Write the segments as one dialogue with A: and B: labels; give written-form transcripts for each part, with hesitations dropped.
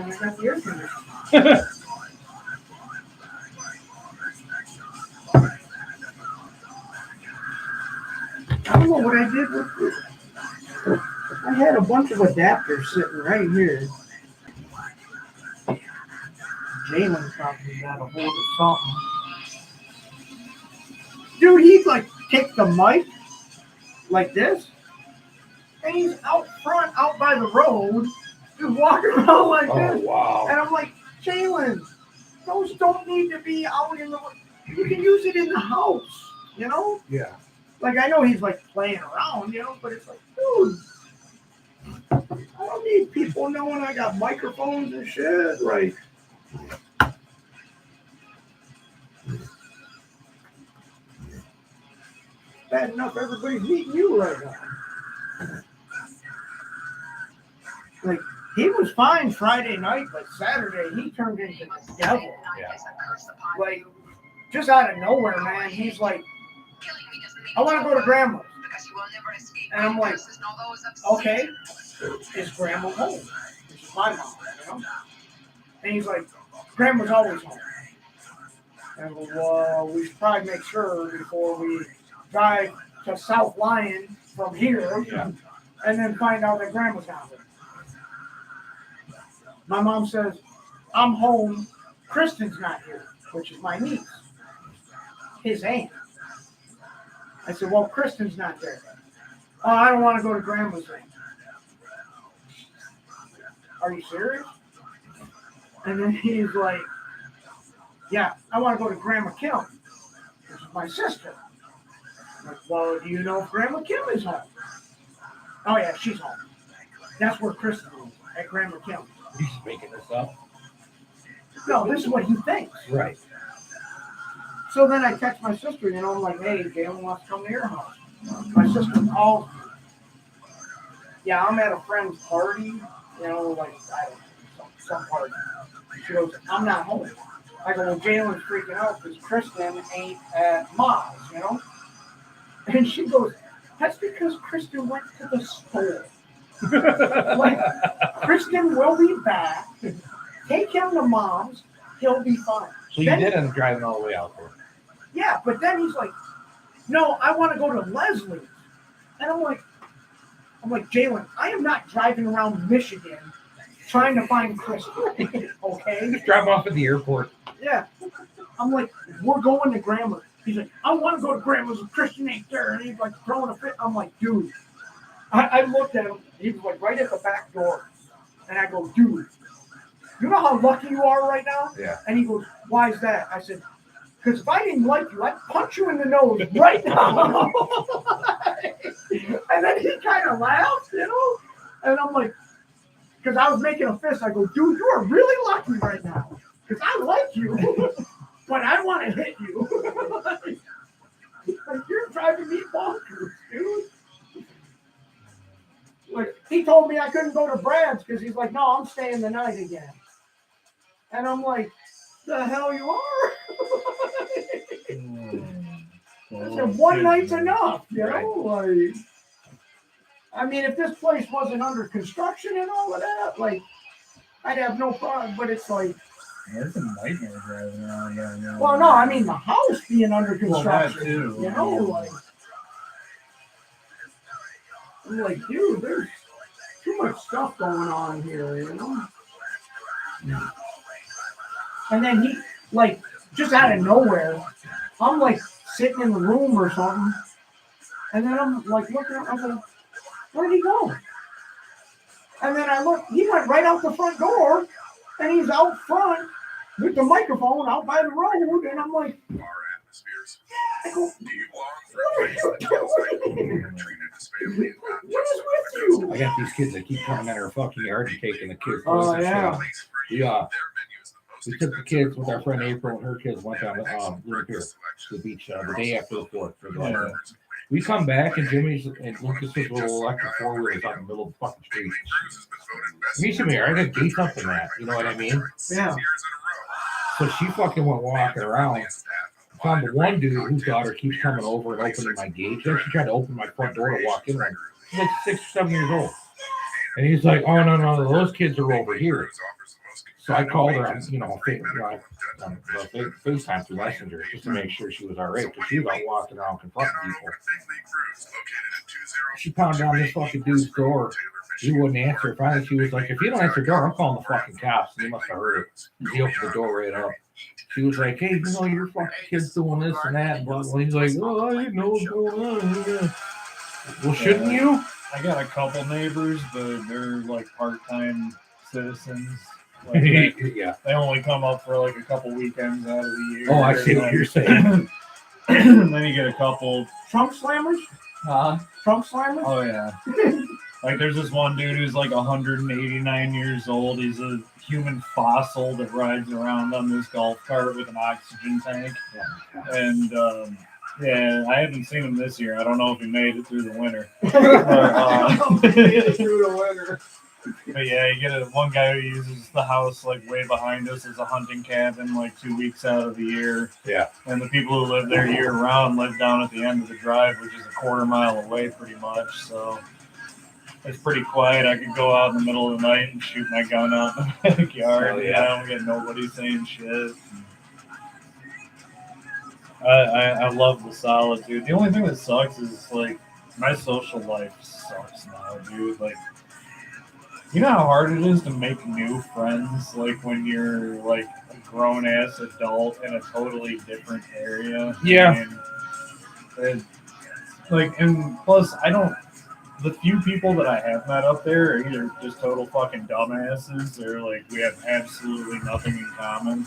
A: and I got the air conditioner. I don't know what I did with it. I had a bunch of adapters sitting right here. Jalen probably got a hold of something. Dude, he'd like take the mic like this, and he's out front, out by the road, just walking around like this.
B: Wow.
A: And I'm like, Jalen, those don't need to be out in the. You can use it in the house, you know?
B: Yeah.
A: Like, I know he's like playing around, you know, but it's like, dude, I don't need people knowing I got microphones and shit. Like, bad enough everybody's meeting you right now. Like, he was fine Friday night, but Saturday he turned into the devil.
B: Yeah.
A: Like, just out of nowhere, man. He's like, I want to go to grandma's. And I'm like, okay, is grandma home? This is my mom, you know? And he's like, grandma's always home. And I'm like, well, we should probably make sure before we drive to South Lyon from here, and then find out that grandma's not there. My mom says, I'm home, Kristen's not here, which is my niece, his aunt. I said, well, Kristen's not there. Oh, I don't want to go to grandma's thing. Are you serious? And then he's like, yeah, I want to go to Grandma Kim, which is my sister. I'm like, well, do you know if Grandma Kim is home? Oh, yeah, she's home. That's where Kristen is, at Grandma Kim.
B: He's making this up.
A: No, this is what he thinks.
B: Right.
A: So then I text my sister, you know, I'm like, hey, Jalen wants to come to your house. My sister calls me. Yeah, I'm at a friend's party, you know, like, I don't know, some party. She goes, I'm not home. I go, well, Jalen's freaking out because Kristen ain't at Ma's, you know? And she goes, that's because Kristen went to the store. Like, Kristen will be back. Take him to Mom's. He'll be fine.
B: So you did end up driving all the way out there.
A: Yeah, but then he's like, no, I want to go to Leslie's. And I'm like, Jalen, I am not driving around Michigan trying to find Kristen. Okay?
B: Just drive off at the airport.
A: Yeah. I'm like, we're going to Grandma's. He's like, I want to go to Grandma's and Kristen ain't there. And he's like throwing a fit. I'm like, dude. I looked at him. He was like right at the back door. And I go, dude, you know how lucky you are right now?
B: Yeah.
A: And he goes, why is that? I said, because if I didn't like you, I'd punch you in the nose right now. And then he kind of laughed, you know? And I'm like, because I was making a fist. I go, dude, you are really lucky right now. Because I like you, but I want to hit you. Like, you're driving me bonkers, dude. Like, he told me I couldn't go to Brad's because he's like, no, I'm staying the night again. And I'm like, the hell you are? I said, one night's enough, you know? Like, I mean, if this place wasn't under construction and all of that, like, I'd have no problem. But it's like,
C: it's a nightmare driving around down there.
A: well, no, I mean the house being under construction.
C: Well, that too.
A: You know, like, I'm like, dude, there's too much stuff going on here, you know? And then he, like, just out of nowhere, I'm like sitting in the room or something, and then I'm like looking at, I go, where'd he go? And then I look, he went right out the front door, and he's out front with the microphone out by the road, and I'm like, I go, what are you doing? What is with you?
B: I got these kids that keep coming in our fucking yard and taking the kids.
A: Oh, yeah.
B: We took the kids with our friend April and her kids went down to the beach the day after the 4th. We come back and Jimmy's and Lucas's little electric 4-wheelers out in the middle of the fucking street. Me some here, I got gates up in that, you know what I mean?
A: Yeah.
B: So she fucking went walking around. Found the one dude whose daughter keeps coming over and opening my gate. Then she tried to open my front door to walk in. She's like 6 or 7 years old. And he's like, oh, no, those kids are over here. So I called her on, FaceTime through Messenger just to make sure she was all right, because she was out walking around confronting people. She pounded on this fucking dude's door. He wouldn't answer. Finally, she was like, "If you don't answer the door, I'm calling the fucking cops." And he must have heard it. He opened the door right up. She was like, "Hey, your fucking kid's doing this and that." And he's like, "Oh, I didn't know what's going on." Well, shouldn't you?
C: I got a couple neighbors, but they're like part-time citizens. Like
B: Yeah.
C: They only come up for like a couple weekends out of the year.
B: Oh, I see what you're saying.
C: Then you get a couple
A: Trunk slammers? Trunk slammers?
C: Oh yeah. Like there's this one dude who's like 189 years old. He's a human fossil that rides around on this golf cart with an oxygen tank. And yeah, I haven't seen him this year. I don't know if he made it through the winter. But yeah, you get one guy who uses the house like way behind us as a hunting cabin like 2 weeks out of the year.
B: Yeah.
C: And the people who live there year round live down at the end of the drive, which is a quarter mile away pretty much. So it's pretty quiet. I could go out in the middle of the night and shoot my gun out in the backyard.
B: Oh, yeah.
C: And I don't get nobody saying shit. I love the solitude. The only thing that sucks is like my social life sucks now, dude. Like, you know how hard it is to make new friends, like when you're like a grown ass adult in a totally different area.
B: Yeah.
C: And plus the few people that I have met up there are either just total fucking dumbasses or like we have absolutely nothing in common.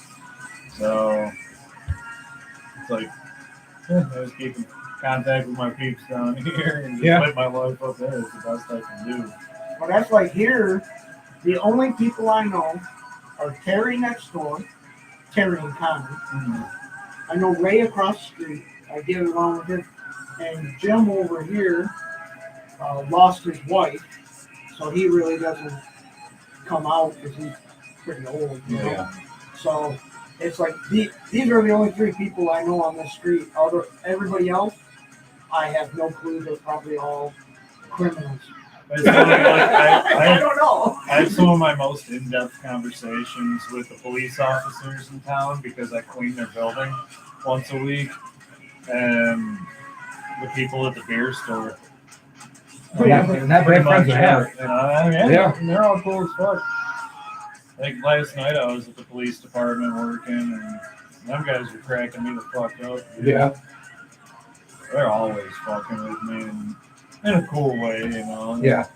C: So it's like I just keep in contact with my peeps down here and just live my life up there. It's the best I can do.
A: Well, that's like here, the only people I know are Terry next door, Terry and Connie.
C: Mm-hmm.
A: I know Ray across the street. I get along with him. And Jim over here lost his wife, so he really doesn't come out because he's pretty old. You know? So it's like these are the only three people I know on this street. Everybody else, I have no clue. They're probably all criminals.
C: It's funny,
A: I don't know.
C: I have some of my most in-depth conversations with the police officers in town because I clean their building once a week, and the people at the beer store.
B: And that very friends I have.
C: They're all cool as fuck. Like last night, I was at the police department working, and them guys were cracking me the fuck up. Dude.
B: Yeah.
C: They're always fucking with me in a cool way, you know.
B: Yeah.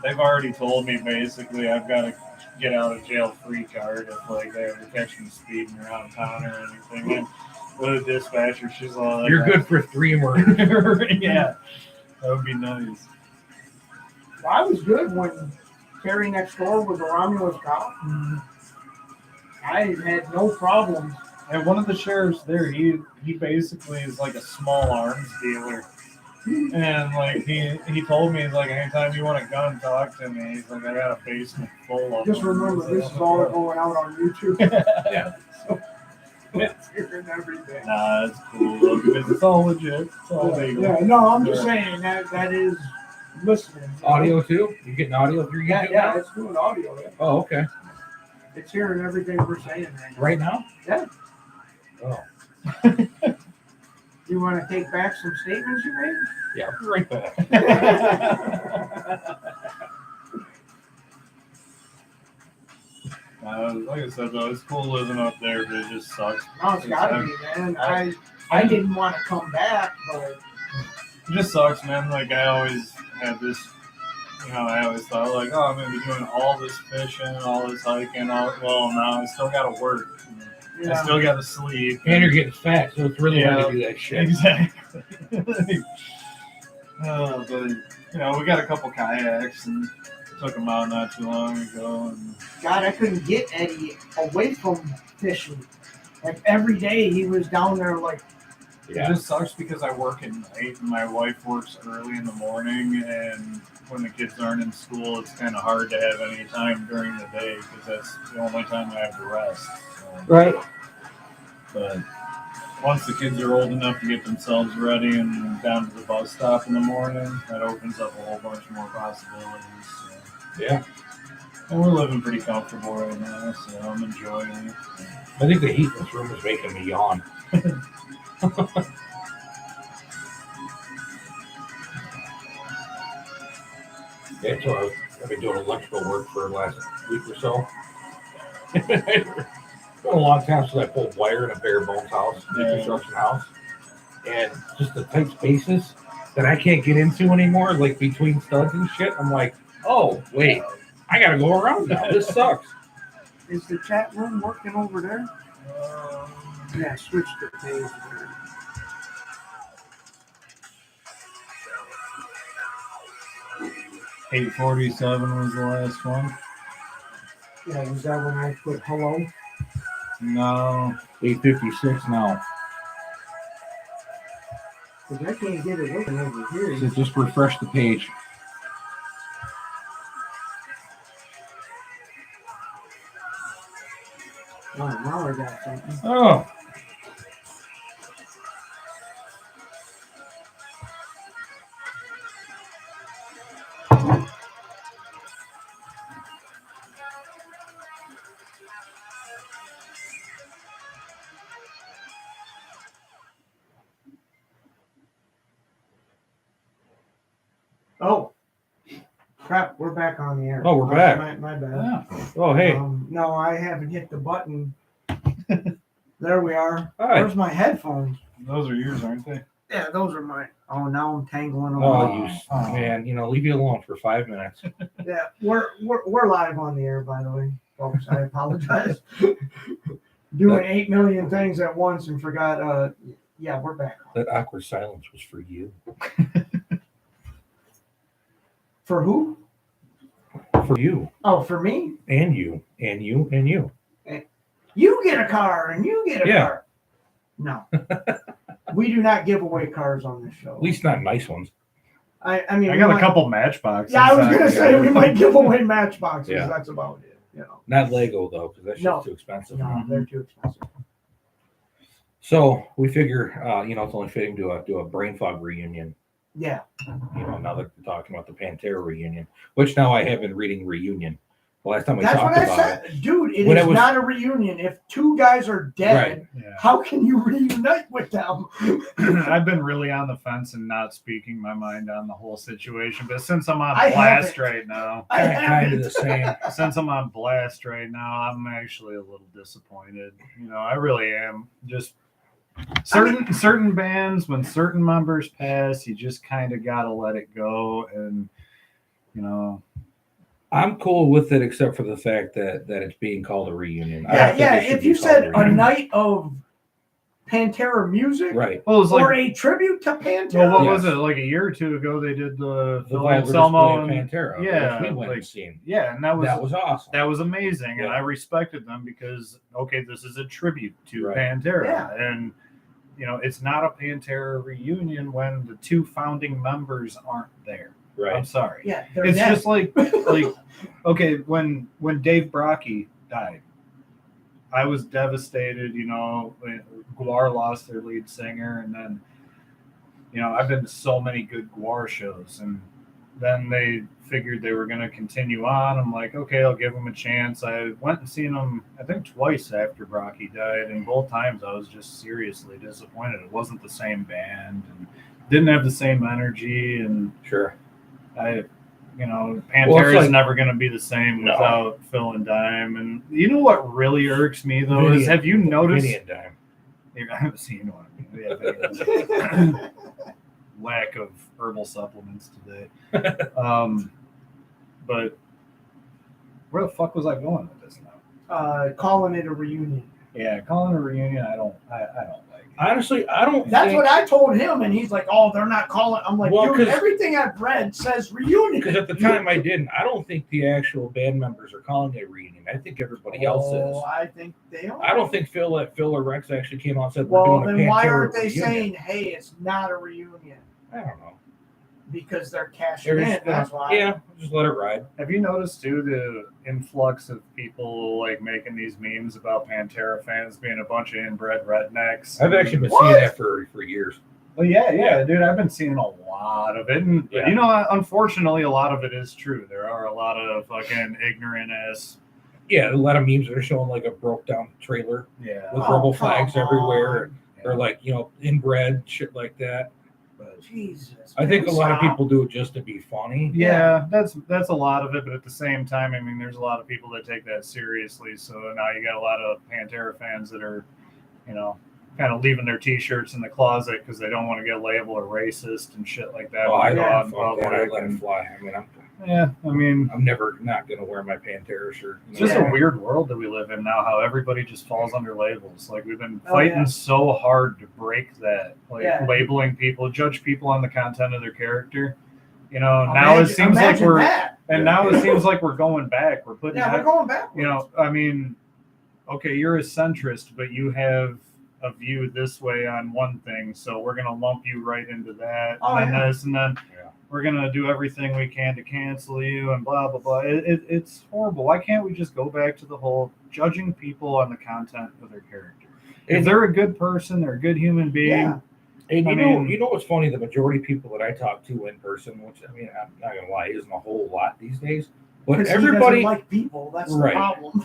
C: They've already told me basically I've got a get out of jail free card if like they ever catch me speeding around town or anything. And with a dispatcher, she's all like,
B: "You're good for 3 murders."
C: Yeah, that would be nice.
A: Well, I was good when Terry next door was a Romulus cop. I had no problems.
C: And one of the sheriffs there, he basically is like a small arms dealer. And like he told me, he's like, anytime you want a gun, talk to me. He's like, I got a basement full of
A: Just
C: them.
A: remember, this is all going out on YouTube.
B: Yeah.
A: So it's hearing everything.
C: Nah, it's cool though, because it's all legit. It's all legal.
A: Yeah, no, I'm just saying that is listening.
B: Audio too? You getting audio through YouTube?
A: Yeah, it's doing audio. Yeah.
B: Oh, okay.
A: It's hearing everything we're saying
B: right now.
A: Yeah.
B: Oh.
A: You want to take back some statements you made?
B: Yeah, I'll be right back.
C: Like I said, though, it's cool living up there, but it just sucks.
A: No, it's gotta be, man. I didn't want to come back, but
C: it just sucks, man. Like I always had this, I always thought like, oh, I'm gonna be doing all this fishing, all this hiking, well, now I still gotta work. Yeah. I still gotta sleep.
B: And you're getting fat, so it's really hard to do that shit.
C: Exactly. But we got a couple kayaks and took them out not too long ago. And
A: God, I couldn't get Eddie away from fishing. Like every day he was down there. Like
C: it just sucks because I work at night and my wife works early in the morning, and when the kids aren't in school, it's kind of hard to have any time during the day because that's the only time I have to rest. So.
B: Right.
C: But once the kids are old enough to get themselves ready and down to the bus stop in the morning, that opens up a whole bunch more possibilities. So.
B: Yeah.
C: And we're living pretty comfortable right now, so I'm enjoying it.
B: I think the heat in this room is making me yawn. Yeah, so I've been doing electrical work for the last week or so. It's been a long time since I pulled wire in a bare bones house, construction house. And just the tight spaces that I can't get into anymore, like between studs and shit. I'm like, oh, wait, I got to go around now. This sucks.
A: Is the chat room working over there? Yeah, switch the page there.
C: $8.47 was the last one.
A: Yeah, was that when I put hello?
C: No.
B: 8:56 now.
A: Because I can't get it working over here.
B: So just refresh the page.
A: Oh, now I got something.
B: Oh.
A: Oh, crap, we're back on the air.
B: Oh, we're back.
A: My bad.
C: Yeah.
B: Oh, hey.
A: No, I haven't hit the button. There we are.
B: Hi.
A: Where's my headphones?
C: Those are yours, aren't they?
A: Yeah, those are mine. Oh, now I'm tangling them.
B: Oh, man, leave you alone for 5 minutes.
A: Yeah, we're live on the air, by the way, folks. I apologize. Doing 8 million things at once and forgot. Yeah, we're back.
B: That awkward silence was for you.
A: For who?
B: For you.
A: Oh, for me?
B: And you. And you. And you.
A: You get a car and you get a car. No. We do not give away cars on this show.
B: At least not nice ones.
A: I mean,
C: I got a couple Matchboxes.
A: Yeah, I was going to say we might give away Matchboxes. Yeah. That's about it.
B: Not Lego, though, because that's just too expensive.
A: No, they're too expensive.
B: So we figure, it's only fitting to do a brain fog reunion.
A: Yeah.
B: Now that we're talking about the Pantera reunion, which now I have been reading Reunion. The last time we
A: talked
B: about
A: it. That's what I said. Dude, it is not a reunion. If two guys are dead, how can you reunite with them?
C: I've been really on the fence and not speaking my mind on the whole situation. But since I'm on blast right now,
B: kind of the same.
C: Since I'm on blast right now, I'm actually a little disappointed. I really am. Just certain bands, when certain members pass, you just kind of gotta let it go. And
B: I'm cool with it, except for the fact that it's being called a reunion.
A: Yeah. If you said a night of Pantera music,
B: right?
C: Well, it was
A: or a tribute to Pantera.
C: Well, what was it? Like a year or two ago, they did the Phil Anselmo and
B: Pantera.
C: Yeah,
B: which we went and seen.
C: Yeah, and that was
B: awesome.
C: That was amazing, and I respected them because this is a tribute to Pantera, and it's not a Pantera reunion when the two founding members aren't there.
B: Right.
C: I'm sorry.
A: Yeah,
C: it's just like when Dave Brockie died, I was devastated. Guar lost their lead singer, and then I've been to so many good Guar shows, and then they figured they were going to continue on. I'm like, okay, I'll give them a chance. I went and seen them, I think, twice after Brockie died, and both times I was just seriously disappointed. It wasn't the same band and didn't have the same energy, and
B: sure.
C: Pantera is never going to be the same without Phil and Dime. And you know what really irks me, though, is have you noticed?
B: Vinny and Dime.
C: I haven't seen one. Yeah, lack of herbal supplements today. But where the fuck was I going with this now?
A: Calling it a reunion.
C: Yeah, calling it a reunion, I don't like it.
B: Honestly, I don't.
A: That's what I told him, and he's like, "Oh, they're not calling." I'm like, "Dude, everything I've read says reunion."
B: Because at the time I didn't. I don't think the actual band members are calling it a reunion. I think everybody else is.
A: I think they are.
B: I don't think Phil or Rex actually came out and said,
A: "Well,
B: "We're doing a Pantera
A: then why aren't they
B: reunion."
A: saying, hey, it's not a reunion?"
B: I don't know.
A: because they're cashing
B: They're
A: in.
B: just
A: That's why.
B: yeah, just let it ride.
C: Have you noticed too the influx of people like making these memes about Pantera fans being a bunch of inbred rednecks?
B: I've actually been
A: What?
B: seeing that for years.
C: Well, yeah, dude. I've been seeing a lot of it, and
B: Yeah.
C: you know, unfortunately, a lot of it is true. There are a lot of fucking ignorant ass.
B: Yeah, a lot of memes that are showing like a broke down trailer
C: Yeah,
B: with
A: Oh,
B: rebel
A: come
B: flags everywhere,
C: yeah.
B: or like inbred shit like that. But
A: Jesus.
B: I think a lot of
A: stop.
B: people do it just to be funny.
C: Yeah, that's a lot of it, but at the same time, I mean, there's a lot of people that take that seriously. So now you got a lot of Pantera fans that are, kind of leaving their T-shirts in the closet because they don't want to get labeled a racist and shit like that.
B: Oh,
C: when
B: I
C: they go
B: don't
C: out in
B: fuck that. I
C: public
B: let it
C: and-
B: fly. I mean,
C: I'm
B: never not gonna wear my Pantera shirt.
C: It's just
A: Yeah.
C: a weird world that we live in now, how everybody just falls under labels. Like, we've been
A: Oh,
C: fighting
A: yeah.
C: so hard to break that, like
A: Yeah.
C: labeling people, judge people on the content of their character. Now it seems like
A: Imagine
C: we're
A: that.
C: and now it seems like we're going back. We're putting
A: Yeah, we're
C: that,
A: going backwards.
C: I mean, okay, you're a centrist, but you have a view this way on one thing, so we're gonna lump you right into that,
A: Oh,
C: and then
A: yeah.
C: this, and then
B: Yeah.
C: we're gonna do everything we can to cancel you, and blah blah blah. It's horrible. Why can't we just go back to the whole judging people on the content of their character? If they're a good person, they're a good human being.
A: Yeah.
B: And
C: I
B: you
C: mean-
B: know what's funny? The majority of people that I talk to in person, which I mean, I'm not gonna lie, isn't a whole lot these days. But
A: 'Cause he
B: everybody,
A: doesn't like people. That's
B: Right.
A: the problem.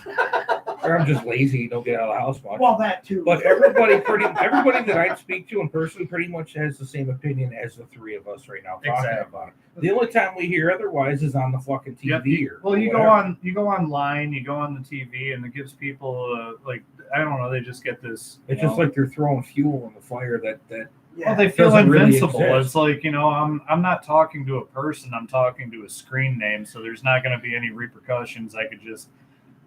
B: or I'm just lazy, don't get out of the house much.
A: Well, that too.
B: But everybody that I speak to in person pretty much has the same opinion as the three of us right now talking
C: Exactly.
B: about it. The only time we hear otherwise is on the fucking TV or
C: Well, you
B: whatever.
C: go online, you go on the TV, and it gives people like, I don't know, they just get this.
B: It's just like they're throwing fuel on the fire that
A: yeah.
C: Well, they feel
B: doesn't really
C: invincible.
B: exist.
C: It's like, I'm not talking to a person, I'm talking to a screen name, so there's not going to be any repercussions. I could just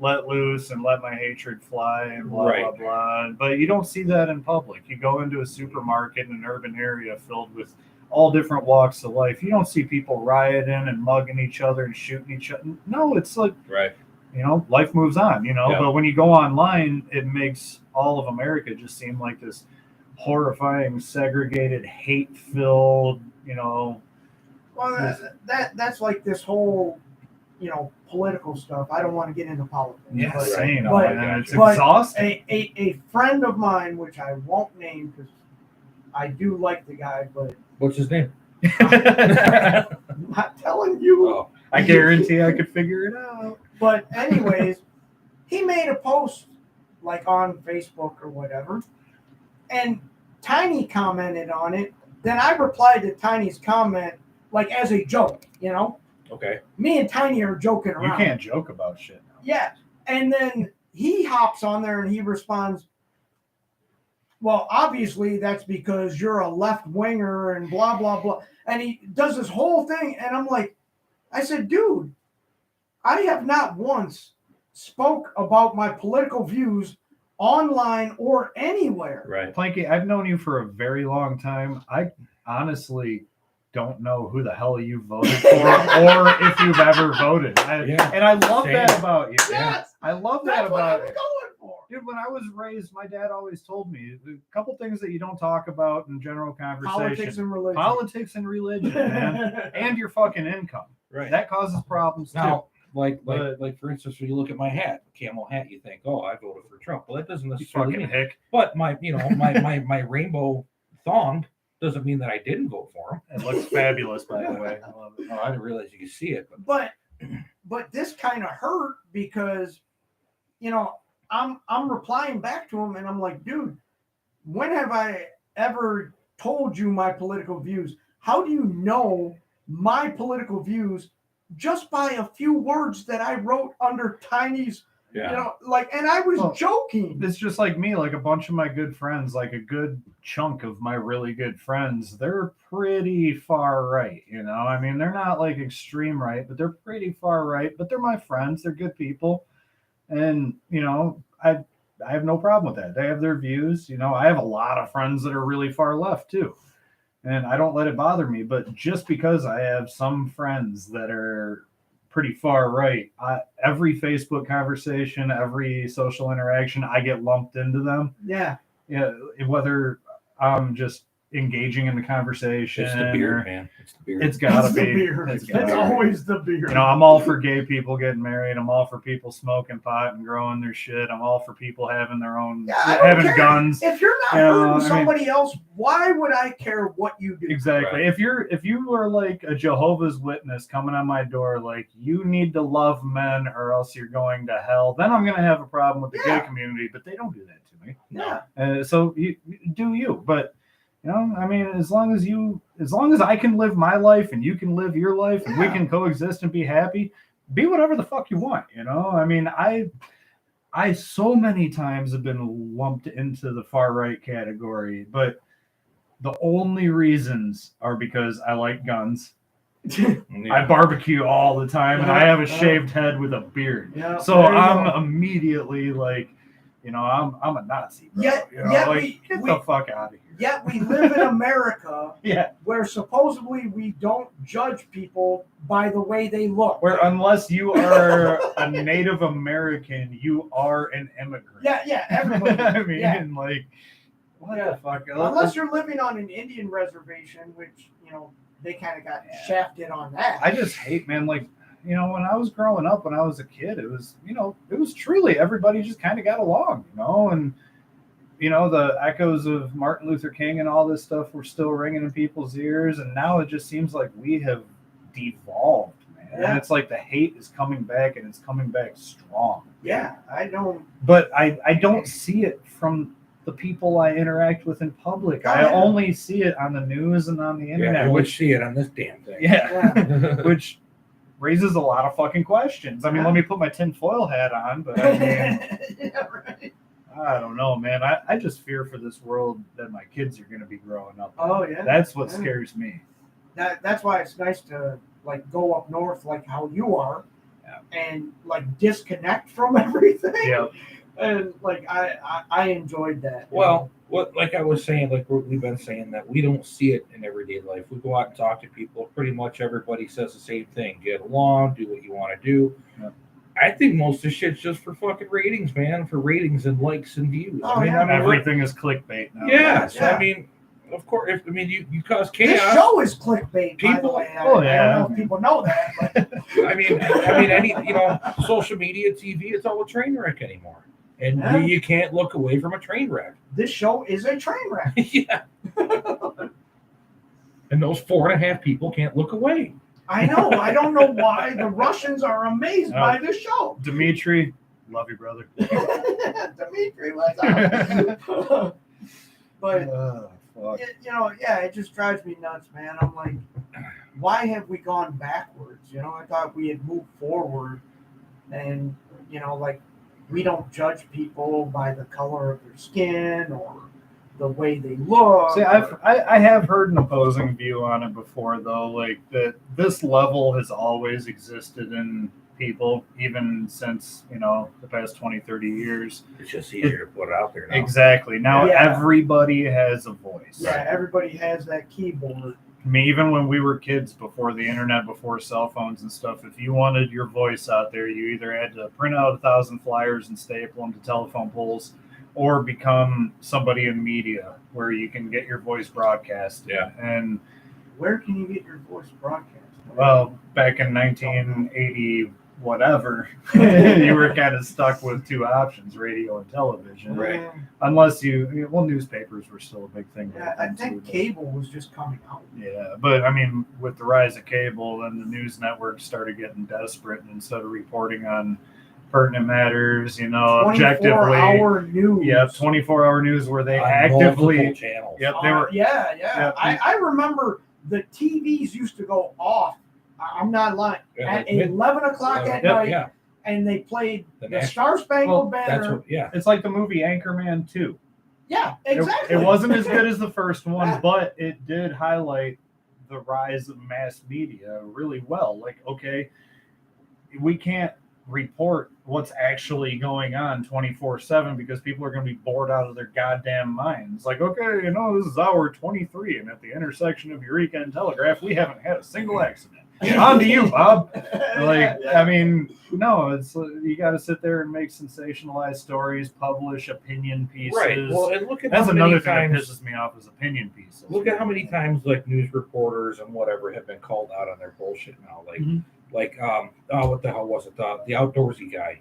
C: let loose and let my hatred fly and blah
B: Right.
C: blah blah. But you don't see that in public. You go into a supermarket in an urban area filled with all different walks of life. You don't see people rioting and mugging each other and shooting each other. No, it's like,
B: right.
C: life moves on,
B: Yeah.
C: But when you go online, it makes all of America just seem like this horrifying, segregated, hate-filled,
A: Well, that's like this whole, political stuff. I don't want to get into politics. but
C: insane.
A: but-
C: Man. It's
A: but
C: exhausting.
A: a friend of mine, which I won't name because I do like the guy, but
B: What's his name?
A: I'm not telling you.
B: Oh,
C: I guarantee I could figure it out.
A: But anyways, he made a post like on Facebook or whatever, and Tiny commented on it. Then I replied to Tiny's comment like as a joke,
B: okay.
A: Me and Tiny are joking
C: You
A: around.
C: can't joke about shit now.
A: Yeah. And then he hops on there and he responds, well, obviously that's because you're a left winger and blah, blah, blah. And he does this whole thing. And I'm like, I said, dude, I have not once spoke about my political views online or anywhere.
B: Right.
C: Planky, I've known you for a very long time. I honestly don't know who the hell you voted for or if you've ever voted.
B: Yeah.
C: And I love
B: Same.
C: that about you.
A: Yes,
C: I love that
A: that's what I
C: about
A: was
C: you.
A: going for.
C: Dude, when I was raised, my dad always told me a couple things that you don't talk about in general conversation.
A: Politics and religion.
C: Politics and religion, man. And your fucking income.
B: Right.
C: That causes problems too.
B: Now, like
C: But-
B: for instance, when you look at my hat, camel hat, you think, oh, I voted for Trump. Well, that doesn't
C: You
B: necessarily
C: fucking
B: mean.
C: hick.
B: But my rainbow thong doesn't mean that I didn't vote for him.
C: It looks fabulous, by the way. I love it.
B: Oh, I didn't realize you could see it. But
A: But this kind of hurt because, I'm replying back to him and I'm like, dude, when have I ever told you my political views? How do you know my political views just by a few words that I wrote under Tiny's,
B: yeah,
A: and I was
C: Well,
A: joking.
C: It's just like me, like a bunch of my good friends, like a good chunk of my really good friends, they're pretty far right, I mean, they're not like extreme right, but they're pretty far right, but they're my friends, they're good people. And, I have no problem with that. They have their views. I have a lot of friends that are really far left too. And I don't let it bother me, but just because I have some friends that are pretty far right, every Facebook conversation, every social interaction, I get lumped into them.
A: Yeah.
C: Yeah, whether I'm just engaging in the conversation.
B: It's the beard, man. It's the beard.
C: It's gotta
A: It's the
C: be.
A: beer.
C: It's
A: It's
C: gotta be.
A: always the beer.
C: You know, I'm all for gay people getting married. I'm all for people smoking pot and growing their shit. I'm all for people having their own,
A: I don't
C: having
A: care.
C: guns.
A: If you're not
C: You know,
A: hurting
C: I mean-
A: somebody else, why would I care what you do?
C: Exactly.
B: Right.
C: If you were like a Jehovah's Witness coming on my door, like you need to love men or else you're going to hell, then I'm gonna have a problem with the
A: Yeah.
C: gay community. But they don't do that to me.
A: Yeah.
C: So you do you. But you know, I mean, as long as I can live my life and you can live your life and we
A: Yeah.
C: can coexist and be happy, be whatever the fuck you want. You know, I mean, I so many times have been lumped into the far right category, but the only reasons are because I like guns.
B: Yeah.
C: I barbecue all the time, and I have a
A: Yeah.
C: shaved head with a beard.
A: Yeah,
C: So
A: there you
C: I'm
A: go.
C: immediately like, you know, I'm a Nazi, bro.
A: Yet-
C: you know,
A: yet
C: like, get
A: we-
C: the fuck out of here.
A: Yet we live in America
C: Yeah,
A: where supposedly we don't judge people by the way they look.
C: where unless you are a Native American, you are an immigrant.
A: Yeah, everybody.
C: I mean,
A: yeah.
C: like, what
A: Yeah.
C: the fuck?
A: Unless you're living on an Indian reservation, which, you know, they kind of got shafted on that.
C: I just hate, man, like, you know, when I was growing up, when I was a kid, it was, you know, it was truly everybody just kind of got along, you know, and, you know, the echoes of Martin Luther King and all this stuff were still ringing in people's ears. And now it just seems like we have devolved, man.
A: Yeah.
C: And it's like the hate is coming back and it's coming back strong.
A: Yeah, I don't.
C: But I don't see it from the people I interact with in public.
A: Oh,
C: I
A: yeah.
C: only see it on the news and on the
B: Yeah,
C: internet,
B: you
C: which,
B: see it on this damn thing.
C: yeah. which raises a lot of fucking questions. I mean,
A: Yeah.
C: let me put my tinfoil hat on, but I mean,
A: Yeah, right.
C: I don't know, man. I just fear for this world that my kids are going to be growing up in.
A: Oh, yeah.
C: That's what
A: Yeah.
C: scares me.
A: That's why it's nice to like go up north like how you are,
C: Yeah.
A: and like disconnect from everything.
C: Yeah.
A: And like I enjoyed that.
B: Well, what like I was saying, like we've been saying that we don't see it in everyday life. We go out and talk to people. Pretty much everybody says the same thing: get along, do what you want to do.
C: Yeah.
B: I think most of the shit's just for fucking ratings, man. For ratings and likes and views.
A: Oh, yeah.
C: Everything is clickbit now.
B: Yeah. So
A: Yeah.
B: I mean, of course, if you cause
A: This
B: chaos.
A: show is clickbait. By the
B: People-
A: way. I
C: oh, yeah.
A: don't know if people know that. But
B: I mean, any social media, TV, it's all a train wreck anymore, and
A: Yeah.
B: you can't look away from a train wreck.
A: this show is a train wreck.
B: Yeah. And those 4.5 people can't look away.
A: I know. I don't know why the Russians are amazed
C: Oh.
A: by this show.
C: Dimitri, love you, brother.
A: Dimitri, what's up? But
C: Fuck.
A: you know, yeah, it just drives me nuts, man. I'm like, why have we gone backwards? You know, I thought we had moved forward, and you know, like we don't judge people by the color of their skin or the way they look.
C: See, I have heard an opposing view on it before, though. Like that, this level has always existed in people, even since the past 20, 30 years.
B: It's just easier to put it out there now.
C: Exactly. Now
A: Yeah.
C: everybody has a voice.
A: Yeah, everybody has that keyboard.
C: I mean, even when we were kids, before the internet, before cell phones and stuff, if you wanted your voice out there, you either had to print out 1,000 flyers and staple them to telephone poles, or become somebody in media where you can get your voice broadcast.
B: Yeah.
C: And
A: Where can you get your voice broadcast?
C: well, back in 1980, whatever, you were kind of stuck with two options: radio and television.
B: Right.
C: Unless newspapers were still a big thing.
A: Yeah,
C: back
A: I
C: then,
A: think
C: too,
A: cable was just coming out.
C: yeah, but I mean, with the rise of cable, then the news networks started getting desperate, and instead of reporting on pertinent matters, objectively,
A: 24-hour news.
C: yeah, 24-hour news where they
B: On
C: actively,
B: multiple channels.
C: yep, they were,
A: Yeah.
C: Yeah.
A: I remember the TVs used to go off. I'm not lying.
B: Yeah,
A: At
B: like mid-
A: 11 o'clock at
C: Yep,
A: night,
B: Yeah.
A: and they played
B: The
A: the
B: next-
A: Star Spangled
B: That's
A: Banner.
B: what. Yeah.
C: it's like the movie Anchorman 2.
A: Yeah,
C: It-
A: exactly.
C: It wasn't as good as the first one,
A: Yeah.
C: but it did highlight the rise of mass media really well. Like, okay, we can't report what's actually going on 24/7 because people are going to be bored out of their goddamn minds. Like, okay, this is hour 23, and at the intersection of Eureka and Telegraph, we haven't had a single accident. On to you, Bob. Like,
A: Yeah.
C: I mean, no, it's you got to sit there and make sensationalized stories, publish opinion pieces.
B: Right. Well, and look at
C: That's
B: how many
C: another thing that
B: times.
C: pisses me off is opinion pieces.
B: Look at how many times like news reporters and whatever have been called out on their bullshit now. What the hell was it? The outdoorsy guy,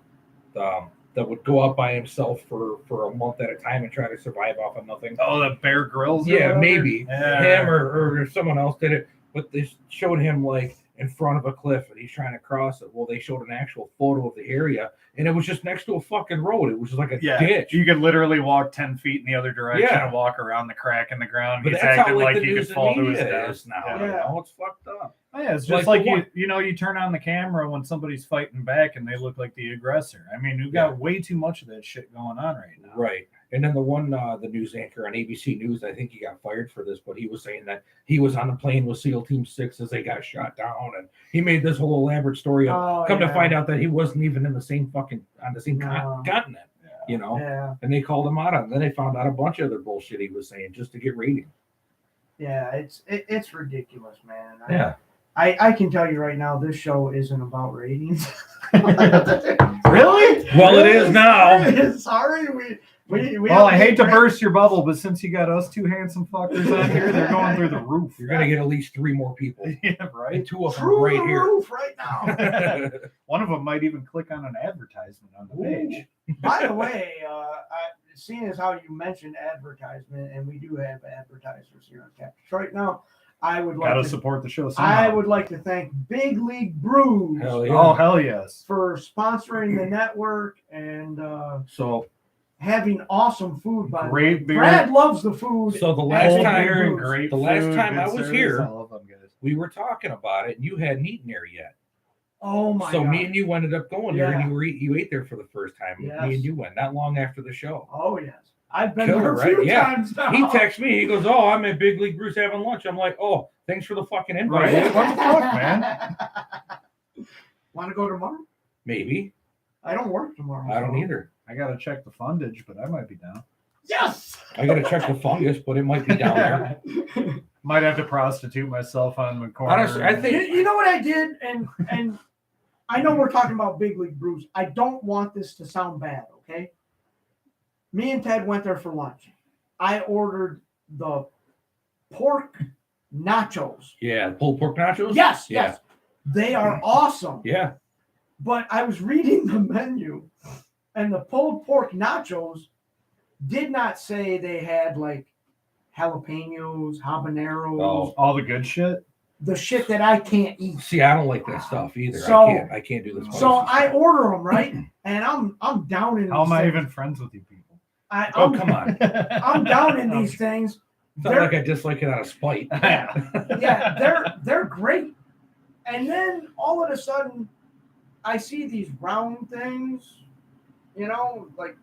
B: that would go out by himself for a month at a time and try to survive off of nothing.
C: Oh, the Bear Grylls.
B: Yeah, maybe him
C: Yeah.
B: or someone else did it, but they showed him like in front of a cliff and he's trying to cross it. Well, they showed an actual photo of the area and it was just next to a fucking road. It was just like a ditch.
C: You could literally walk 10 feet in the other direction
B: Yeah.
C: and walk around the crack in the ground.
B: But
C: He's
B: that's
C: acting
B: how
C: like
B: the
C: he
B: news
C: could
B: and
C: fall to his
B: media
C: death
B: is now.
C: Yeah.
B: You know, it's fucked up.
C: Oh, yeah, it's just like you turn on the camera when somebody's fighting back and they look like the aggressor. I mean, we've got way too much of that shit going on right now.
B: Right. And then the news anchor on ABC News, I think he got fired for this, but he was saying that he was on the plane with SEAL Team 6 as they got shot down. And he made this whole elaborate story of to find out that he wasn't even in the same continent, you know?
A: Yeah.
B: And they called him out on it. And then they found out a bunch of other bullshit he was saying just to get rating.
A: Yeah, it's ridiculous, man.
B: Yeah.
A: I can tell you right now, this show isn't about ratings.
C: Really?
B: Well, it is now.
A: Sorry, we
C: Well, I hate to burst your bubble, but since you got us two handsome fuckers on here, they're going through the roof.
B: You're going to get at least 3 more people.
C: Yeah, right.
B: And 2 of them
A: through
B: right
A: the
B: here.
A: roof right now.
C: One of them might even click on an advertisement on the page.
A: By the way, seeing as how you mentioned advertisement, and we do have advertisers here on Cap Detroit now, I would like
C: Gotta
A: to
C: support the show somehow.
A: I would like to thank Big League Brews
B: Hell yeah.
C: Oh, hell yes.
A: for sponsoring the network and
B: So
A: having awesome food. By
C: Great
A: the way.
C: beer.
A: Brad loves the food.
B: So the
A: at
B: last
A: Big
B: time-
A: League
C: beer and
A: Brews.
C: great
B: The last
C: food,
B: time
C: good
B: I was
C: service.
B: here-
C: I love them guys.
B: we were talking about it, and you hadn't eaten there yet.
A: Oh my
B: So
A: god!
B: me and you ended up going there,
A: Yeah.
B: and you ate there for the first time.
A: Yes.
B: Me and you went not long after the show.
A: Oh yes, I've been
B: Killer,
A: there a
B: right?
A: few
B: Yeah.
A: times now.
B: He texts me. He goes, "Oh, I'm at Big League Bruce having lunch." I'm like, "Oh, thanks for the fucking invite."
C: Right?
B: dude."
C: What the fuck, man?
A: Want to go tomorrow?
B: Maybe
A: I don't work tomorrow.
B: I don't
A: so-
B: either.
C: I gotta check the fundage, but I might be down.
A: Yes.
B: I got to check the fungus, but it might be down there.
C: Might have to prostitute myself on the corner.
B: Honestly, I think-
A: You know what I did, and I know we're talking about Big League Brews. I don't want this to sound bad, okay? Me and Ted went there for lunch. I ordered the pork nachos.
B: Yeah, pulled pork nachos.
A: Yes,
B: Yeah.
A: yes. They are awesome.
B: Yeah.
A: But I was reading the menu, and the pulled pork nachos did not say they had like jalapenos, habaneros,
C: all the good shit.
A: the shit that I can't eat.
B: See, I don't like that stuff either.
A: So-
B: I can't do this.
A: So I order them, right? And I'm down in
C: How
A: these
C: am I
A: things.
C: even friends with you people?
B: Oh, come on.
A: I'm down in these things.
B: It's not like I dislike it out of spite.
A: Yeah, they're great. And then all of a sudden, I see these round things, you know, like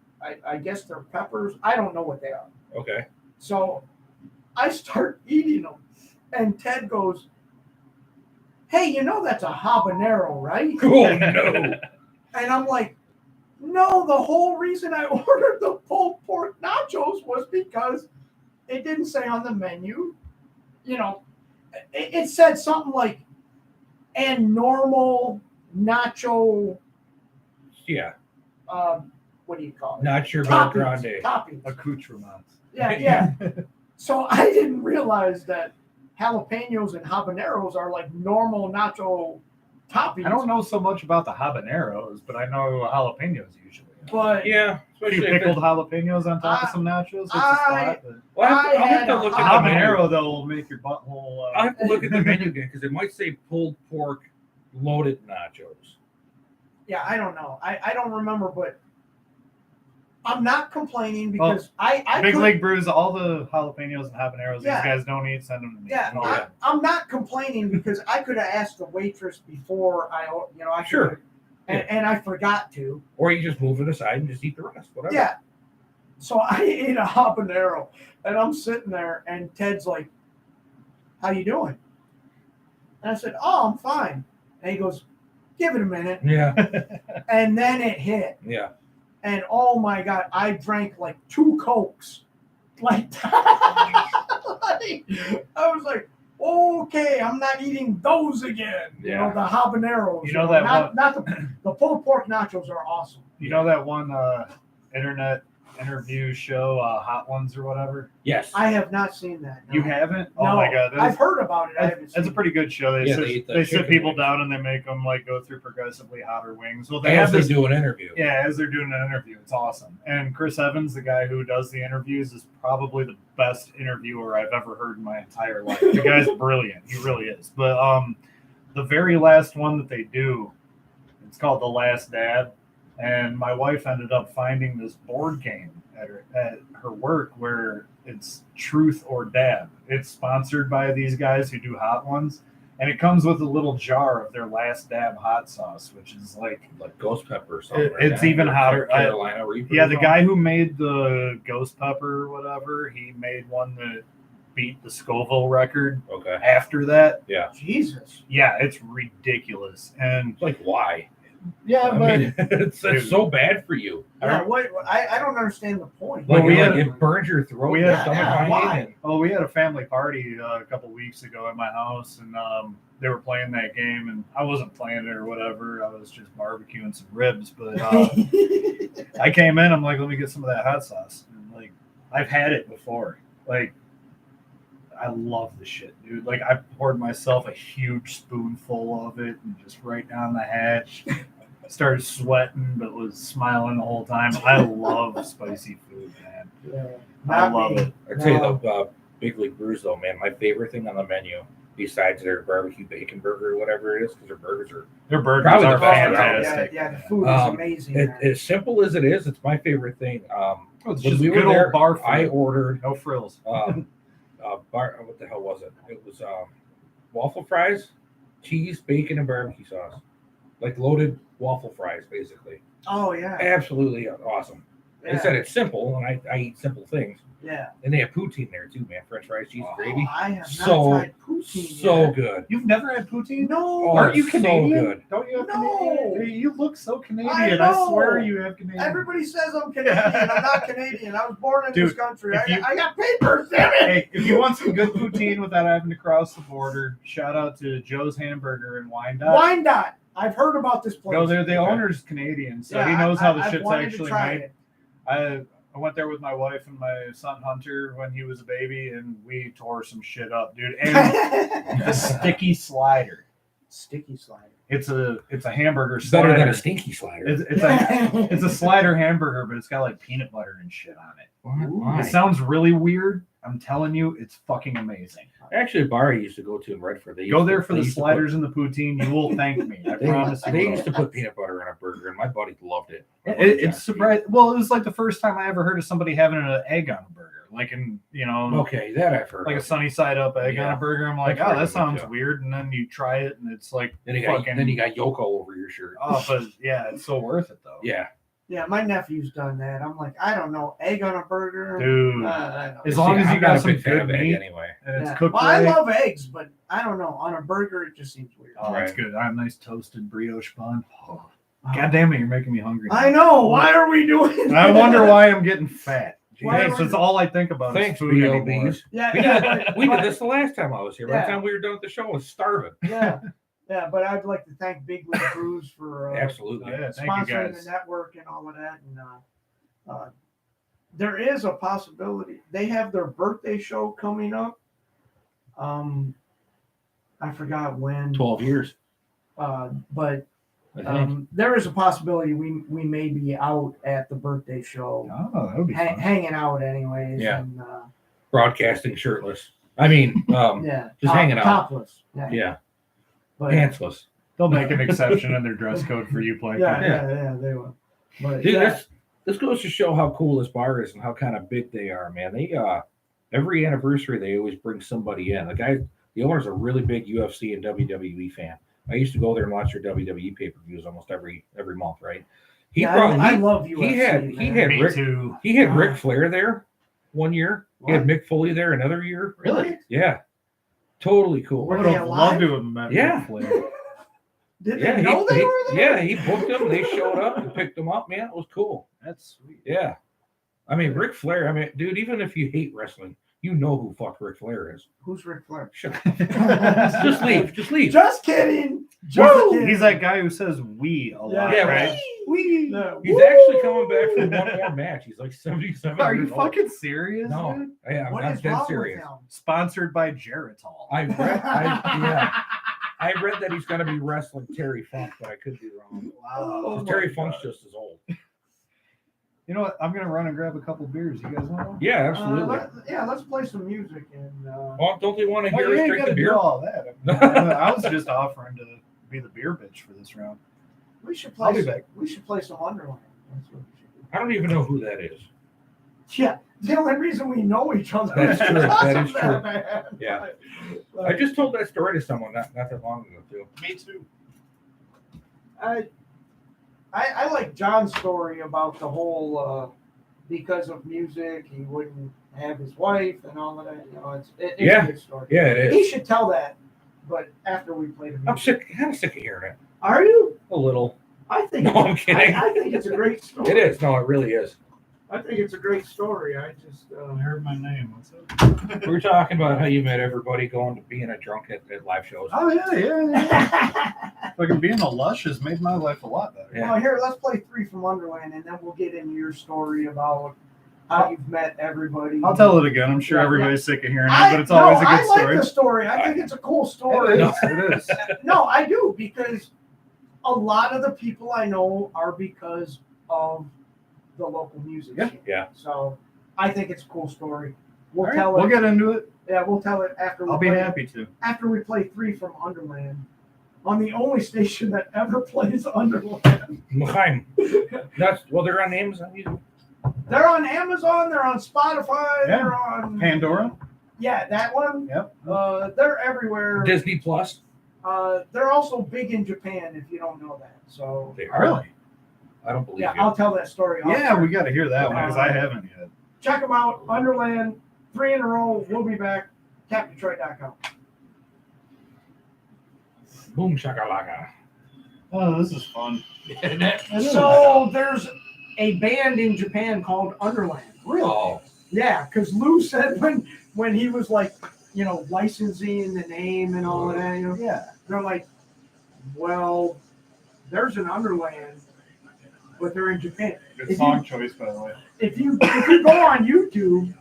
A: I guess they're peppers. I don't know what they are.
B: Okay.
A: So I start eating them, and Ted goes, "Hey, you know that's a habanero, right?"
B: Oh no.
A: And I'm like, "No, the whole reason I ordered the pulled pork nachos was because it didn't say on the menu, you know, it said something like, and normal nacho,
B: Yeah.
A: what do you call it?
B: Not your
A: Toppings,
B: grande.
A: toppings.
C: Accoutrements.
A: Yeah. So I didn't realize that jalapenos and habaneros are like normal nacho toppings.
C: I don't know so much about the habaneros, but I know jalapenos usually.
A: But
B: Yeah.
C: A few
B: Especially if
C: pickled
B: it-
C: jalapenos on top of some nachos. It's a
A: I-
C: spot, but
B: Well, I'll have
A: had
B: to
A: a
B: look
C: the
B: at the menu.
C: habanero though will make your butthole.
B: I'll have to look at the menu again because it might say pulled pork loaded nachos.
A: yeah, I don't know. I don't remember, but I'm not complaining because I
C: Big
A: could-
C: League Brews, all the jalapenos and habaneros
A: Yeah.
C: these guys don't eat, send them to me.
A: Yeah,
B: Oh, yeah.
A: I'm not complaining because I could have asked the waitress before I I
B: Sure.
A: could've- and I forgot to.
B: Or you just move it aside and just eat the rest. Whatever.
A: Yeah. So I ate a habanero, and I'm sitting there, and Ted's like, "How you doing?" And I said, "Oh, I'm fine." And he goes, "Give it a minute,"
B: Yeah.
A: and then it hit,
B: Yeah.
A: and oh my god, I drank like 2 Cokes, like, I was like, okay, I'm not eating those again. You know, the habaneros.
C: You know that
A: not the pulled pork nachos are awesome.
C: You know that one internet interview show, Hot Ones or whatever?
B: Yes.
A: I have not seen that. No.
C: You haven't?
A: No,
C: Oh my god,
A: I've heard about it. I haven't seen
C: that's a pretty good show. They
B: they
C: sit
B: chicken
C: people
B: wings.
C: down and they make them like go through progressively hotter wings. Well,
B: As they do an interview.
C: Yeah, as they're doing an interview, it's awesome. And Chris Evans, the guy who does the interviews, is probably the best interviewer I've ever heard in my entire life. The guy's brilliant. He really is. But the very last one that they do, it's called The Last Dab. And my wife ended up finding this board game at her work where it's Truth or Dab. It's sponsored by these guys who do Hot Ones. And it comes with a little jar of their Last Dab hot sauce, which is like
B: ghost pepper or something.
C: It's even hotter.
B: Carolina Reaper.
C: Yeah, the guy who made the ghost pepper or whatever, he made one that beat the Scoville record.
B: Okay.
C: After that,
B: Yeah.
A: Jesus.
C: yeah, it's ridiculous. And
B: Like, why?
C: yeah,
B: I
C: but
B: mean, it's so bad for you.
A: Yeah, I don't understand the point.
B: Like,
C: we had-
B: it burns your throat.
C: we
B: and
C: had-
B: stomach
A: yeah,
B: pain
A: why?
B: and-
C: well, we had a family party a couple weeks ago at my house, and they were playing that game, and I wasn't playing it or whatever. I was just barbecuing some ribs, but I came in. I'm like, let me get some of that hot sauce. And like, I've had it before. Like, I love the shit, dude. Like, I poured myself a huge spoonful of it and just right down the hatch. Started sweating, but was smiling the whole time. I love spicy food, man.
A: Yeah,
C: I
A: not
C: love
A: me.
C: it.
B: I tell you, the Big League Brews, though, man, my favorite thing on the menu, besides their barbecue bacon burger or whatever it is, because their burgers are
C: Their burgers
B: Probably the
C: are
B: best
C: fantastic.
A: Yeah, the food is amazing.
B: as simple as it is. It's my favorite thing.
C: It's
B: When
C: just
B: we
C: good
B: were there,
C: old bar food.
B: I ordered
C: No frills.
B: what the hell was it? It was waffle fries, cheese, bacon, and barbecue sauce, like loaded waffle fries, basically.
A: Oh yeah.
B: Absolutely awesome. They said it's simple, and I eat simple things.
A: Yeah.
B: And they have poutine there too, man. French fries, cheese,
A: Oh,
B: gravy.
A: I have not
B: So-
A: tried poutine
B: So
A: yet.
B: good.
C: You've never had poutine?
A: No.
B: Oh,
C: Aren't you
B: it's so
C: Canadian?
B: good.
C: Don't you have
A: No.
C: Canadian? Hey, you look so Canadian.
A: I
C: I,
A: know.
C: swear you have Canadian.
A: Everybody says I'm Canadian. I'm not Canadian. I was born in
C: Dude,
A: this country.
C: if you-
A: I got papers, damn it.
C: Hey, if you want some good poutine without having to cross the border, shout out to Joe's Hamburger in Wyandotte.
A: Wyandotte. I've heard about this place.
C: No, the
B: Okay.
C: owner's Canadian, so
A: Yeah,
C: he knows how the
A: I've
C: shit's
A: wanted to
C: actually
A: try
C: made.
A: it.
C: I went there with my wife and my son Hunter when he was a baby, and we tore some shit up, dude. And the sticky slider.
A: Sticky slider.
C: It's a hamburger
B: It's
C: slider.
B: better than a stinky slider.
C: It's a slider hamburger, but it's got like peanut butter and shit on it.
B: Why?
C: It sounds really weird. I'm telling you, it's fucking amazing.
B: Actually, a bar I used to go to in Redford. They
C: Go
B: used
C: there
B: to-
C: for
B: they
C: the
B: used to
C: sliders and the poutine. You will thank me. I
B: They,
C: promise you.
B: they
C: will.
B: used to put peanut butter on a burger, and my buddy loved it.
C: It's surprising. Well, it was like the first time I ever heard of somebody having an egg on a burger. Like
B: Okay, that I've heard.
C: like a
B: of.
C: sunny side up egg on
B: Yeah.
C: a burger. I'm like,
B: I've heard
C: oh, that
B: of it,
C: sounds
B: too.
C: weird. And then you try it, and it's like
B: Then you got
C: fucking.
B: then you got yolk all over your shirt.
C: Oh, but yeah, it's so worth it though.
B: Yeah,
A: Yeah, my nephew's done that. I'm like, I don't know, egg on a burger.
C: Dude.
A: I don't
C: As
A: know.
C: long as
B: I'm
C: you
B: not
C: got
B: a
C: some
B: big fan
C: good
B: of egg
C: meat
B: anyway.
C: and it's
A: Yeah.
C: cooked
A: Well,
C: right.
A: I love eggs, but I don't know. On a burger, it just seems weird.
C: Oh, that's
B: Right.
C: good. I have nice toasted brioche bun. Oh, God damn it, you're making me hungry.
A: I know. Why are we doing that?
C: I wonder why I'm getting fat.
A: Why
C: Jeez,
A: are
C: that's
A: we-
C: all I think about.
B: Thanks,
C: is food anymore.
B: BLBs.
A: Yeah,
B: We did, we did this the last time I was here. By
A: Yeah.
B: the time we were done with the show, I was starving.
A: Yeah, yeah, but I'd like to thank Big League Brews for
B: Absolutely.
C: Oh, yeah, thank you
A: sponsoring
C: guys.
A: the network and all of that. And there is a possibility they have their birthday show coming up. I forgot when,
B: 12 years.
A: but
B: I think.
A: there is a possibility we may be out at the birthday show,
C: Oh, that would be fun.
A: hanging out anyways.
B: Yeah.
A: And,
B: Broadcasting shirtless. I mean,
A: yeah,
B: just hanging out.
A: topless. Yeah,
B: Yeah,
A: but,
B: pantsless.
C: They'll make an exception in their dress code for you, Plankman.
A: yeah, they will. But
B: Dude,
A: yeah,
B: this goes to show how cool this bar is and how kind of big they are, man. They every anniversary they always bring somebody in. The owner's a really big UFC and WWE fan. I used to go there and watch their WWE pay-per-views almost every month, right?
A: I love UFC.
B: he had
C: Me
B: Rick
C: too.
B: he had Ric Flair there one year. He had
A: What?
B: Mick Foley there another year.
C: Really?
B: Yeah. Totally cool.
A: Were
C: I would
A: they
C: have
A: alive?
C: loved to have met
B: Yeah.
C: Ric Flair.
A: Did
B: Yeah,
A: they know they were there?
B: Yeah, he booked them. They showed up and picked them up, man. It was cool.
C: That's sweet.
B: Yeah. I mean, Ric Flair, dude, even if you hate wrestling, You know who fuck Ric Flair is.
A: Who's Ric Flair?
B: Shut up. Just leave. Just leave.
A: Just kidding. Just kidding.
C: He's that guy who says "we" a lot,
B: Yeah,
C: right?
A: We.
B: He's actually coming back for one more match. He's like 77.
C: Are you
B: years old.
C: fucking serious?
B: No,
C: Dude?
B: I'm
A: What
B: not
A: is
B: dead
A: wrong
B: serious.
A: with him?
C: Sponsored by Geritol.
B: I read that he's going to be wrestling Terry Funk, but I could be wrong.
A: Wow.
B: Because Terry Funk's just as old.
C: You know what? I'm gonna run and grab a couple beers. You guys want one?
B: Yeah, absolutely.
A: Let's play some music and.
B: Well, don't they want to
C: Oh,
B: hear
C: you
B: us
C: ain't
B: drink
C: gotta
B: the
C: do
B: beer?
C: all that. I was just offering to be the beer bitch for this round.
A: We should
C: I'll
A: play.
C: be back.
A: We should play some Underland. That's what we should do.
B: I don't even know who that is.
A: Yeah, the only reason we know each other.
B: That's
A: is
B: true.
A: because
B: That
A: of
B: is true.
A: man.
B: Yeah.
A: Like,
B: I just told that story to someone not that long ago, too.
C: Me too.
A: I like John's story about the whole because of music he wouldn't have his wife and all of that. You know, it's
B: Yeah.
A: a good story.
B: Yeah, it
A: He
B: is.
A: should tell that, but after we play the
B: I'm
A: music.
B: kind of sick of hearing it.
A: Are you?
B: A little.
A: I think.
B: No, I'm kidding.
A: I think it's a great story.
B: It is. No, it really is.
A: I think it's a great story. I just.
C: I heard my name. What's up?
B: We were talking about how you met everybody going to being a drunk at live shows.
C: Oh yeah. Fucking being a lush has made my life a lot better.
B: Yeah.
A: Well, here, let's play 3 from Underland, and then we'll get into your story about how you've met everybody.
C: I'll tell it again. I'm sure
A: Yeah,
C: everybody's sick of hearing it, but it's always a good
A: I
C: story.
A: like the story. I think it's a cool story.
C: It is.
A: No, I do, because a lot of the people I know are because of the local music
C: Yeah.
A: scene.
B: Yeah.
A: So I think it's a cool story. We'll
C: All right,
A: tell
C: we'll
A: it.
C: get into it.
A: Yeah, we'll tell it after.
C: I'll be happy to.
A: After we play 3 from Underland, on the only station that ever plays Underland.
B: L'chaim. They're on Amazon Music.
A: They're on Amazon. They're on Spotify.
C: Yeah.
A: They're on
C: Pandora.
A: Yeah, that one.
C: Yep.
A: They're everywhere.
B: Disney Plus.
A: They're also big in Japan. If you don't know that, so
B: They are.
C: Really?
B: I don't believe
A: yeah,
B: you.
A: I'll tell that story.
C: Yeah, we got to hear that one because I haven't yet.
A: Check them out. Underland, 3 in a row. We'll be back. CapDetroit.com.
B: Boom shakalaka.
C: Oh, this is fun.
A: So there's a band in Japan called Underland.
B: Really? Oh.
A: Yeah, because Lou said when he was like, licensing the name and all of that,
C: Yeah.
A: they're like, well, there's an Underland, but they're in Japan.
C: Good song choice, by the way.
A: If you go on YouTube,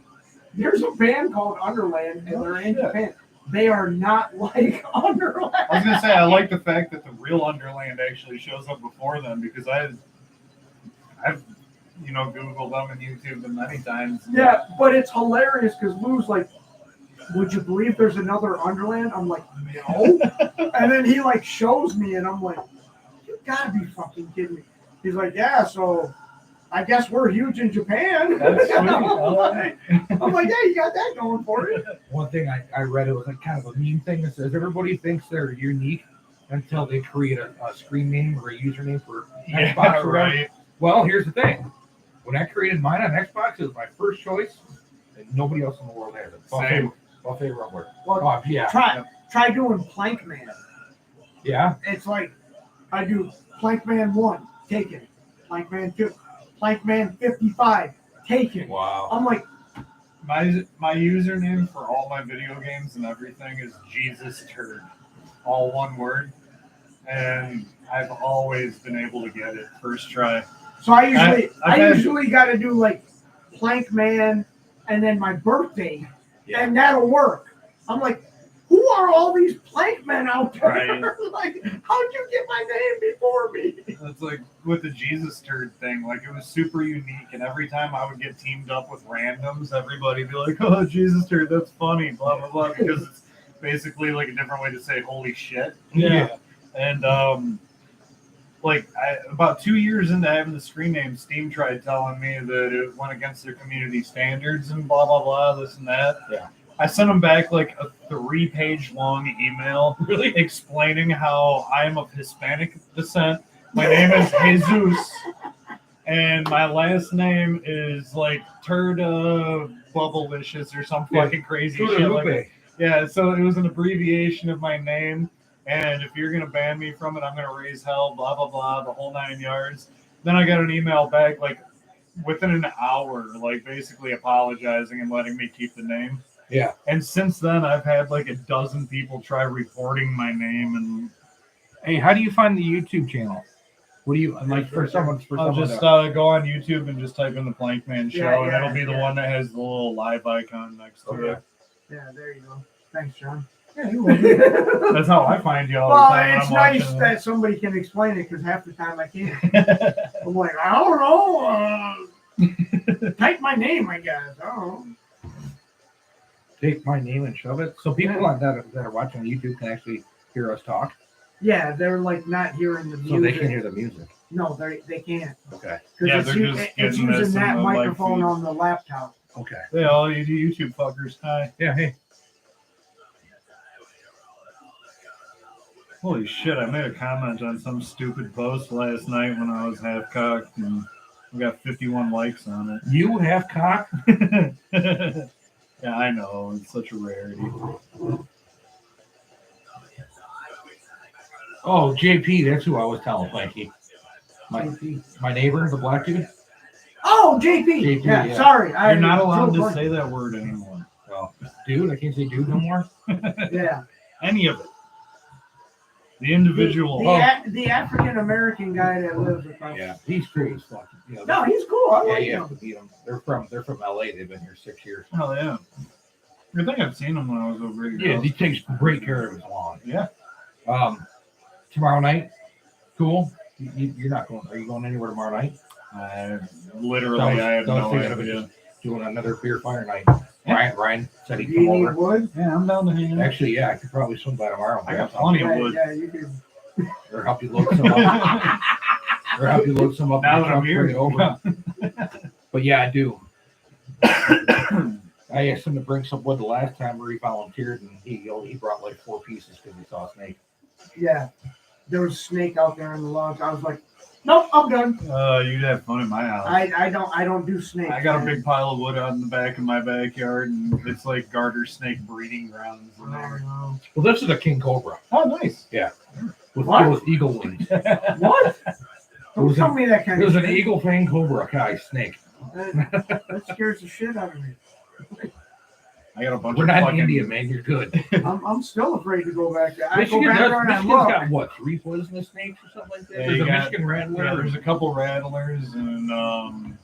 A: there's a band called Underland, and they're in
C: shit.
A: Japan. They are not like Underland.
C: I was gonna say I like the fact that the real Underland actually shows up before them because I've Googled them and YouTube them many times.
A: Yeah, but it's hilarious because Lou's like, would you believe there's another Underland? I'm like, no. And then he like shows me, and I'm like, you gotta be fucking kidding me. He's like, yeah, so I guess we're huge in Japan.
C: That's sweet.
A: I'm like, yeah, you got that going for you.
B: One thing I read, it was like kind of a meme thing that says everybody thinks they're unique until they create a screen name or a username for Xbox.
C: Yeah,
B: or whatever.
C: right.
B: Well, here's the thing. When I created mine on Xbox, it was my first choice, and nobody else in the world has it.
C: Same.
B: Buffet Rumble.
A: Well,
B: Oh, yeah.
A: try doing Plankman.
B: Yeah.
A: It's like I do Plankman 1, taken. Plankman 2, Plankman 55, taken.
B: Wow.
A: I'm like,
C: My username for all my video games and everything is Jesus Turd, all one word, and I've always been able to get it first try.
A: so I
C: I've
A: usually got to do like Plankman and then my birthday,
B: Yeah.
A: and that'll work. I'm like, who are all these Plankmen out there?
C: Right.
A: Like, how'd you get my name before me?
C: It's like with the Jesus Turd thing, like it was super unique, and every time I would get teamed up with randoms, everybody'd be like, "Oh, Jesus Turd, that's funny," blah blah blah, because it's basically like a different way to say "holy shit."
B: Yeah.
C: And about 2 years into having the screen name, Steam tried telling me that it went against their community standards and blah blah blah, this and that.
B: Yeah.
C: I sent them back like a 3-page long email,
B: Really?
C: explaining how I am of Hispanic descent. My name is Jesus, and my last name is like Turda Bubblicious or some fucking crazy shit like that. Yeah, so it was an abbreviation of my name, and if you're gonna ban me from it, I'm gonna raise hell, blah blah blah, the whole 9 yards. Then I got an email back like within an hour, like basically apologizing and letting me keep the name.
B: Yeah.
C: And since then, I've had like a dozen people try reporting my name, and
B: Hey, how do you find the YouTube channel? What do you like for someone?
C: I'll just go on YouTube and just type in the Plankman show, and it'll be the one that has the little live icon next to it.
A: Yeah, there you go. Thanks, John.
C: Yeah, you're welcome. That's how I find you all the time.
A: Well, it's nice that somebody can explain it because half the time I can't. I'm like, I don't know. Type my name, I guess. I don't know.
B: Take my name and shove it. So people that are watching YouTube can actually hear us talk.
A: Yeah, they're like not hearing the music.
B: So they can hear the music.
A: No, they can't.
B: Okay.
C: Yeah,
A: It's using that microphone on the laptop.
B: Okay.
C: Yeah, all you YouTube fuckers. Hi.
B: Yeah. Hey.
C: Holy shit! I made a comment on some stupid post last night when I was half cocked, and we got 51 likes on it.
B: You have cock?
C: Yeah, I know. It's such a rarity.
B: Oh, JP, that's who I was telling, Planky. My neighbor, the black dude.
A: Oh, JP. Yeah, sorry.
C: You're not allowed to say that word anymore.
B: Well, dude, I can't say dude no more.
A: Yeah.
C: Any of it. The individual.
A: The African American guy that lives across.
B: Yeah, he's pretty fucking.
A: No, he's cool. I like
B: you
A: him.
B: have to beat him. They're from LA. They've been here 6 years.
C: Oh yeah. I think I've seen him when I was over here.
B: Yeah, he takes great care of his lawn.
C: Yeah.
B: Tomorrow night, cool. You're not going. Are you going anywhere tomorrow night?
C: I have no idea.
B: Doing another beer fire night. Ryan said he'd
A: Do
B: come
A: you need
B: over.
A: wood?
C: Yeah, I'm down to hang out.
B: Actually, yeah, I could probably swing by tomorrow.
C: I got plenty of wood.
A: Yeah, you could.
B: Or help you load some up. Or help you load some up.
C: Now that I'm here.
B: Over. But yeah, I do. I asked him to bring some wood the last time where he volunteered, and he brought like 4 pieces because he saw a snake.
A: Yeah, there was a snake out there in the logs. I was like, nope, I'm done.
C: You'd have fun in my house.
A: I don't do snakes.
C: I got a big pile of wood out in the back of my backyard, and it's like garter snake breeding grounds in there.
A: Oh,
B: Well, this is a king cobra.
C: Oh, nice.
B: Yeah. With eagle wings.
A: no. What? Don't tell me that kind
B: It
A: of
B: was an
A: thing.
B: eagle fang cobra guy snake.
A: That scares the shit out of me.
C: I got a bunch
B: We're
C: of
B: not
C: fucking...
B: in India, man. You're good.
A: I'm still afraid to go back there. I go
B: Michigan
A: back there and I
B: Michigan's
A: look.
B: got what, 3 poisonous snakes or something like that?
C: Yeah,
B: There's
C: you
B: a
C: got-
B: Michigan rattler.
C: Yeah, there's a couple rattlers, and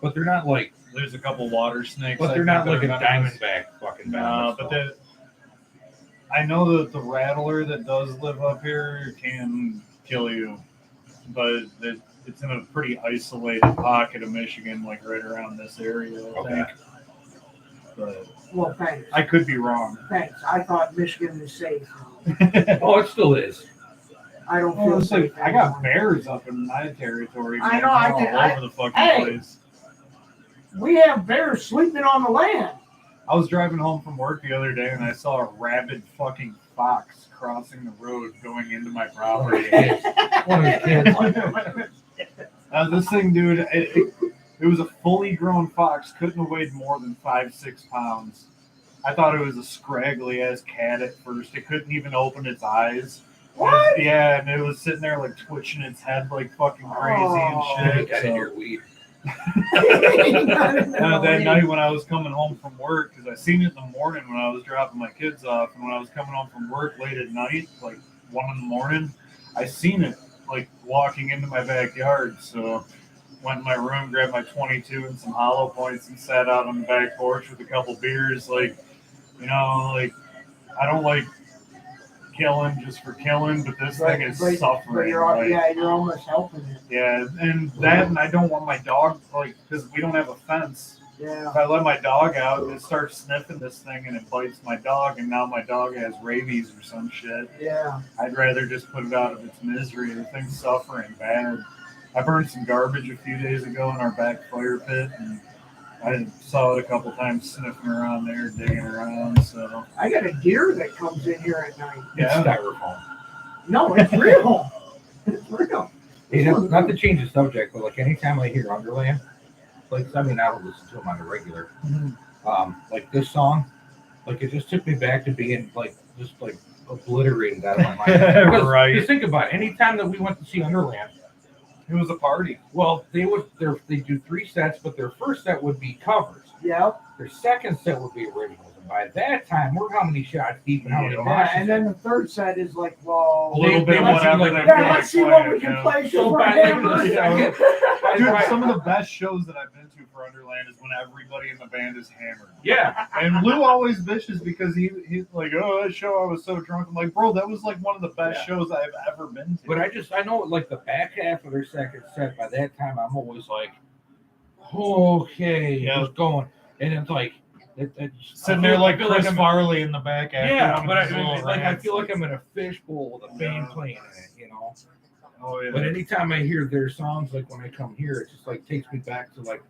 B: But they're not like.
C: there's a couple water snakes.
B: But
C: I
B: they're
C: think
B: not like a
C: that are venomous.
B: diamondback fucking
C: No,
B: venomous.
C: but I know that the rattler that does live up here can kill you, but it's in a pretty isolated pocket of Michigan, like right around this area, I think. But
A: Well, thanks.
C: I could be wrong.
A: Thanks. I thought Michigan was safe.
B: Oh, it still is.
A: I don't
C: Well,
A: feel
C: it's
A: safe.
C: like, I got
A: anymore.
C: bears up in my territory.
A: I
C: man.
A: know, I
C: They're
A: can-
C: all over the fucking
A: hey.
C: place.
A: We have bears sleeping on the land.
C: I was driving home from work the other day and I saw a rabid fucking fox crossing the road going into my property.
B: One of his kids.
C: This thing, dude, it was a fully grown fox. Couldn't have weighed more than 5-6 pounds. I thought it was a scraggly ass cat at first. It couldn't even open its eyes.
A: What?
C: Yeah, and it was sitting there like twitching its head like fucking crazy
A: Oh.
C: and
B: He
C: shit.
B: got in
C: So,
B: your weed.
C: that night when I was coming home from work, because I seen it in the morning when I was dropping my kids off, and when I was coming home from work late at night, like 1 in the morning, I seen it like walking into my backyard. So went in my room, grabbed my 22 and some hollow points, and sat out on the back porch with a couple beers. Like, you know, like I don't like killing just for killing, but this thing is suffering.
A: But you're almost helping it.
C: Yeah, and that, and I don't want my dog, like, because we don't have a fence.
A: Yeah.
C: If I let my dog out, it starts sniffing this thing and it bites my dog, and now my dog has rabies or some shit.
A: Yeah.
C: I'd rather just put it out of its misery. The thing's suffering bad. I burned some garbage a few days ago in our back fire pit, and I saw it a couple times sniffing around there, digging around. So
A: I got a deer that comes in here at night.
B: It's
C: yeah,
B: styrofoam.
A: No, it's real. It's real.
B: Hey, not to change the subject, but like anytime I hear Underland, like I mean I don't listen to them on the regular. Like this song, like it just took me back to being like just like obliterated out of my mind. Because,
C: Right.
B: Just think about it. Anytime that we went to see Underland,
C: it was a party.
B: well, they do 3 sets, but their first set would be covers.
A: Yep.
B: Their second set would be originals. And by that time, we're how many shots deep and how many
A: Yeah,
B: moshes.
A: and then the third set is like, well,
C: A little bit of
B: let's see,
C: whatever
B: like,
C: they
A: yeah,
C: feel
A: let's
C: like
A: see what we
C: playing,
A: can
C: yeah.
A: play.
B: So
A: So
B: by the end of the second,
C: Dude, some of the best shows that I've been to for Underland is when everybody in the band is hammered.
B: yeah,
C: And Lou always bitches because he's like, oh, that show I was so drunk. I'm like, bro, that was like one of the best
B: Yeah.
C: shows I've ever been to.
B: but I know like the back half of their second set. By that time, I'm always like, okay,
C: Yeah.
B: just going, and it's like
C: Sitting there like
B: I feel
C: Chris
B: I'm-
C: Farley in the back after
B: Yeah,
C: one
B: but
C: of his little
B: I
C: rants.
B: feel like I'm in a fishbowl with a band
C: Yeah.
B: playing in it, you know.
C: Oh yeah.
B: But anytime I hear their songs, like when I come here, it just like takes me back to like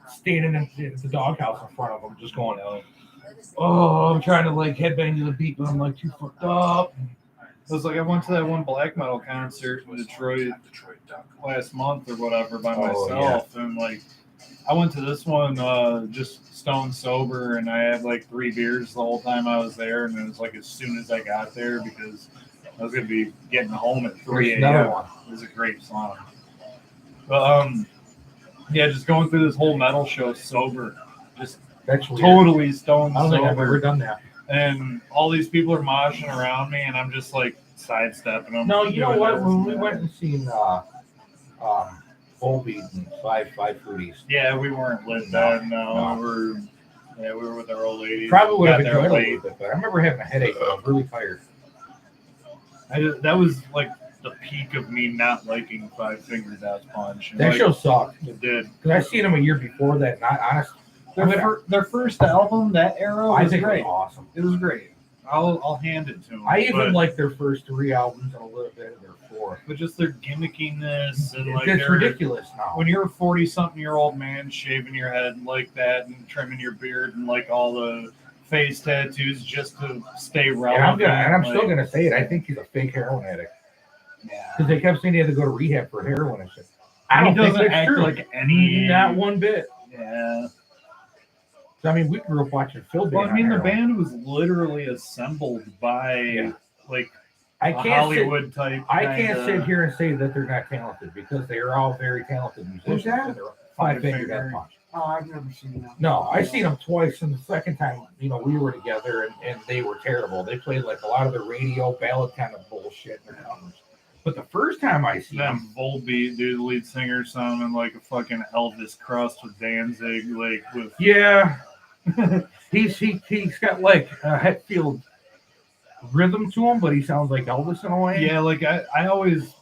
B: standing in the doghouse in front of them, just going, oh, I'm trying to like headbang to the beat, but I'm like too fucked up.
C: It was like I went to that one black metal concert in Detroit last month or whatever by myself, and like I went to this one just stone sober, and I had like 3 beers the whole time I was there, and it was like as soon as I got there because I was gonna be getting home at 3
B: There's another
C: a.m.
B: one.
C: It was a great song. But yeah, just going through this whole metal show sober, just
B: That's weird.
C: totally stone
B: I don't think I've ever
C: sober,
B: done that.
C: and all these people are moshing around me, and I'm just like sidestepping them.
B: No, you know
C: doing
B: what?
C: this
B: When
C: and
B: we
C: that.
B: went and seen Volbeat and five Fruities,
C: Yeah, we weren't lit
B: No,
C: then. No,
B: no.
C: we were with our old lady.
B: probably would have
C: Got there
B: enjoyed it a
C: late.
B: little bit, but I remember having a headache. I was really tired.
C: That was like the peak of me not liking Five Finger Death Punch. And,
B: That
C: like,
B: show sucked
C: it did.
B: because I seen them a year before that. And honestly,
C: Their first album, that era,
B: I
C: was
B: think
C: great.
B: it was awesome.
C: It was great. I'll hand it to them.
B: I even
C: but,
B: like their first 3 albums and a little bit of their 4th.
C: but just their gimmickiness and like
B: It's
C: their
B: ridiculous now.
C: when you're a 40-something-year-old man shaving your head like that and trimming your beard and like all the face tattoos just to stay relevant.
B: And I'm still
C: like,
B: gonna say it. I think he's a fake heroin addict
C: yeah.
B: because they kept saying he had to go to rehab for heroin and shit. I
C: He
B: don't think
C: doesn't
B: that's
C: act
B: true.
C: like any.
B: Not one bit.
C: Yeah.
B: I mean, we grew up watching Phil.
C: Well, I mean, the
B: on heroin.
C: band was literally assembled by
B: Yeah.
C: like
B: I
C: a
B: can't sit,
C: Hollywood type.
B: I can't
C: kinda-
B: sit here and say that they're not talented because they are all very talented musicians.
A: Who's that?
B: And they're Five Finger
C: Finger.
B: Death Punch.
A: Oh, I've never seen that.
B: No, I seen them twice, and the second time, we were together, and they were terrible. They played like a lot of the radio ballad kind of bullshit in their numbers. But the first time I seen
C: That
B: them,
C: Volbeat dude, the lead singer, sounding like a fucking Elvis crust with Danzig, like with
B: yeah, he's got like a Hetfield rhythm to him, but he sounds like Elvis in a way.
C: yeah, like I always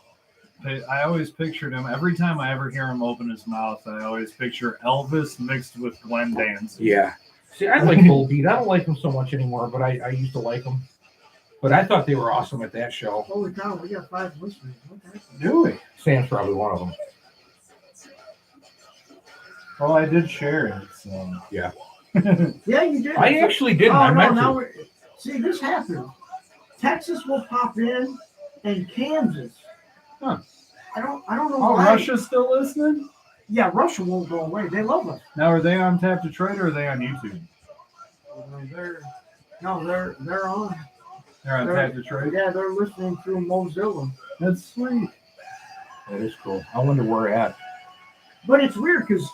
C: pictured him every time I ever hear him open his mouth. I always picture Elvis mixed with Glenn Danzig.
B: Yeah. See, I like Volbeat. I don't like them so much anymore, but I used to like them. But I thought they were awesome at that show.
A: Holy cow, we got 5 listeners. Okay.
C: Do we?
B: Sam's probably one of them.
C: Well, I did share it. So.
B: Yeah.
A: Yeah, you did.
B: I actually didn't.
A: Oh,
B: I
A: no,
B: meant
A: now
B: to.
A: we're, see, this happens. Texas will pop in, and Kansas.
C: Huh.
A: I don't know
C: Oh,
A: why.
C: Russia's still listening?
A: Yeah, Russia won't go away. They love us.
C: Now, are they on Tap Detroit or are they on YouTube?
A: They're on.
C: They're on
A: They're-
C: Tap Detroit.
A: Yeah, they're listening through Mozilla.
C: That's sweet.
B: That is cool. I wonder where we're at.
A: But it's weird because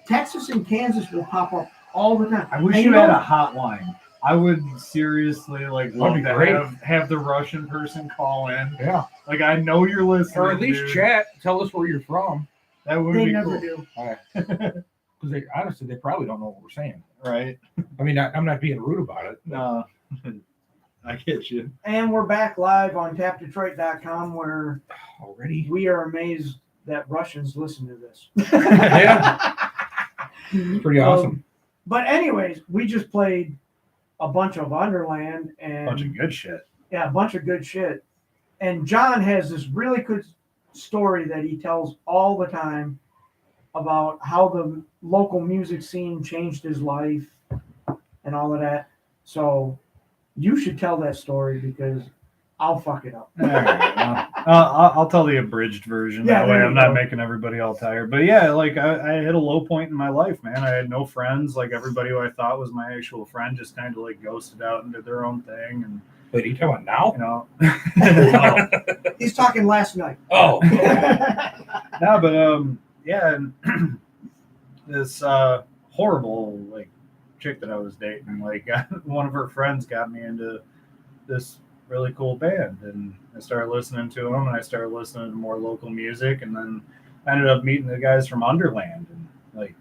A: Texas and Kansas will pop up all the time.
C: I wish
A: And
C: you had
A: know-
C: a hotline. I would seriously love
B: be
C: to
B: great.
C: have the Russian person call in.
B: Yeah.
C: Like I know you're listening,
B: Or at least
C: dude.
B: chat. Tell us where you're from.
C: That would
A: They
C: be
A: never
C: cool,
A: do.
B: Because honestly, they probably don't know what we're saying.
C: right?
B: I mean, I'm not being rude about it.
C: No, I get you.
A: And we're back live on tapdetroit.com where
B: Already?
A: we are amazed that Russians listen to this.
B: Yeah. It's pretty awesome.
A: But anyways, we just played a bunch of Underland and
C: Bunch of good shit.
A: yeah, a bunch of good shit. And John has this really good story that he tells all the time about how the local music scene changed his life and all of that. So you should tell that story because I'll fuck it up.
C: All right, well, I'll tell the abridged version.
A: Yeah,
C: That way
A: there
C: I'm
A: you
C: not
A: go.
C: making everybody all tired. But yeah, like I hit a low point in my life, man. I had no friends. Like everybody who I thought was my actual friend just kind of like ghosted out and did their own thing. And,
B: Wait, are you talking about
C: you
B: now?
C: know,
A: He's talking last night.
B: Oh.
C: no, but yeah, and this horrible like chick that I was dating, like one of her friends got me into this really cool band, and I started listening to them, and I started listening to more local music, and then I ended up meeting the guys from Underland, and like,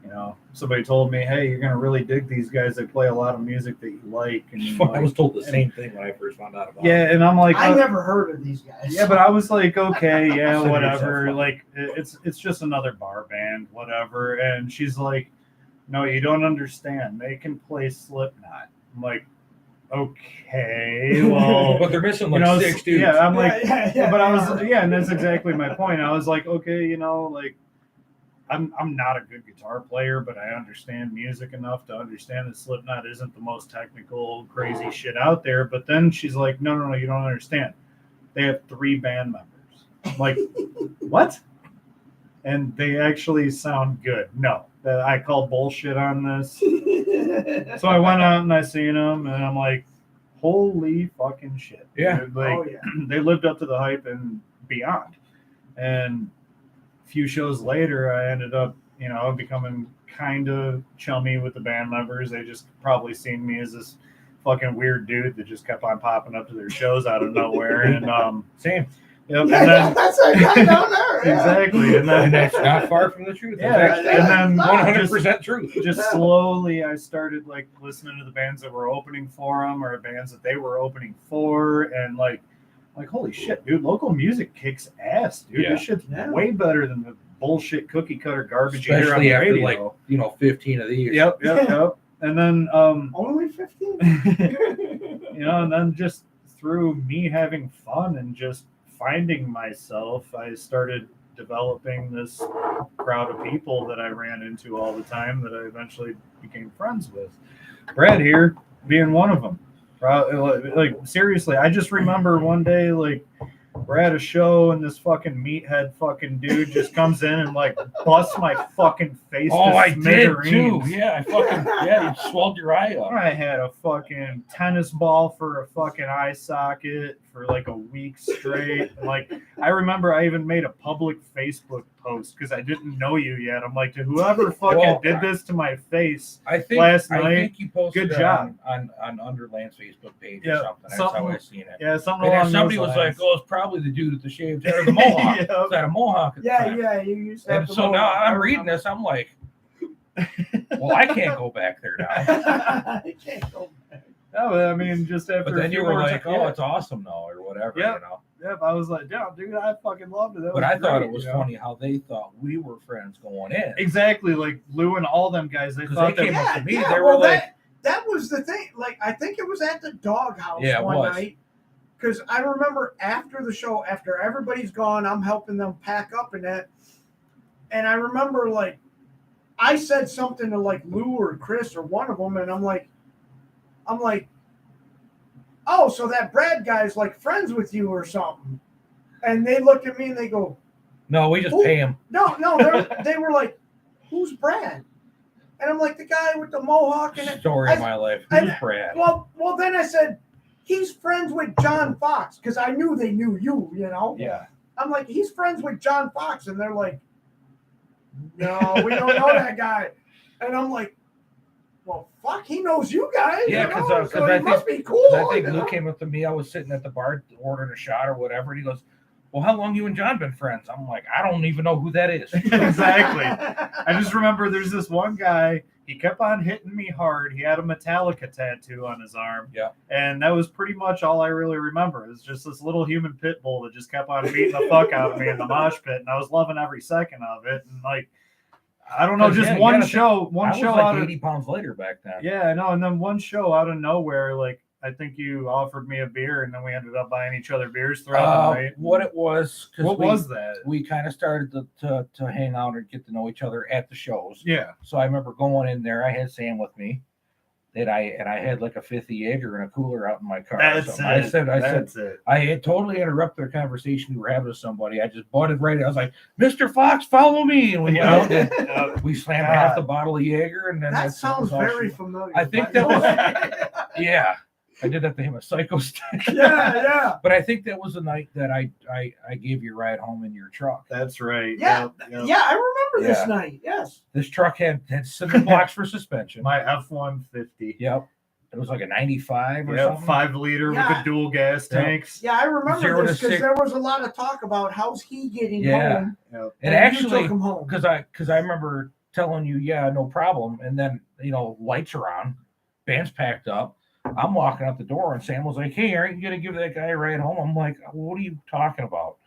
C: you know, somebody told me, hey, you're gonna really dig these guys. They play a lot of music that you like. And
B: I was told the same thing when I first found out about it.
C: Yeah, and I'm like,
A: I never heard of these guys.
C: yeah, but I was like, okay, yeah,
B: Consider
C: whatever.
B: yourself
C: Like, it's just another bar band, whatever. And she's like, no, you don't understand. They can play Slipknot. I'm like, okay, well,
B: But they're missing like
C: you know,
B: 6 dudes.
C: yeah, I'm like,
A: yeah,
C: but I was, yeah, and that's exactly my point. I was like, okay, you know, like, I'm not a good guitar player, but I understand music enough to understand that Slipknot isn't the most technical, crazy shit out there. But then she's like, no, you don't understand. They have 3 band members. I'm like, what? And they actually sound good. No, I call bullshit on this. So I went out and I seen them, and I'm like, holy fucking shit.
B: Yeah.
C: Dude. Like,
A: Oh, yeah.
C: they lived up to the hype and beyond. And a few shows later, I ended up, you know, becoming kind of chummy with the band members. They just probably seen me as this fucking weird dude that just kept on popping up to their shows out of nowhere. And
B: Same.
C: yep,
A: Yeah,
C: and then,
A: that's a guy down there. Yeah.
C: exactly, and
B: And
C: then
B: that's not far from the truth.
C: yeah,
B: That's
C: and then
B: actually 100% truth.
C: just slowly I started like listening to the bands that were opening for them or bands that they were opening for, and like holy shit, dude, local music kicks ass, dude.
B: Yeah.
C: This shit's
A: Yeah.
C: way better than the bullshit cookie cutter garbage you hear on
B: Especially
C: the
B: after
C: radio.
B: like, 15 of these.
C: Yep. And then
A: Only 15?
C: you know, and then just through me having fun and just finding myself, I started developing this crowd of people that I ran into all the time that I eventually became friends with. Brad here being one of them. Like, seriously, I just remember one day, like, we're at a show and this fucking meathead fucking dude just comes in and like busts my fucking face.
B: Oh,
C: to
B: I did too.
C: smithereens.
B: Yeah, you swelled your eye up.
C: I had a fucking tennis ball for a fucking eye socket for like a week straight. Like, I remember I even made a public Facebook post because I didn't know you yet. I'm like, to whoever fucking
B: Well,
C: did this to my face.
B: I think
C: Last
B: I
C: night,
B: think you posted
C: good job.
B: on Underland's Facebook page
C: Yeah,
B: or something. That's how I seen it.
C: Yeah, something
B: And
C: along
B: then somebody
C: those
B: was
C: lines.
B: like, "Oh, it's probably the dude at the shaved head or the mohawk."
C: Yep.
B: Is that a mohawk? At the time.
A: Yeah, you used to have
B: And
A: the
B: so now
A: mohawk.
B: I'm reading this. I'm like, well, I can't go back there now.
A: I can't go back.
C: No, but I mean, just after.
B: But
C: a
B: then
C: few
B: you were
C: more
B: like,
C: ti-
B: "Oh,
C: yeah,
B: it's awesome now," or whatever.
C: Yeah.
B: You know.
C: Yep, I was like, yeah, dude, I fucking loved it. That
B: But
C: was
B: I thought
C: great,
B: it was
C: you know?
B: funny how they thought we were friends going in.
C: Exactly, like Lou and all them guys. They
B: 'Cause
C: thought
B: they
C: that
B: came up to me.
A: Yeah,
B: They were
A: well,
B: like,
A: that was the thing. Like, I think it was at the doghouse
B: Yeah, it
A: one
B: was.
A: night. Because I remember after the show, after everybody's gone, I'm helping them pack up and that. And I remember, like, I said something to, like, Lou or Chris or one of them, and I'm like, oh, so that Brad guy's, like, friends with you or something. And they looked at me and they go,
B: "No, we just
A: Who?
B: pay him."
A: no, they were like, who's Brad? And I'm like, the guy with the mohawk and it.
B: Story of my life. Who's Brad?
A: Well, then I said, he's friends with John Fox because I knew they knew you, you know.
B: Yeah.
A: I'm like, he's friends with John Fox, and they're like, no, we don't know that guy. And I'm like, well, fuck, he knows you guys.
B: Yeah,
A: you know?
B: 'cause
A: So
B: I
A: he
B: think-
A: must be cool.
B: I think
A: you
B: Lou
A: know?
B: came up to me. I was sitting at the bar ordering a shot or whatever, and he goes, "Well, how long you and John been friends?" I'm like, "I don't even know who that is."
C: Exactly. I just remember there's this one guy. He kept on hitting me hard. He had a Metallica tattoo on his arm.
B: Yeah.
C: And that was pretty much all I really remember. It was just this little human pit bull that just kept on beating the fuck out of me in the mosh pit, and I was loving every second of it. And like, I don't know,
B: 'Cause,
C: just
B: yeah, you
C: one
B: gotta think,
C: show,
B: I
C: one
B: was
C: show
B: like
C: out of
B: 80 pounds later back then.
C: yeah, I know. And then one show out of nowhere, like I think you offered me a beer, and then we ended up buying each other beers throughout the night.
B: What it was? 'Cause
C: What was that?
B: We kind of started to hang out and get to know each other at the shows.
C: Yeah.
B: So I remember going in there. I had Sam with me. I had like a 50 Jaeger and a cooler out in my car.
C: That's
B: So
C: it.
B: I said,
C: That's it.
B: I had totally interrupted the conversation we were having with somebody. I just butted right in. I was like, "Mr. Fox, follow me!" And we went out and we slammed half the bottle of Jaeger, and then
A: That
B: that's
A: sounds
B: all
A: very
B: she-
A: familiar.
B: I think that was yeah. I did that to him, a psycho stick.
A: yeah.
B: But I think that was the night that I gave you a ride home in your truck.
C: That's right.
A: Yeah,
C: Yep.
A: Yeah, I remember this night. Yes.
B: This truck had cinder blocks for suspension.
C: My F-150.
B: Yep. It was like a 95 or
C: Yeah,
B: something.
C: 5 liter with the dual gas tanks.
A: Yeah, I remember
B: 0 to
A: this because
B: 6.
A: there was a lot of talk about how's he getting home.
C: Yep.
B: And
A: you
B: actually,
A: took him home.
B: because I remember telling you, yeah, no problem. And then, lights are on, band's packed up. I'm walking out the door and Sam was like, hey, aren't you going to give that guy a ride home? I'm like, what are you talking about?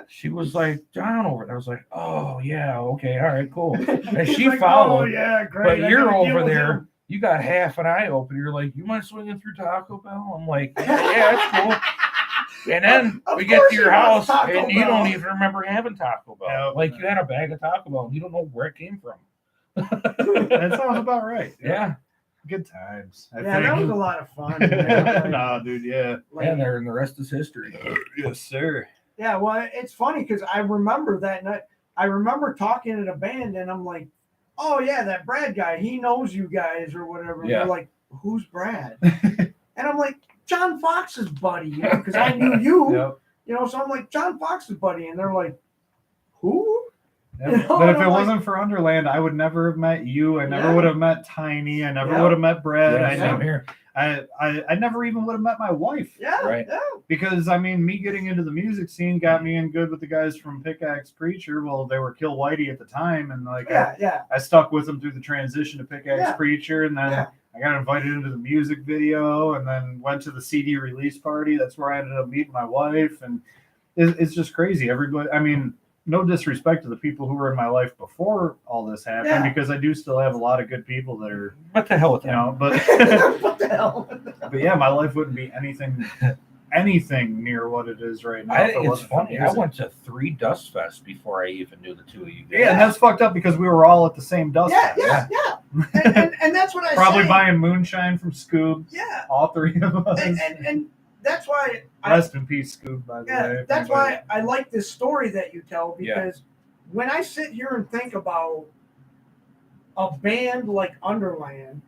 B: She was like, John over there. I was like, oh, yeah, okay, all right, cool. And she
A: like,
B: followed.
A: Oh, yeah, great.
B: But you're over there. You got half an eye open. You're like, you mind swinging through Taco Bell? I'm like, yeah, that's cool. And then we get to your house, and you don't even remember having Taco Bell.
C: Yep.
B: Like, you had a bag of Taco Bell, and you don't know where it came from.
C: That sounds about right.
B: Yeah.
C: Good times. I
A: that
C: think.
A: was a lot of fun. Man.
C: Nah, dude, yeah.
B: And there, and the rest is history.
C: Yes, sir.
A: Yeah, well, it's funny because I remember that night. I remember talking at a band, and I'm like, oh, yeah, that Brad guy, he knows you guys or whatever. And
B: Yeah.
A: they're like, who's Brad? And I'm like, John Fox's buddy, because I knew you.
C: Yep.
A: So I'm like, John Fox's buddy. And they're like, who?
C: Yep. But if it wasn't for Underland, I would never have met you. I never would have met Tiny. I never would have met Brad. I never even would have met my wife.
A: Yeah,
B: right.
A: Yeah.
C: Because, me getting into the music scene got me in good with the guys from Pickaxe Preacher. Well, they were Kill Whitey at the time. And, I stuck with them through the transition to Pickaxe Preacher. And then I got invited into the music video and then went to the CD release party. That's where I ended up meeting my wife. And it's just crazy. Everybody, no disrespect to the people who were in my life before all this happened, because I do still have a lot of good people that are.
B: What the hell with
C: but
A: what the hell?
C: But yeah, my life wouldn't be anything near what it is right now.
B: It's funny. I went to 3 Dust Fests before I even knew the two of you guys.
C: Yeah, and that's fucked up because we were all at the same Dust Fest.
A: Yeah. And that's what I
C: probably
A: say.
C: buying moonshine from Scoob.
A: Yeah.
C: All 3 of us.
A: And that's why.
C: Rest in peace, Scoob, by the way.
A: That's why I like this story that you tell, because when I sit here and think about a band like Underland,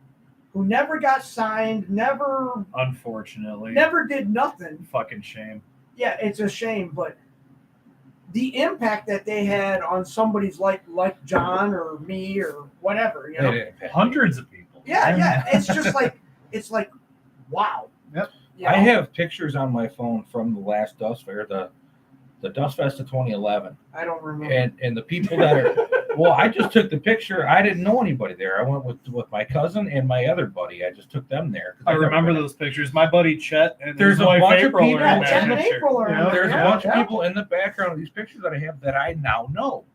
A: who never got signed,
C: unfortunately,
A: never did nothing.
C: Fucking shame.
A: Yeah, it's a shame, but the impact that they had on somebody's like John or me or whatever,
C: hundreds of people.
A: Yeah. It's just like, wow.
C: Yep.
B: I have pictures on my phone from the last Dust Fair, the Dust Fest of 2011.
A: I don't remember.
B: And the people that are, well, I just took the picture. I didn't know anybody there. I went with my cousin and my other buddy. I just took them there.
C: I remember those pictures. My buddy Chet and
B: there's a bunch of people.
A: There's
B: a bunch of people in the background of these pictures that I have that I now know.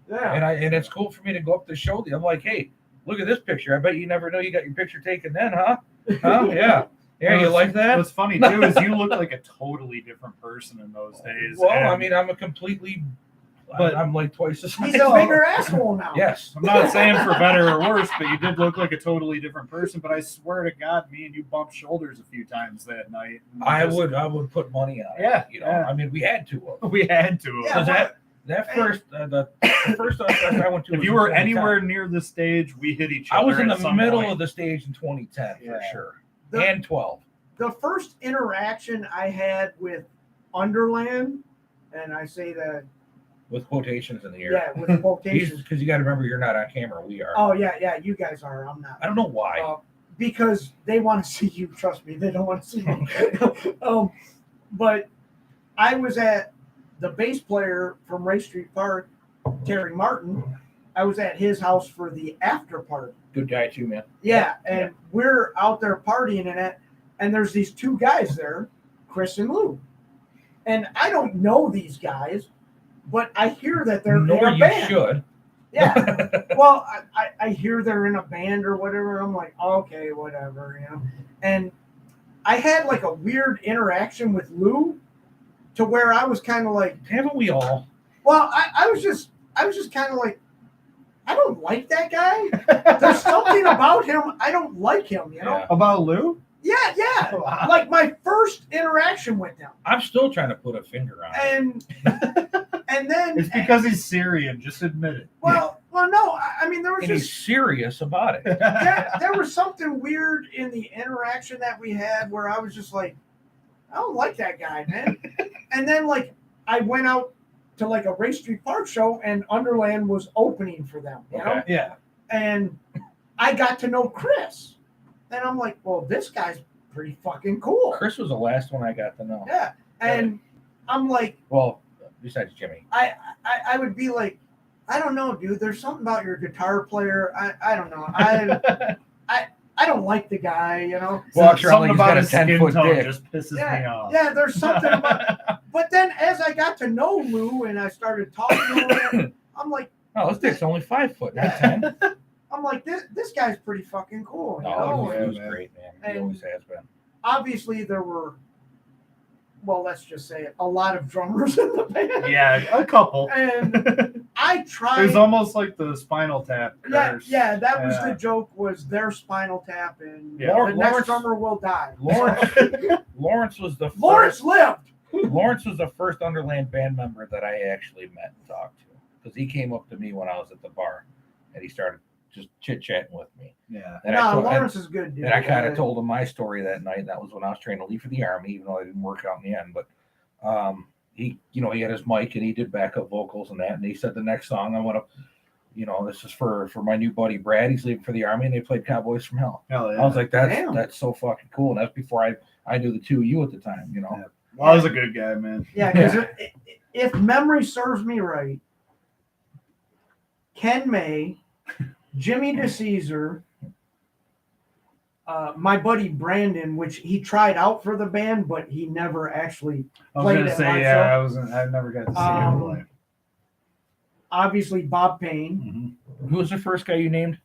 A: Yeah.
B: And it's cool for me to go up to show them. I'm like, hey, look at this picture. I bet you never know you got your picture taken then, huh? Huh? Yeah. Yeah, you like that?
C: What's funny too is you look like a totally different person in those days.
B: Well, I'm a completely, but I'm like twice as
A: He's a bigger asshole now.
B: Yes.
C: I'm not saying for better or worse, but you did look like a totally different person. But I swear to God, me and you bumped shoulders a few times that night.
B: I would put money on it.
C: Yeah.
B: We had to.
C: We had to.
B: Yeah, that first, the first I went to.
C: If you were anywhere near the stage, we hit each other.
B: I was in the middle of the stage in 2010 for sure. And 12.
A: The first interaction I had with Underland, and I say that
B: with quotations in the air.
A: Yeah, with quotations.
B: Because you got to remember, you're not on camera. We are.
A: Oh yeah, you guys are. I'm not.
B: I don't know why.
A: Because they want to see you. Trust me, they don't want to see me. But I was at the bass player from Ray Street Park, Terry Martin. I was at his house for the after party.
B: Good guy too, man.
A: Yeah, and we're out there partying and there's these 2 guys there, Chris and Lou. And I don't know these guys, but I hear that they're in a band.
B: Should.
A: Yeah. Well, I hear they're in a band or whatever. I'm like, okay, whatever, And I had like a weird interaction with Lou to where I was kind of like,
B: haven't we all?
A: Well, I was just kind of like, I don't like that guy. There's something about him. I don't like him,
B: Yeah.
C: About Lou?
A: Yeah.
C: Wow.
A: Like my first interaction with him.
B: I'm still trying to put a finger on it.
A: And then
C: it's because he's Syrian. Just admit it.
A: Well, no. I mean, there was
B: he's serious about it.
A: There was something weird in the interaction that we had where I was just like, I don't like that guy, man. And then like I went out to like a Race Street Park show, and Underland was opening for them. You know,
C: Yeah.
A: and I got to know Chris, and I'm like, well, this guy's pretty fucking cool.
B: Chris was the last one I got to know.
A: Yeah, and I'm like,
B: well, besides Jimmy,
A: I would be like, I don't know, dude. There's something about your guitar player. I don't know. I don't like the guy, you know.
B: Walks around like
C: Something
B: he's
C: about
B: got a
C: his skin
B: 10-foot
C: tone
B: dick.
C: just pisses
A: Yeah,
C: me off.
A: yeah. There's something about. But then as I got to know Lou and I started talking to him, I'm like,
B: oh, this dick's only 5 foot, not 10.
A: I'm like, this guy's pretty fucking cool, you
B: No,
A: know.
B: he was
C: man.
B: great, man. He
A: And-
B: always has been.
A: Obviously, there were, well, let's just say it, a lot of drummers in the band.
C: Yeah, a couple.
A: And I
C: It
A: tried.
C: was almost like the Spinal Tap curse.
A: Yeah, that was
C: Yeah.
A: the joke. Was their Spinal Tap, and
C: Yeah.
A: the next
B: Lawrence-
A: drummer will die.
B: Lawrence was the
A: Lawrence
B: first.
A: lived.
B: Lawrence was the first Underland band member that I actually met and talked to, because he came up to me when I was at the bar, and he started just chit chatting with me.
C: Yeah.
B: And
A: No,
B: I told,
A: Lawrence is good, dude.
B: and I kind of told him my story that night. That was when I was trying to leave for the Army, even though I didn't work out in the end. But he, you know, he had his mic and he did backup vocals and that. And he said the next song I want to, you know, this is for my new buddy Brad. He's leaving for the Army, and they played Cowboys from Hell.
C: Hell yeah.
B: I was like,
A: Damn.
B: that's so fucking cool. And that's before I knew the two of you at the time, you know.
C: Yeah. Well, I was a good guy, man.
A: Yeah, because if memory serves me right, Ken May, Jimmy DeCesar, my buddy Brandon, which he tried out for the band, but he never actually
C: I was
A: played
C: gonna
A: at
C: say,
A: live
C: yeah,
A: show.
C: I never got to see him play.
A: Obviously, Bob Payne,
B: Who was the first guy you named?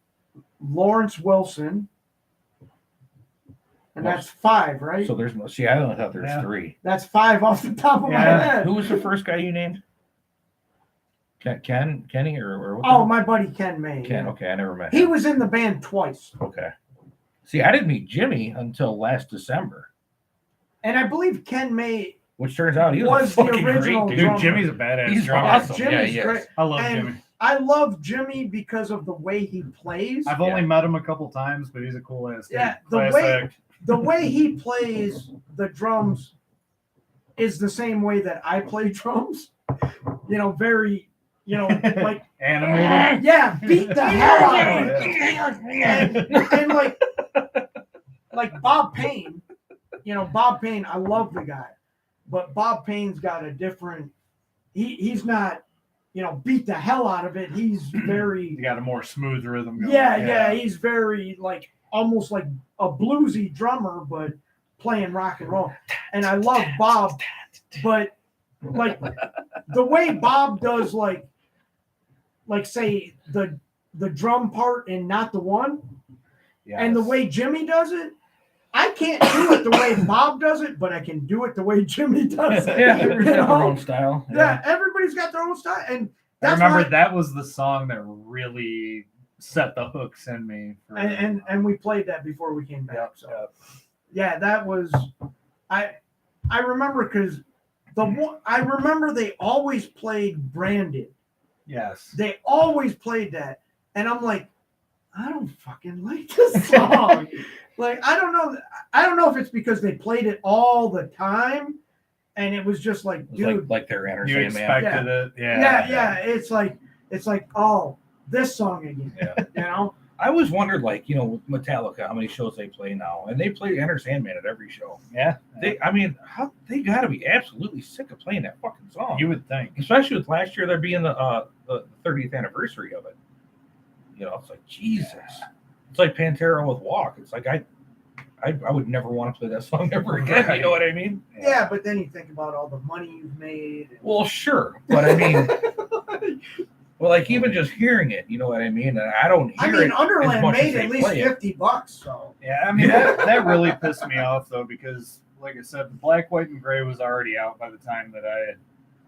A: Lawrence Wilson, and that's 5, right?
B: So there's no. See, I only thought there's
C: Yeah.
B: 3.
A: That's 5 off the top of my
C: Yeah.
A: head.
B: Who was the first guy you named? Kenny, or what?
A: Oh, my buddy Ken May.
B: Ken.
A: yeah.
B: Okay, I never met
A: He
B: him.
A: was in the band twice,
B: Okay. See, I didn't meet Jimmy until last December,
A: and I believe Ken May.
B: which turns out he was
A: Was
B: a
A: the
B: fucking
A: original
B: great
C: Dude,
B: dude.
A: drummer.
C: Jimmy's a badass
B: He's
C: drummer.
B: awesome.
A: Jimmy's
B: Yeah, he is.
A: great.
C: I love
A: And-
C: Jimmy.
A: I love Jimmy because of the way he plays.
C: I've only met him a couple times, but he's a cool ass dude.
A: Yeah, the
C: Class
A: way-
C: act.
A: The way he plays the drums is the same way that I play drums. You know, very, you know, like
C: Animated.
A: yeah, beat the hell out of it. And like Bob Payne, you know, Bob Payne, I love the guy, but Bob Payne's got a different. He's not, you know, beat the hell out of it. He's very
C: You got a more smooth rhythm going.
A: yeah. He's very like almost like a bluesy drummer, but playing rock and roll. And I love Bob, but like the way Bob does like say the drum part and not the one, and the way Jimmy does it, I can't do it the way Bob does it, but I can do it the way Jimmy does it.
B: Yeah, everybody's
A: You
B: got their
A: know?
B: own style.
A: Yeah, everybody's got their own style, and
C: I
A: that's
C: remember
A: why,
C: that was the song that really set the hooks in me. For,
A: and we played that before we came back. So yeah, that was I remember because I remember they always played Branded.
C: yes.
A: They always played that, and I'm like, I don't fucking like this song. Like I don't know if it's because they played it all the time, and it was just like,
B: It was
A: dude,
B: like their
C: You
B: entertainment.
C: expected it.
A: yeah. It's like oh, this song again.
B: Yeah.
A: You know?
B: I always wondered, like, you know, with Metallica, how many shows they play now, and they play Enter Sandman at every show.
C: Yeah.
B: I mean, how they got to be absolutely sick of playing that fucking song.
C: You would think.
B: Especially with last year there being the 30th anniversary of it. You know, it's like Jesus. It's like Pantera with Walk. It's like I would never want to play that song ever again. You know what I mean?
A: Yeah, but then you think about all the money you've made.
B: Well, sure, but I mean, well, like even just hearing it, you know what I mean? And I don't hear it.
A: Underland
B: as much as
A: made
B: they
A: at least
B: play it.
A: $50. So
C: Yeah, I mean that really pissed me off though because, like I said, the Black, White, and Gray was already out by the time that I had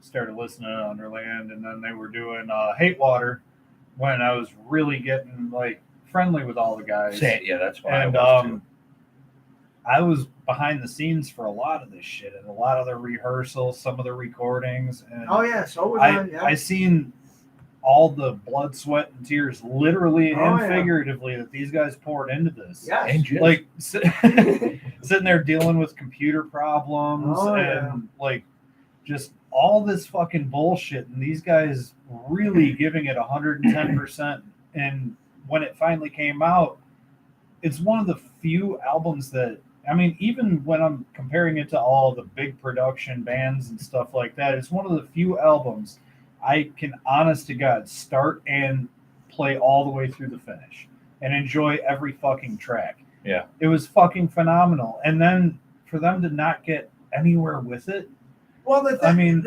C: started listening to Underland, and then they were doing Hate Water when I was really getting like friendly with all the guys.
B: Yeah, that's why
C: And
B: I was too.
C: I was behind the scenes for a lot of this shit and a lot of the rehearsals, some of the recordings, and
A: oh yeah, so was I. Yeah.
C: I seen all the blood, sweat, and tears, literally
A: Oh,
C: and
A: yeah.
C: figuratively, that these guys poured into this.
A: Yes.
B: And jizz.
C: Like sitting there dealing with computer problems
A: Oh,
C: and
A: yeah.
C: like just all this fucking bullshit, and these guys really giving it 110%. And when it finally came out, it's one of the few albums that, I mean, even when I'm comparing it to all the big production bands and stuff like that, it's one of the few albums I can, honest to God, start and play all the way through the finish and enjoy every fucking track.
B: Yeah.
C: It was fucking phenomenal. And then for them to not get anywhere with it,
A: Well,
C: I mean,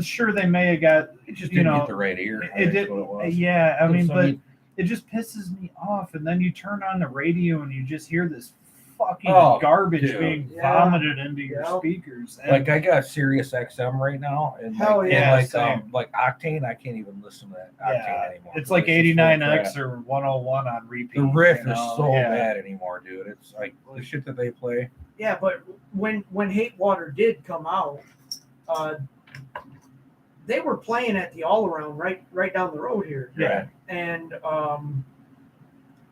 C: sure, they may have got,
B: It just didn't hit the right ear.
C: it did,
B: What it was.
C: yeah, I mean,
B: So,
C: but it just pisses me off. And then you turn on the radio and you just hear this fucking garbage
B: dude.
C: being vomited into your speakers. And
B: like I got Sirius XM right now, and
A: Hell
B: like,
A: yeah,
B: and like Octane, I can't even listen to that Octane anymore.
C: It's like
B: just full of
C: 89X
B: crap.
C: or 101 on repeat.
B: The riff
C: you
B: is
C: know?
B: so
C: Yeah.
B: bad anymore, dude. It's like the shit that they play.
A: Yeah, but when Hate Water did come out, they were playing at the All Around right down the road here.
B: Yeah.
A: And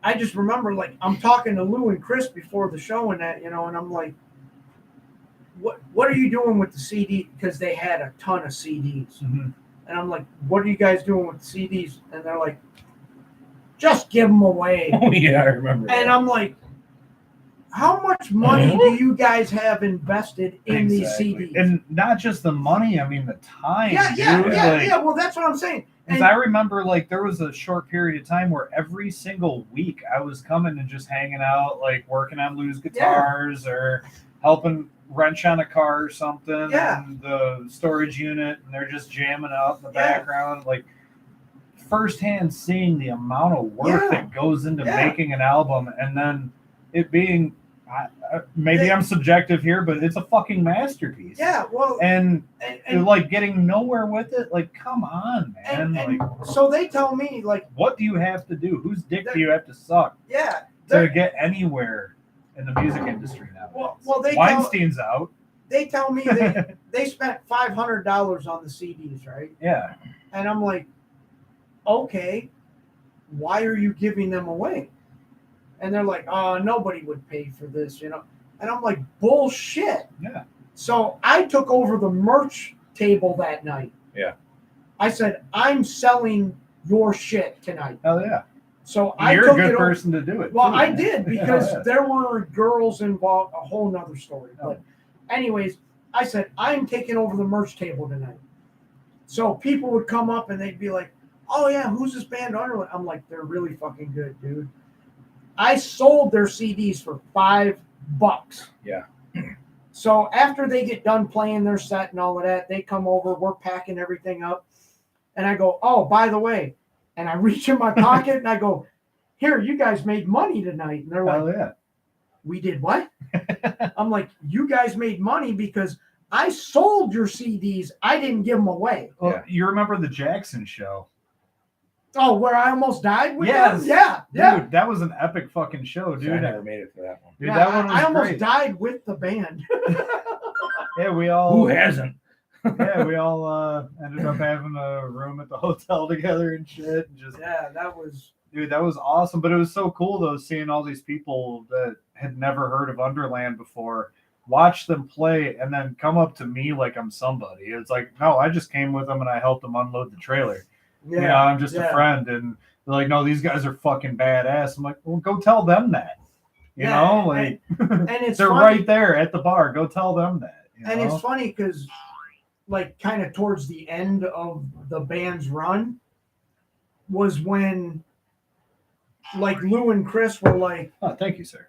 A: I just remember, like, I'm talking to Lou and Chris before the show and that, and I'm like, what are you doing with the CD? Because they had a ton of CDs.
C: Mm-hmm.
A: And I'm like, what are you guys doing with the CDs? And they're like, just give them away.
B: Oh yeah, I remember.
A: And I'm like, how much money do you guys have invested in these CDs?
C: And not just the money, I mean the time.
A: Yeah. Well, that's what I'm saying.
C: Because I remember, like, there was a short period of time where every single week I was coming and just hanging out, like working on Lou's guitars or helping wrench on a car or something. In the storage unit, and they're just jamming out in the background, like firsthand seeing the amount of work that goes into making an album, and then it being. Maybe I'm subjective here, but it's a fucking masterpiece.
A: Yeah, well,
C: and like getting nowhere with it. Like, come on, man.
A: And so they tell me, like,
C: what do you have to do? Whose dick do you have to suck?
A: Yeah,
C: to get anywhere in the music industry now.
A: Well,
C: Weinstein's out.
A: They tell me they spent $500 on the CDs, right?
C: Yeah,
A: and I'm like, okay, why are you giving them away? And they're like, oh, nobody would pay for this, And I'm like, bullshit.
C: Yeah.
A: So I took over the merch table that night.
B: Yeah.
A: I said, I'm selling your shit tonight.
C: Hell yeah.
A: So
C: you're a good person to do it.
A: Well,
C: too,
A: I
C: man.
A: did because there were girls involved, a whole nother story. But anyways, I said, I'm taking over the merch table tonight. So people would come up and they'd be like, oh yeah, who's this band Underland? I'm like, they're really fucking good, dude. I sold their CDs for $5.
B: Yeah.
A: So after they get done playing their set and all of that, they come over, we're packing everything up. And I go, oh, by the way, and I reach in my pocket and I go, here, you guys made money tonight. And they're like,
C: yeah.
A: We did what? I'm like, you guys made money because I sold your CDs. I didn't give them away.
C: Well, you remember the Jackson show?
A: Oh, where I almost died with them?
C: Yeah.
A: Yeah.
C: Dude, that was an epic fucking show, dude.
B: I never made it to that one.
C: Dude, that one was
A: I almost
C: great.
A: died with the band.
C: Yeah, we all.
B: Who hasn't?
C: Yeah, we all ended up having a room at the hotel together and shit. And just
A: that was.
C: Dude, that was awesome. But it was so cool, though, seeing all these people that had never heard of Underland before watch them play and then come up to me like I'm somebody. It's like, no, I just came with them and I helped them unload the trailer.
A: Yeah,
C: I'm just a friend. And they're like, no, these guys are fucking badass. I'm like, well, go tell them that. You know, like,
A: and it's
C: they're
A: funny.
C: right there at the bar. Go tell them that.
A: And it's funny because, like, kind of towards the end of the band's run was when, like, Lou and Chris were like,
C: oh, thank you, sir.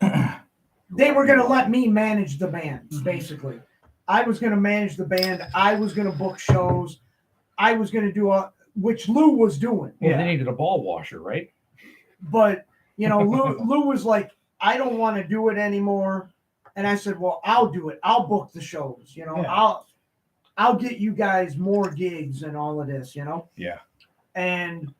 A: They were going to let me manage the band, basically. I was going to manage the band. I was going to book shows. I was going to do which Lou was doing.
B: Well, they needed a ball washer, right?
A: But, Lou was like, I don't want to do it anymore. And I said, well, I'll do it. I'll book the shows, I'll get you guys more gigs and all of this,
B: Yeah.
A: And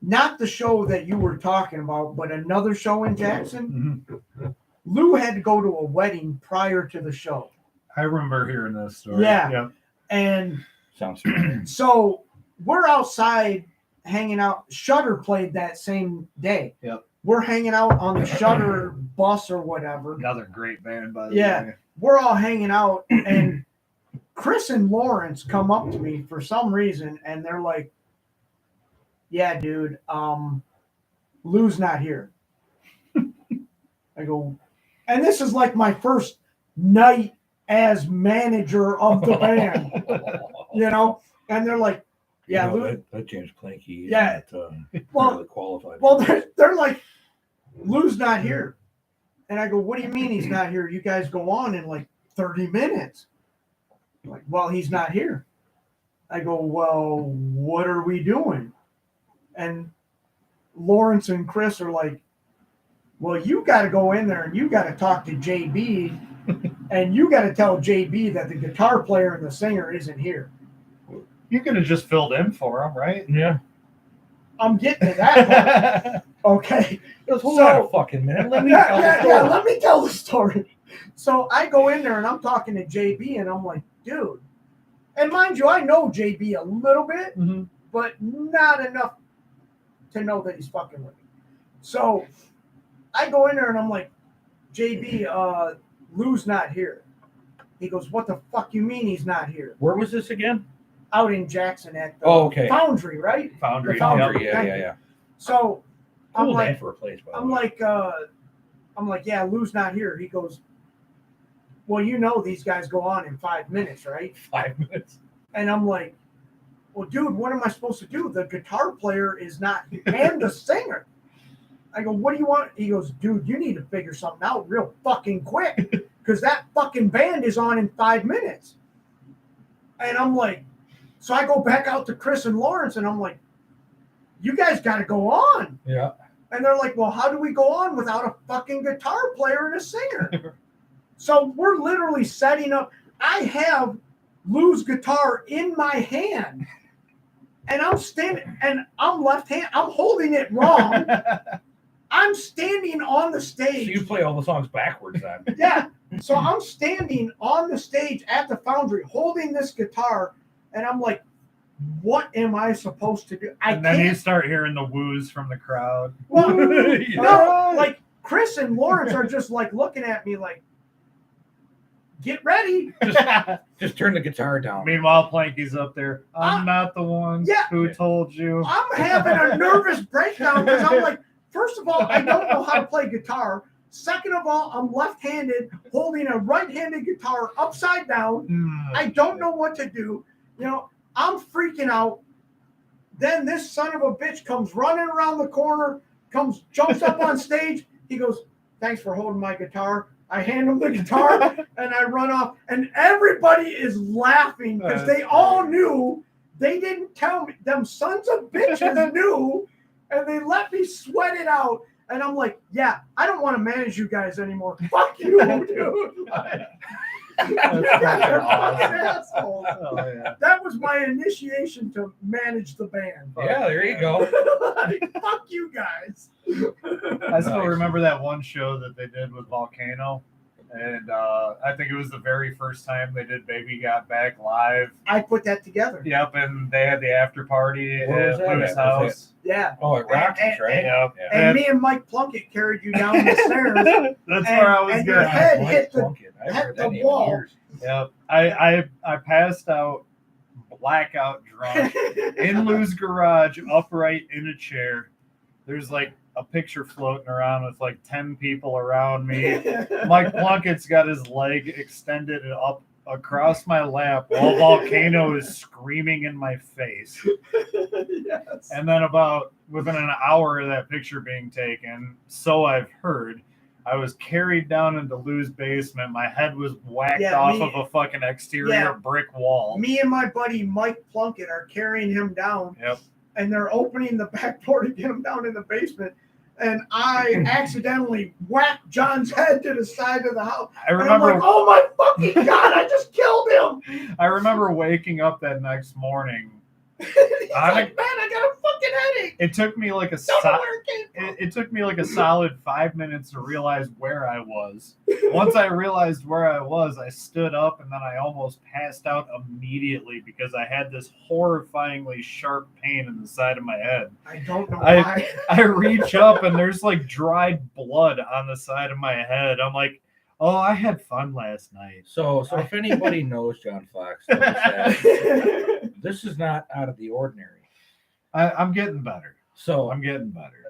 A: not the show that you were talking about, but another show in Jackson.
C: Mm-hmm.
A: Lou had to go to a wedding prior to the show.
C: I remember hearing this story.
A: Yeah.
C: Yep.
A: And
B: Sounds familiar.
A: so we're outside hanging out. Shutter played that same day.
C: Yep.
A: We're hanging out on the Shutter bus or whatever.
C: Another great band, by the
A: Yeah.
C: way.
A: we're all hanging out, and Chris and Lawrence come up to me for some reason, and they're like, "Yeah, dude, Lou's not here." I go, and this is like my first night as manager of the band, you know? And they're like, "Yeah, Lou."
B: That James Planky is
A: Yeah.
B: not
A: Well,
B: really qualified.
A: Well, they're like, "Lou's not here." And I go, "What do you mean he's not here? You guys go on in like 30 minutes. Like, well, he's not here." I go, "Well, what are we doing?" And Lawrence and Chris are like, "Well, you got to go in there and you got to talk to JB and you got to tell JB that the guitar player and the singer isn't here."
C: You could have just filled in for him, right?
B: Yeah.
A: I'm getting to that part. Okay.
B: Hold on a fucking minute. Let me tell the story.
A: Let me tell the story. So I go in there and I'm talking to JB and I'm like, "Dude," and mind you, I know JB a little bit, but not enough to know that he's fucking with me. So I go in there and I'm like, "JB, Lou's not here." He goes, "What the fuck you mean he's not here?"
B: Where was this again?
A: Out in Jackson at the Foundry, right?
C: Foundry.
A: The Foundry.
B: Yeah.
A: So
B: Cool name for a place, by the way.
A: I'm like, "Yeah, Lou's not here." He goes, "Well, you know these guys go on in 5 minutes, right?"
C: 5 minutes.
A: And I'm like, "Well, dude, what am I supposed to do? The guitar player is not, and the singer." I go, "What do you want?" He goes, "Dude, you need to figure something out real fucking quick because that fucking band is on in 5 minutes." And I'm like, so I go back out to Chris and Lawrence and I'm like, "You guys got to go on."
B: Yeah.
A: And they're like, "Well, how do we go on without a fucking guitar player and a singer?" So we're literally setting up. I have Lou's guitar in my hand. And I'm standing, and I'm left hand. I'm holding it wrong. I'm standing on the stage.
B: So you play all the songs backwards then.
A: Yeah. So I'm standing on the stage at the Foundry holding this guitar, and I'm like, "What am I supposed to do?"
C: And then you start hearing the woos from the crowd.
A: Well,
C: Yeah.
A: no, like Chris and Lawrence are just like looking at me like, "Get ready."
B: Just turn the guitar down.
C: Meanwhile, Planky's up there. I'm not the one who told you.
A: I'm having a nervous breakdown because I'm like, first of all, I don't know how to play guitar. Second of all, I'm left-handed holding a right-handed guitar upside down. I don't know what to do. You know, I'm freaking out. Then this son of a bitch comes running around the corner, jumps up on stage. He goes, "Thanks for holding my guitar." I hand him the guitar and I run off, and everybody is laughing because they all knew. They didn't tell me. Them sons of bitches knew, and they let me sweat it out. And I'm like, "Yeah, I don't want to manage you guys anymore. Fuck you, dude." You guys are fucking assholes.
C: Oh, yeah.
A: That was my initiation to manage the band.
B: Yeah, there you go.
A: Like, fuck you guys.
C: I still remember that one show that they did with Volcano. And I think it was the very first time they did Baby Got Back live.
A: I put that together.
C: Yep, and they had the after party
B: Where was
C: at
B: that
C: Lou's
B: at?
C: house.
A: Yeah.
B: Oh, at Rockies, right?
C: Yep.
A: And me and Mike Plunkett carried you down the stairs.
C: That's where I was
A: and your
C: going.
A: head hit the
B: I heard that name in
A: wall.
B: years.
C: Yep. I passed out, blackout drunk, in Lou's garage, upright in a chair. There's like a picture floating around with like 10 people around me. Mike Plunkett's got his leg extended up across my lap while Volcano is screaming in my face.
A: Yes.
C: And then about within an hour of that picture being taken, so I've heard, I was carried down into Lou's basement. My head was whacked off of a fucking exterior brick wall.
A: Me and my buddy Mike Plunkett are carrying him down.
C: Yep.
A: And they're opening the back door to get him down in the basement. And I accidentally whacked John's head to the side of the house.
C: I remember,
A: and I'm like, "Oh my fucking God, I just killed him."
C: I remember waking up that next morning.
A: He's like, "Man, I got a fucking headache."
C: It took me like it took me like a solid 5 minutes to realize where I was. Once I realized where I was, I stood up and then I almost passed out immediately because I had this horrifyingly sharp pain in the side of my head.
A: I don't know why.
C: I reach up and there's like dried blood on the side of my head. I'm like, Oh, I had fun last night.
B: So if anybody knows John Fox, knows that this is not out of the ordinary.
C: I'm getting better.
B: So
C: I'm getting better.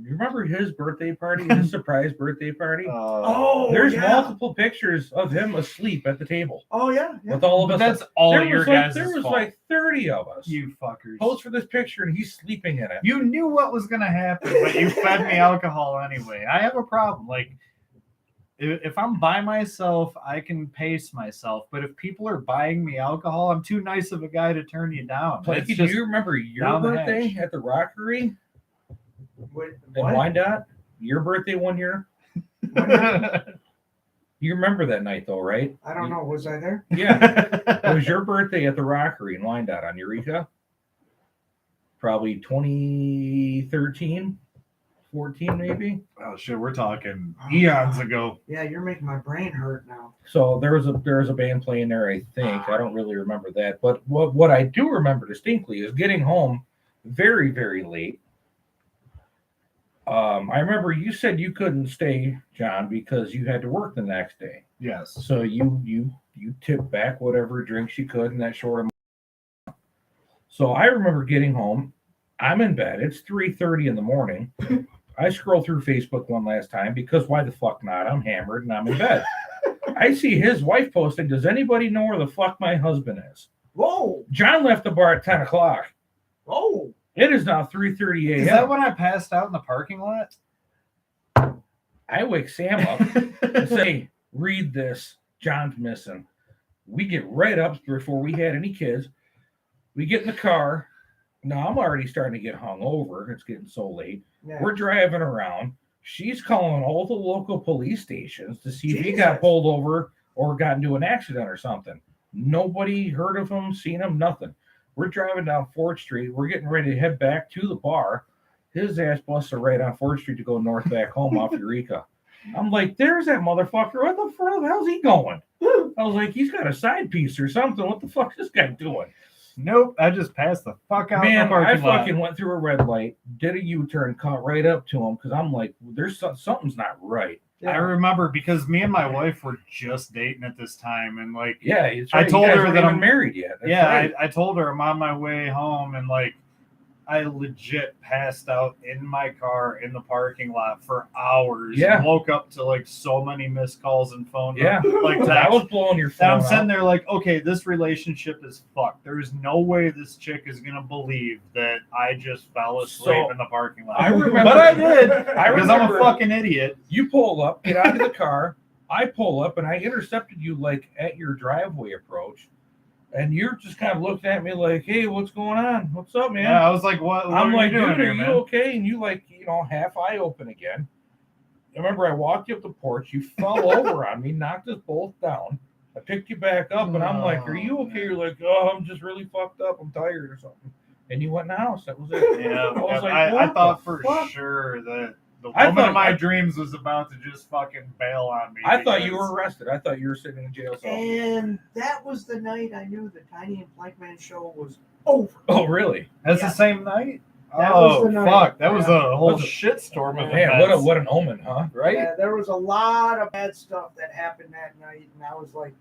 B: you remember his birthday party, his surprise birthday party?
A: Oh,
B: There's
A: yeah.
B: multiple pictures of him asleep at the table
A: Oh yeah.
B: with all of
C: but
B: us.
C: that's all
B: there
C: your
B: was
C: guys'
B: There was
C: fault.
B: like 30 of us.
C: You fuckers.
B: Posed for this picture, and he's sleeping in it.
C: You knew what was gonna happen, but you fed me alcohol anyway. I have a problem. Like, if I'm by myself, I can pace myself. But if people are buying me alcohol, I'm too nice of a guy to turn you down.
B: Like,
C: It's
B: do
C: just
B: you remember your
C: down the
B: birthday
C: hatch.
B: at the Rockery
A: What?
B: in Wyandotte? Your birthday one year?
A: What?
B: You remember that night, though, right?
A: I don't know. Was I there?
B: Yeah. It was your birthday at the Rockery in Wyandotte on Eureka. Probably 2013, 14 maybe.
C: Oh shit, we're talking eons ago.
A: Yeah, you're making my brain hurt now.
B: So there was a band playing there, I think. I don't really remember that. But what I do remember distinctly is getting home very, very late. I remember you said you couldn't stay, John, because you had to work the next day.
C: Yes.
B: So you tipped back whatever drinks you could in that short amount. So I remember getting home. I'm in bed. It's 3:30 in the morning. I scroll through Facebook one last time because why the fuck not? I'm hammered and I'm in bed. I see his wife posting, does anybody know where the fuck my husband is?
A: Whoa!
B: John left the bar at 10 o'clock.
A: Whoa!
B: It is now 3:30 a.m.
C: Is that when I passed out in the parking lot?
B: I wake Sam up and say, read this. John's missing. We get right up before we had any kids. We get in the car. Now I'm already starting to get hung over. It's getting so late.
A: Yeah.
B: We're driving around. She's calling all the local police stations to see if he
A: Jesus.
B: got pulled over or got into an accident or something. Nobody heard of him, seen him, nothing. We're driving down 4th Street. We're getting ready to head back to the bar. His ass busts a right on 4th Street to go north back home off Eureka. I'm like, there's that motherfucker. What the hell's he going? I was like, he's got a side piece or something. What the fuck is this guy doing?
C: Nope, I just passed the fuck out in
B: Man,
C: the
B: I
C: parking lot.
B: fucking went through a red light, did a U-turn, caught right up to him because I'm like, there's something's not right.
A: Yeah.
C: I remember because me and my wife were just dating at this time, and like,
B: Yeah, it's
C: I
B: right.
C: told
B: you guys
C: her
B: weren't
C: that
B: even
C: I'm
B: married yet. That's
C: yeah,
B: right.
C: I told her I'm on my way home, and like, I legit passed out in my car in the parking lot for hours.
B: Yeah.
C: And woke up to like so many missed calls and phone.
B: Yeah.
C: Like
B: I
C: text.
B: was blowing your
C: And
B: phone
C: I'm sitting
B: out.
C: there like, okay, this relationship is fucked. There's no way this chick is gonna believe that I just fell asleep
B: So,
C: in the parking lot.
B: I remember,
C: but I did
B: I
C: because I'm a
B: remember
C: fucking idiot.
B: you pull up, get out of the car. I pull up and I intercepted you like at your driveway approach, and you're just kind of looking at me like, "Hey, what's going on? What's up, man?"
C: Yeah, I was like, what
B: I'm
C: are
B: like,
C: you doing
B: dude,
C: here,
B: are you
C: man?
B: okay? And you like, half eye open again. I remember I walked you up the porch. You fell over on me, knocked us both down. I picked you back up, and I'm like, "Are you okay?" You're like, "Oh, I'm just really fucked up. I'm tired or something." And you went in the house. That was it.
C: Yeah,
B: I was like,
C: I
B: what
C: thought
B: the
C: for
B: fuck?
C: sure that the
B: I
C: woman
B: thought-
C: of my dreams was about to just fucking bail on me.
B: I thought you
C: because-
B: were arrested. I thought you were sitting in a jail cell.
A: And that was the night I knew the Tiny and Plankman show was over.
B: Oh, really?
C: That's
A: Yeah.
C: the same night.
A: That was
C: Oh
A: the night.
C: fuck! That was
A: Yeah.
C: a whole
B: Was it-
C: shitstorm of
B: Man,
C: events.
B: what an omen, huh? Right?
A: Yeah, there was a lot of bad stuff that happened that night, and I was like,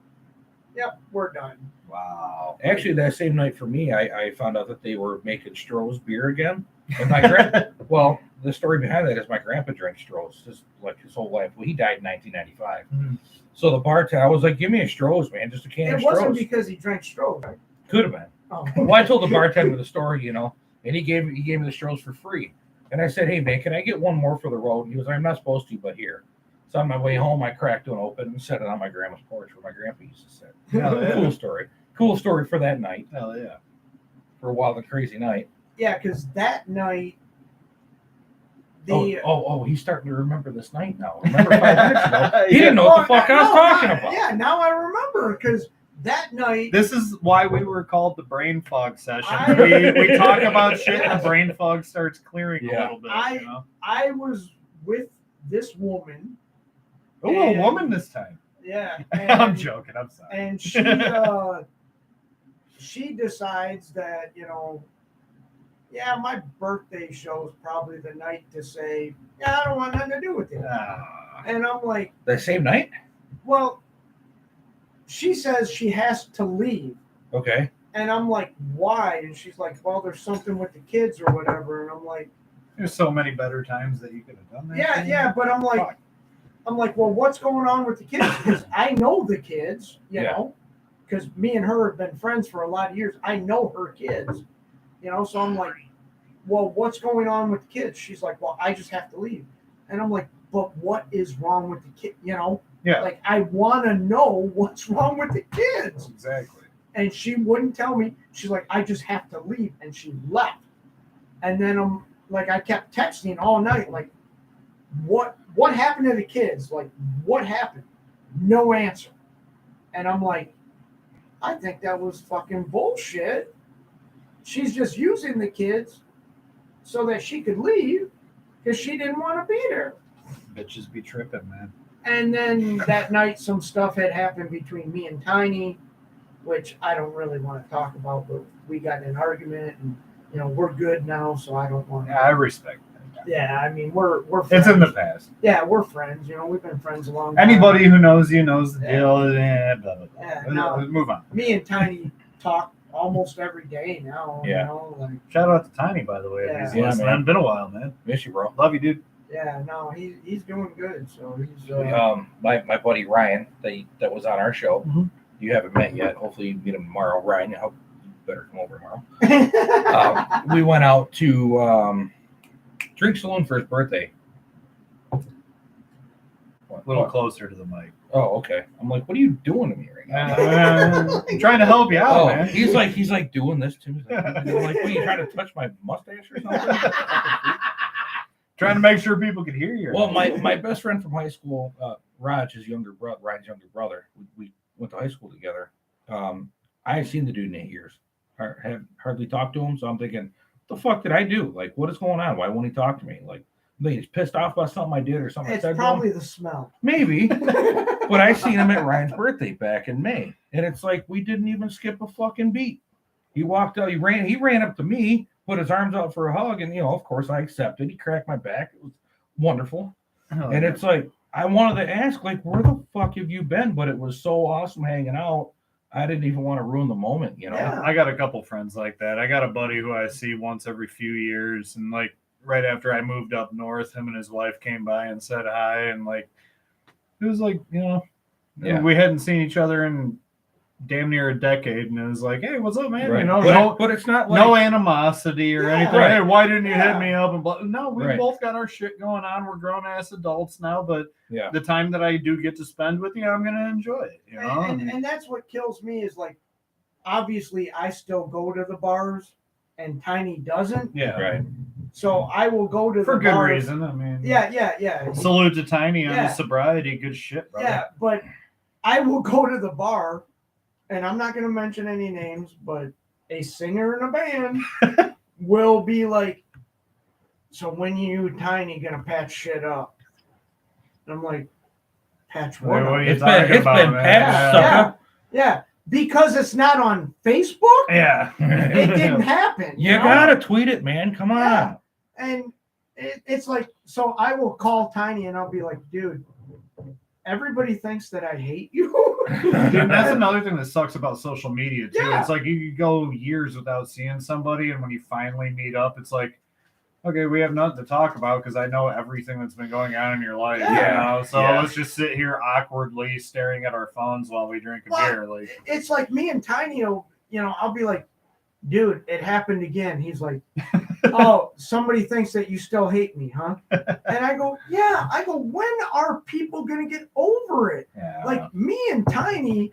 A: "Yep, we're done."
C: Wow.
B: Actually, that same night for me, I found out that they were making Stroh's beer again. And my well, the story behind that is my grandpa drank Stroh's his whole life. Well, he died in 1995.
C: Mhm.
B: So the bartender, I was like, "Give me a Stroh's, man, just a can
A: It
B: of
A: wasn't
B: Stroh's."
A: because he drank Stroh, right?
B: Could have been.
A: Oh.
B: Well, I told the bartender the story, and he gave me the Stroh's for free. And I said, "Hey, man, can I get one more for the road?" And he was like, "I'm not supposed to, but here." So on my way home, I cracked one open and set it on my grandma's porch where my grandpa used to sit.
C: Hell yeah.
B: Cool story. Cool story for that night,
C: Hell yeah.
B: for a wild and crazy night.
A: Yeah, because that night,
B: He's starting to remember this night now. Remember 5 minutes ago? He didn't know what the fuck I was talking about.
A: Yeah, now I remember because that night.
C: This is why we were called the brain fog session.
A: I-
C: We talk about shit and the brain fog starts clearing a
B: Yeah.
C: little bit.
A: I was with this woman.
C: Oh, a woman this time.
A: Yeah,
C: I'm joking. I'm sorry.
A: And she decides that my birthday show is probably the night to say, I don't want nothing to do with it.
C: Ah.
A: And I'm like,
B: The same night?
A: Well, she says she has to leave.
B: Okay.
A: And I'm like, why? And she's like, well, there's something with the kids or whatever. And I'm like,
C: there's so many better times that you could have done that.
A: yeah, but I'm like, well, what's going on with the kids? Because I know the kids, you know, because me and her have been friends for a lot of years. I know her kids, you know, so I'm like, well, what's going on with the kids? She's like, well, I just have to leave. And I'm like, but what is wrong with the kid? You know, like I want to know what's wrong with the kids.
C: Exactly.
A: And she wouldn't tell me. She's like, I just have to leave. And she left. And then I'm like, I kept texting all night, like, what happened to the kids? Like, what happened? No answer. And I'm like, I think that was fucking bullshit. She's just using the kids so that she could leave because she didn't want to be there.
C: Bitches be tripping, man.
A: And then that night, some stuff had happened between me and Tiny, which I don't really want to talk about, but we got in an argument, and you know we're good now, so I don't want to.
C: Yeah, I respect that.
A: Yeah, I mean we're friends.
C: It's in the past.
A: Yeah, we're friends. You know, we've been friends a long time.
C: Anybody who knows you knows the deal. Blah, blah, blah.
A: Yeah,
C: Let's move on.
A: Me and Tiny talk almost every day now.
B: Yeah.
A: You know, like,
C: shout out to Tiny, by the way.
A: Yeah.
C: He's listening.
B: Man.
C: Been a while, man.
B: Miss you, bro.
C: Love you, dude.
A: yeah, no, he's doing good. So he's
B: My buddy Ryan that was on our show.
A: Mhm.
B: You haven't met yet. Hopefully you meet him tomorrow. Ryan, you better come over tomorrow. We went out to Drink Saloon for his birthday.
C: A little closer to the mic.
B: Oh, okay. I'm like, what are you doing to me right now?
C: I'm trying to help you out, man.
B: He's like doing this to me. I'm like, what, are you trying to touch my mustache or something?
C: Trying to make sure people can hear you.
B: Well, my best friend from high school, Ryan's younger brother. We went to high school together. I have seen the dude in 8 years. I have hardly talked to him, so I'm thinking, what the fuck did I do? Like, what is going on? Why won't he talk to me? Like, I think he's pissed off about something I did or something.
A: it's probably the smell.
B: Maybe. But I seen him at Ryan's birthday back in May, and it's like we didn't even skip a fucking beat. He walked out. He ran up to me, put his arms out for a hug, and of course I accepted. He cracked my back. It was wonderful. And it's like I wanted to ask, like, where the fuck have you been? But it was so awesome hanging out. I didn't even want to ruin the moment,
A: Yeah.
C: I got a couple friends like that. I got a buddy who I see once every few years, and like right after I moved up north, him and his wife came by and said hi, and like it was like we hadn't seen each other in damn near a decade, and it was like, hey, what's up, man?
B: Right. But it's not like
C: no animosity or anything.
B: Right.
C: Hey, why didn't you hit me up? And blah. No, we
B: Right.
C: both got our shit going on. We're grown ass adults now, but
B: Yeah.
C: the time that I do get to spend with you, I'm gonna enjoy it.
A: And that's what kills me is like, obviously I still go to the bars and Tiny doesn't.
C: Yeah,
B: Right.
A: So I will go to
C: for
A: the
C: good
A: bars.
C: reason. I mean,
A: Yeah.
C: Salute to Tiny on
A: Yeah.
C: his sobriety. Good shit, brother.
A: Yeah, but I will go to the bar, and I'm not going to mention any names, but a singer in a band will be like, so when you Tiny going to patch shit up? And I'm like, patch what?
C: What are you
B: It's
C: talking
B: been
C: about, man?
B: patched, sucker.
A: Yeah, because it's not on Facebook.
C: Yeah.
A: It didn't happen.
B: You
A: know?
B: gotta tweet it, man. Come on.
A: Yeah. And it's like, so I will call Tiny and I'll be like, dude, everybody thinks that I hate you.
C: Dude, that's another thing that sucks about social media too.
A: Yeah.
C: It's like you could go years without seeing somebody, and when you finally meet up, it's like, okay, we have nothing to talk about because I know everything that's been going on in your life.
A: Yeah.
C: So
B: Yeah.
C: let's just sit here awkwardly staring at our phones while we drink a beer. Like,
A: It's like me and Tiny, I'll be like, dude, it happened again. He's like, oh, somebody thinks that you still hate me, huh? And I go, yeah. I go, when are people going to get over it?
C: yeah.
A: Like, me and Tiny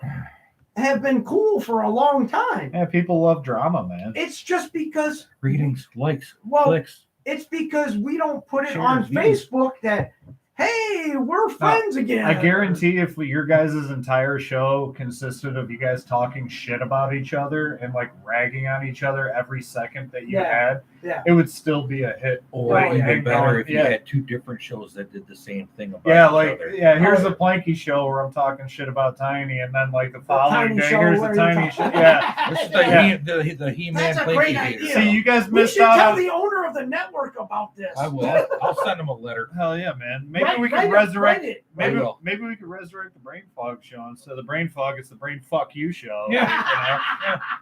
A: have been cool for a long time.
C: Yeah, people love drama, man.
A: It's just because,
B: Readings, likes,
A: well,
B: clicks.
A: it's because we don't put it
B: Shares,
A: on
B: views.
A: Facebook that, hey, we're friends again.
C: I guarantee if your guys' entire show consisted of you guys talking shit about each other and like ragging on each other every second that you had, it would still be a hit.
B: Or
A: Right.
B: even better if you
C: Yeah.
B: had two different shows that did the same thing about
C: Yeah,
B: each
C: like
B: other.
C: here's the Planky show where I'm talking shit about Tiny, and then like the following
A: Tiny
C: day,
A: show
C: here's the
A: where
C: Tiny
A: you
C: show.
A: talk-
C: Yeah.
B: This is
C: Yeah.
B: the He-Man
A: That's a
B: Planky
A: great
B: hater.
A: idea.
C: See, you guys
A: We
C: missed
A: should
C: out.
A: tell the owner of the network about this.
B: I will. I'll send him a letter.
C: Hell yeah, man. Make maybe we could resurrect.
A: it.
C: Maybe
B: will.
C: maybe we could resurrect the Brain Fog show instead of the Brain Fog. It's the Brain Fuck You show.
B: Yeah.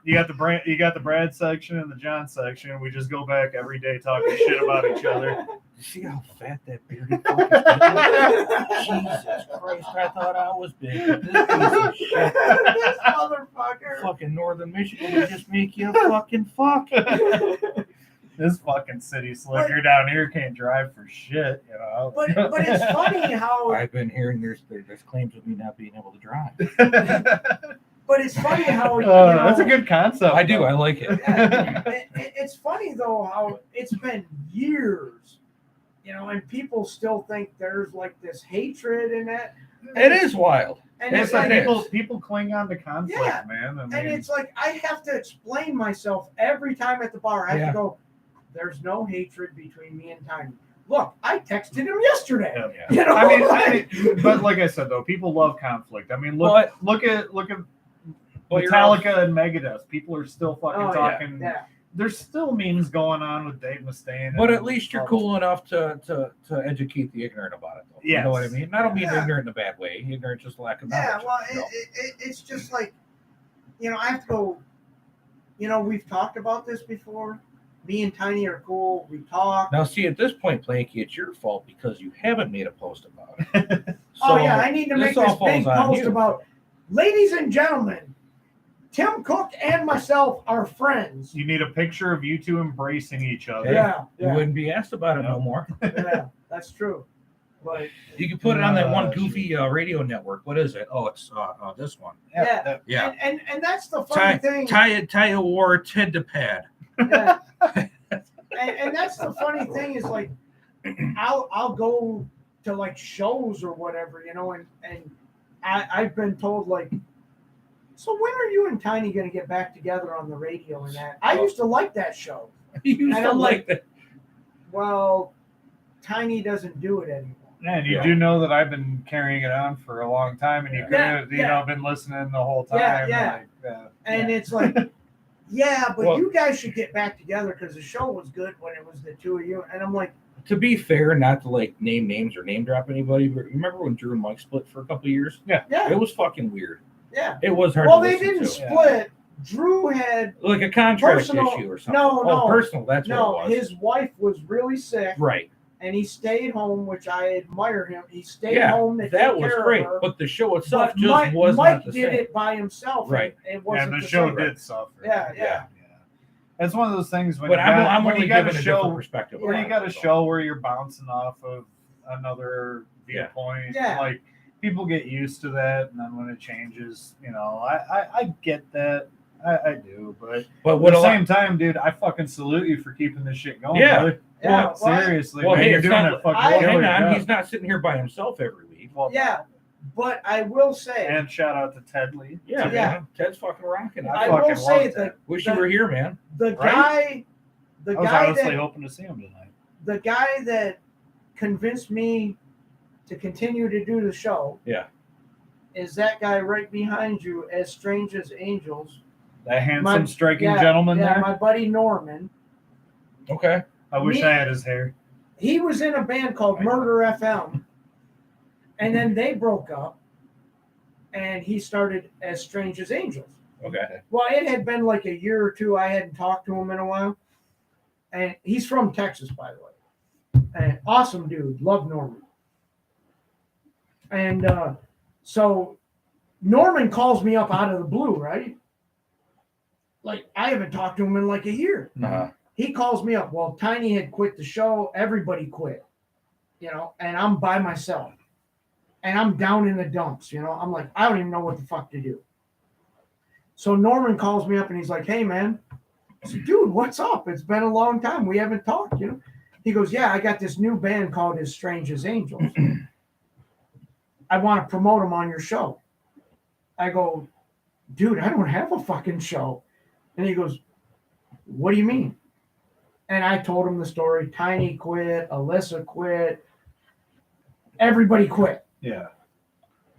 C: You got the Brad section and the John section. We just go back every day talking shit about each other.
B: You see how fat that bearded fuck is? Jesus Christ, I thought I was big. But this piece of shit,
A: This motherfucker.
B: fucking Northern Michigan, will just make you a fucking fuck.
C: This fucking city slicker down here can't drive for shit, you know.
A: But it's funny how
B: I've been hearing there's claims of me not being able to drive.
A: but it's funny how
C: that's a good concept.
B: I do. I like it.
A: It's funny though how it's been years, and people still think there's like this hatred in that.
B: It is wild.
A: And
C: It's
A: it's
C: like
A: like,
C: people cling on to conflict,
A: Yeah.
C: man. I mean,
A: and it's like I have to explain myself every time at the bar. I have to go, there's no hatred between me and Tiny. Look, I texted him yesterday.
B: Yeah.
C: I mean, but like I said though, people love conflict. I mean, look at Metallica and Megadeth. People are still fucking talking.
A: Yeah.
C: There's still memes going on with Dave Mustaine.
B: But at least you're cool enough to educate the ignorant about it, though.
C: Yes.
B: You know what I mean? I don't mean ignorant in a bad way. Ignorant, just lack of knowledge.
A: Yeah, well, it's just like, I have to go, we've talked about this before. Me and Tiny are cool. We talk.
B: Now, see, at this point, Planky, it's your fault because you haven't made a post about it.
A: I need to make this big post
B: you.
A: about, ladies and gentlemen, Tim Cook and myself are friends.
C: You need a picture of you two embracing each other.
A: Yeah.
B: You wouldn't be asked about it no more.
A: Yeah, that's true. But
B: you can put it on that one goofy radio network. What is it? Oh, it's this one.
A: Yeah. And that's the funny thing.
B: Taya wore a head to pad.
A: Yeah. and that's the funny thing is like I'll go to like shows or whatever, and I've been told like, so when are you and Tiny gonna get back together on the radio and that? I used to like that show.
B: You used to like that.
A: Well, Tiny doesn't do it anymore.
C: And you do know that I've been carrying it on for a long time, and you could have, been listening the whole time.
A: And it's like, but you guys should get back together because the show was good when it was the two of you. And I'm like,
B: to be fair, not to like name names or name drop anybody, but remember when Drew and Mike split for a couple of years?
A: Yeah.
B: It was fucking weird.
A: Yeah.
B: It was hard.
A: Well, they didn't split. Drew had
B: like a contract
A: personal
B: issue or something.
A: No,
B: personal. That's what it was.
A: His wife was really sick.
B: Right.
A: And he stayed home, which I admire him. He stayed home to
B: that
A: take
B: was
A: care
B: great.
A: of her.
B: But the show itself
A: Mike
B: wasn't the same.
A: did it by himself.
B: Right.
A: It wasn't
C: the show did suffer.
A: Yeah.
C: It's one of those things when
B: I'm
C: when
B: only
C: you got
B: giving
C: a
B: a
C: show
B: different perspective.
C: where you got a show where you're bouncing off of another viewpoint.
A: Yeah.
C: Like people get used to that, and then when it changes, I get that. I do, but at the same time, dude, I fucking salute you for keeping this shit going, brother.
A: Yeah,
C: seriously.
B: Well,
C: man,
B: hey,
C: you're doing it fucking
B: hang on,
C: job.
B: he's not sitting here by himself every week.
C: Well,
A: but I will say,
C: and shout out to Ted Lee.
B: Yeah, man. Ted's fucking rocking it.
A: I will say that
B: wish you were here, man.
A: The guy
C: I was honestly hoping to see him tonight.
A: The guy that convinced me to continue to do the show, is that guy right behind you, as strange as angels.
C: That handsome, striking gentleman there?
A: Yeah, my buddy Norman.
B: Okay.
C: I wish I had his hair.
A: He was in a band called Murder FM, and then they broke up, and he started as Strange as Angels.
B: Okay.
A: Well, it had been like a year or two. I hadn't talked to him in a while, and he's from Texas, by the way. And awesome dude. Love Norman. And so Norman calls me up out of the blue, right? Like, I haven't talked to him in like a year. He calls me up. Well, Tiny had quit the show. Everybody quit, and I'm by myself. And I'm down in the dumps, I'm like, I don't even know what the fuck to do. So Norman calls me up and he's like, hey, man. I said, dude, what's up? It's been a long time. We haven't talked, He goes, yeah, I got this new band called As Strange as Angels. I want to promote them on your show. I go, dude, I don't have a fucking show. And he goes, what do you mean? And I told him the story. Tiny quit. Alyssa quit. Everybody quit.
C: Yeah.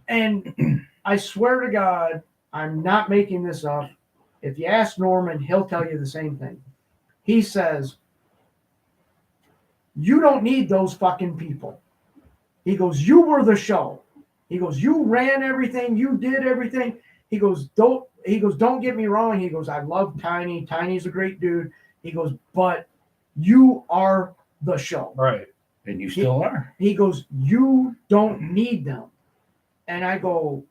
A: And I swear to God, I'm not making this up. If you ask Norman, he'll tell you the same thing. He says, you don't need those fucking people. He goes, you were the show. He goes, you ran everything, you did everything. He goes, don't get me wrong. He goes, I love Tiny. Tiny's a great dude. He goes, but you are the show.
C: Right.
B: And you still are.
A: He goes, you don't need them. And I go,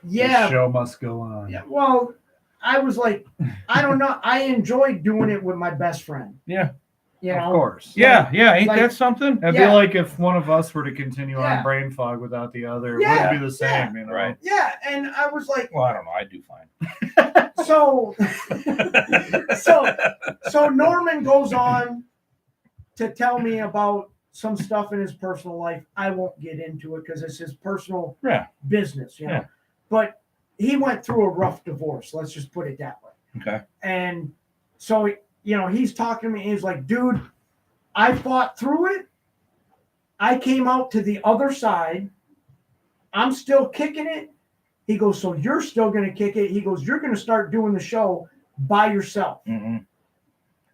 A: yeah.
C: The show must go on.
A: Yeah, well, I was like, I don't know. I enjoyed doing it with my best friend.
B: Yeah.
A: You know?
C: Of course.
B: Yeah. Ain't that something?
C: It'd be like if one of us were to continue
A: Yeah.
C: on brain fog without the other, it
A: Yeah.
C: wouldn't be the same, you know?
B: Right.
A: Yeah, and I was like,
B: Well, I don't know. I do fine.
A: So Norman goes on to tell me about some stuff in his personal life. I won't get into it because it's his personal business, you know.
B: Yeah.
A: But he went through a rough divorce. Let's just put it that way.
B: Okay.
A: And so, you know, he's talking to me. He's like, dude, I fought through it. I came out to the other side. I'm still kicking it. He goes, so you're still going to kick it. He goes, you're going to start doing the show by yourself.
B: Mm-hmm.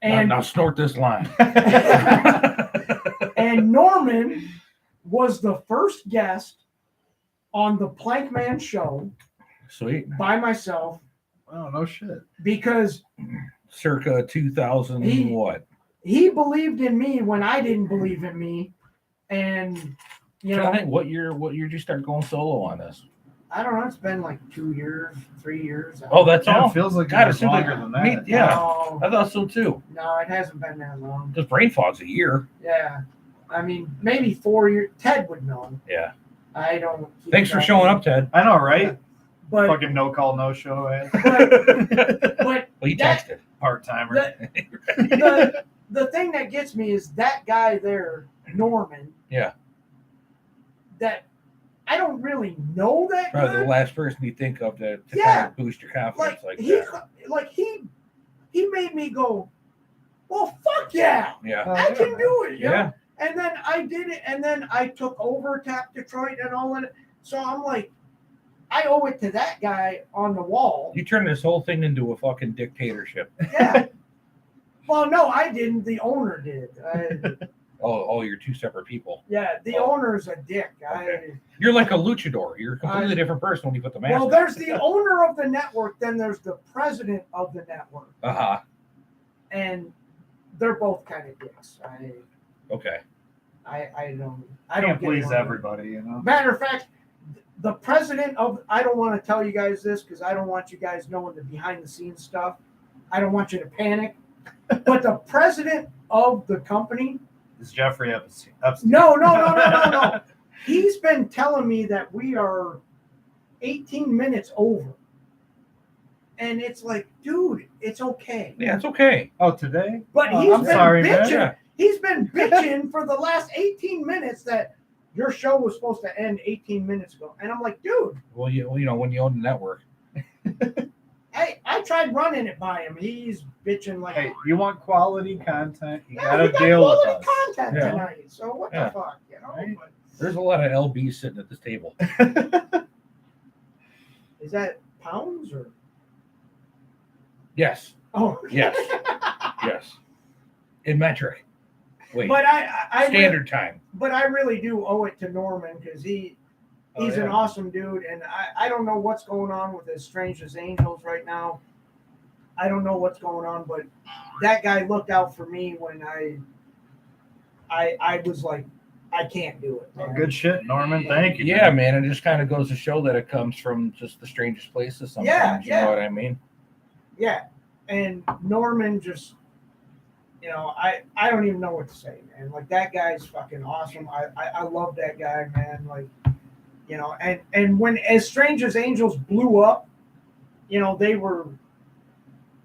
A: And
B: now snort this line.
A: And Norman was the first guest on the Plankman show.
B: Sweet.
A: By myself.
C: Oh, no shit.
A: Because
B: circa 2000 what?
A: He believed in me when I didn't believe in me. And you know,
B: what year did you start going solo on this?
A: I don't know. It's been like 2 years, 3 years.
B: Oh, that's all.
C: It feels like
B: it's
C: longer than that.
B: Yeah,
A: no,
B: I thought so too.
A: No, it hasn't been that long.
B: Because brain fog's a year.
A: Yeah, I mean maybe 4 years. Ted would know.
B: Yeah.
A: I don't.
B: Thanks for showing up, Ted.
C: I know, right?
A: Yeah. But
C: fucking no call, no show.
A: But
B: well, he texted
C: part timer.
A: The thing that gets me is that guy there, Norman.
B: Yeah.
A: That I don't really know that.
B: Probably
A: guy.
B: the last person you think of to kind of boost your confidence like that.
A: He made me go, well, fuck yeah.
B: Yeah.
A: I can do it. You
B: Yeah.
A: know? And then I did it, and then I took over Tap Detroit and all of it. So I'm like, I owe it to that guy on the wall.
B: You turned this whole thing into a fucking dictatorship.
A: Yeah. Well, no, I didn't. The owner did.
B: Oh, you're two separate people.
A: Yeah, the owner's a dick.
B: Okay. You're like a luchador. You're a completely different person when you put the mask on.
A: Well, there's the owner of the network, then there's the president of the network.
B: Uh-huh.
A: And they're both kind of dicks.
B: Okay.
A: I don't
C: Can't please everybody, you know.
A: Matter of fact, the president of, I don't want to tell you guys this because I don't want you guys knowing the behind the scenes stuff. I don't want you to panic. But the president of the company
C: is Jeffrey Epstein.
A: No. He's been telling me that we are 18 minutes over. And it's like, dude, it's okay.
B: Yeah, it's okay.
C: Oh, today?
A: But
C: he's been bitching.
B: Man.
A: He's been bitching for the last 18 minutes that your show was supposed to end 18 minutes ago. And I'm like, dude.
B: Well, you know, when you own the network.
A: I tried running it by him. He's bitching like.
C: Hey, you want quality content? You
A: yeah,
C: gotta deal with us.
A: Content tonight. So what the fuck, you know?
C: Right?
A: But,
B: there's a lot of LBs sitting at this table.
A: is that pounds or?
B: Yes.
A: Oh.
B: Yes. Yes. In metric. Wait.
A: But I
B: standard time.
A: But I really do owe it to Norman because he's an awesome dude, and I don't know what's going on with his Strange as Angels right now. I don't know what's going on, but that guy looked out for me when I was like, I can't do it.
C: Oh, good shit, Norman. Thank you.
B: Yeah, man. It just kind of goes to show that it comes from just the strangest places sometimes. You know what I mean?
A: Yeah. And Norman just, you know, I don't even know what to say, man. Like, that guy's fucking awesome. I love that guy, man. Like, you know, and when As Strange as Angels blew up, you know, they were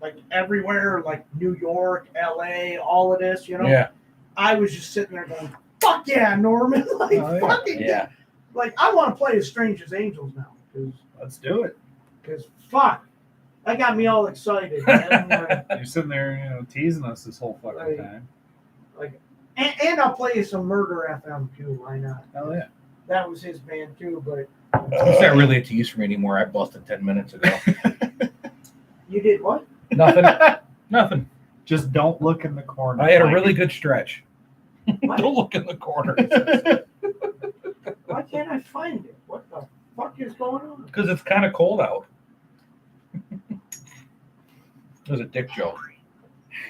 A: like everywhere, like New York, LA, all of this, you know.
B: Yeah.
A: I was just sitting there going, fuck yeah, Norman. Like, fucking yeah. Like, I want to play As Strange as Angels now.
C: Let's do it.
A: Because, fuck. That got me all excited, man.
C: You're sitting there, you know, teasing us this whole fucking time.
A: Like, and I'll play you some Murder FM too. Why not?
C: Hell yeah.
A: That was his band too, but
B: it's not really a tease for me anymore. I busted 10 minutes ago.
A: You did what?
B: Nothing. Nothing.
C: Just don't look in the corner.
B: I had a really good stretch.
A: What?
B: Don't look in the corner.
A: Why can't I find it? What the fuck is going on?
B: Because it's kind of cold out. It was a dick joke.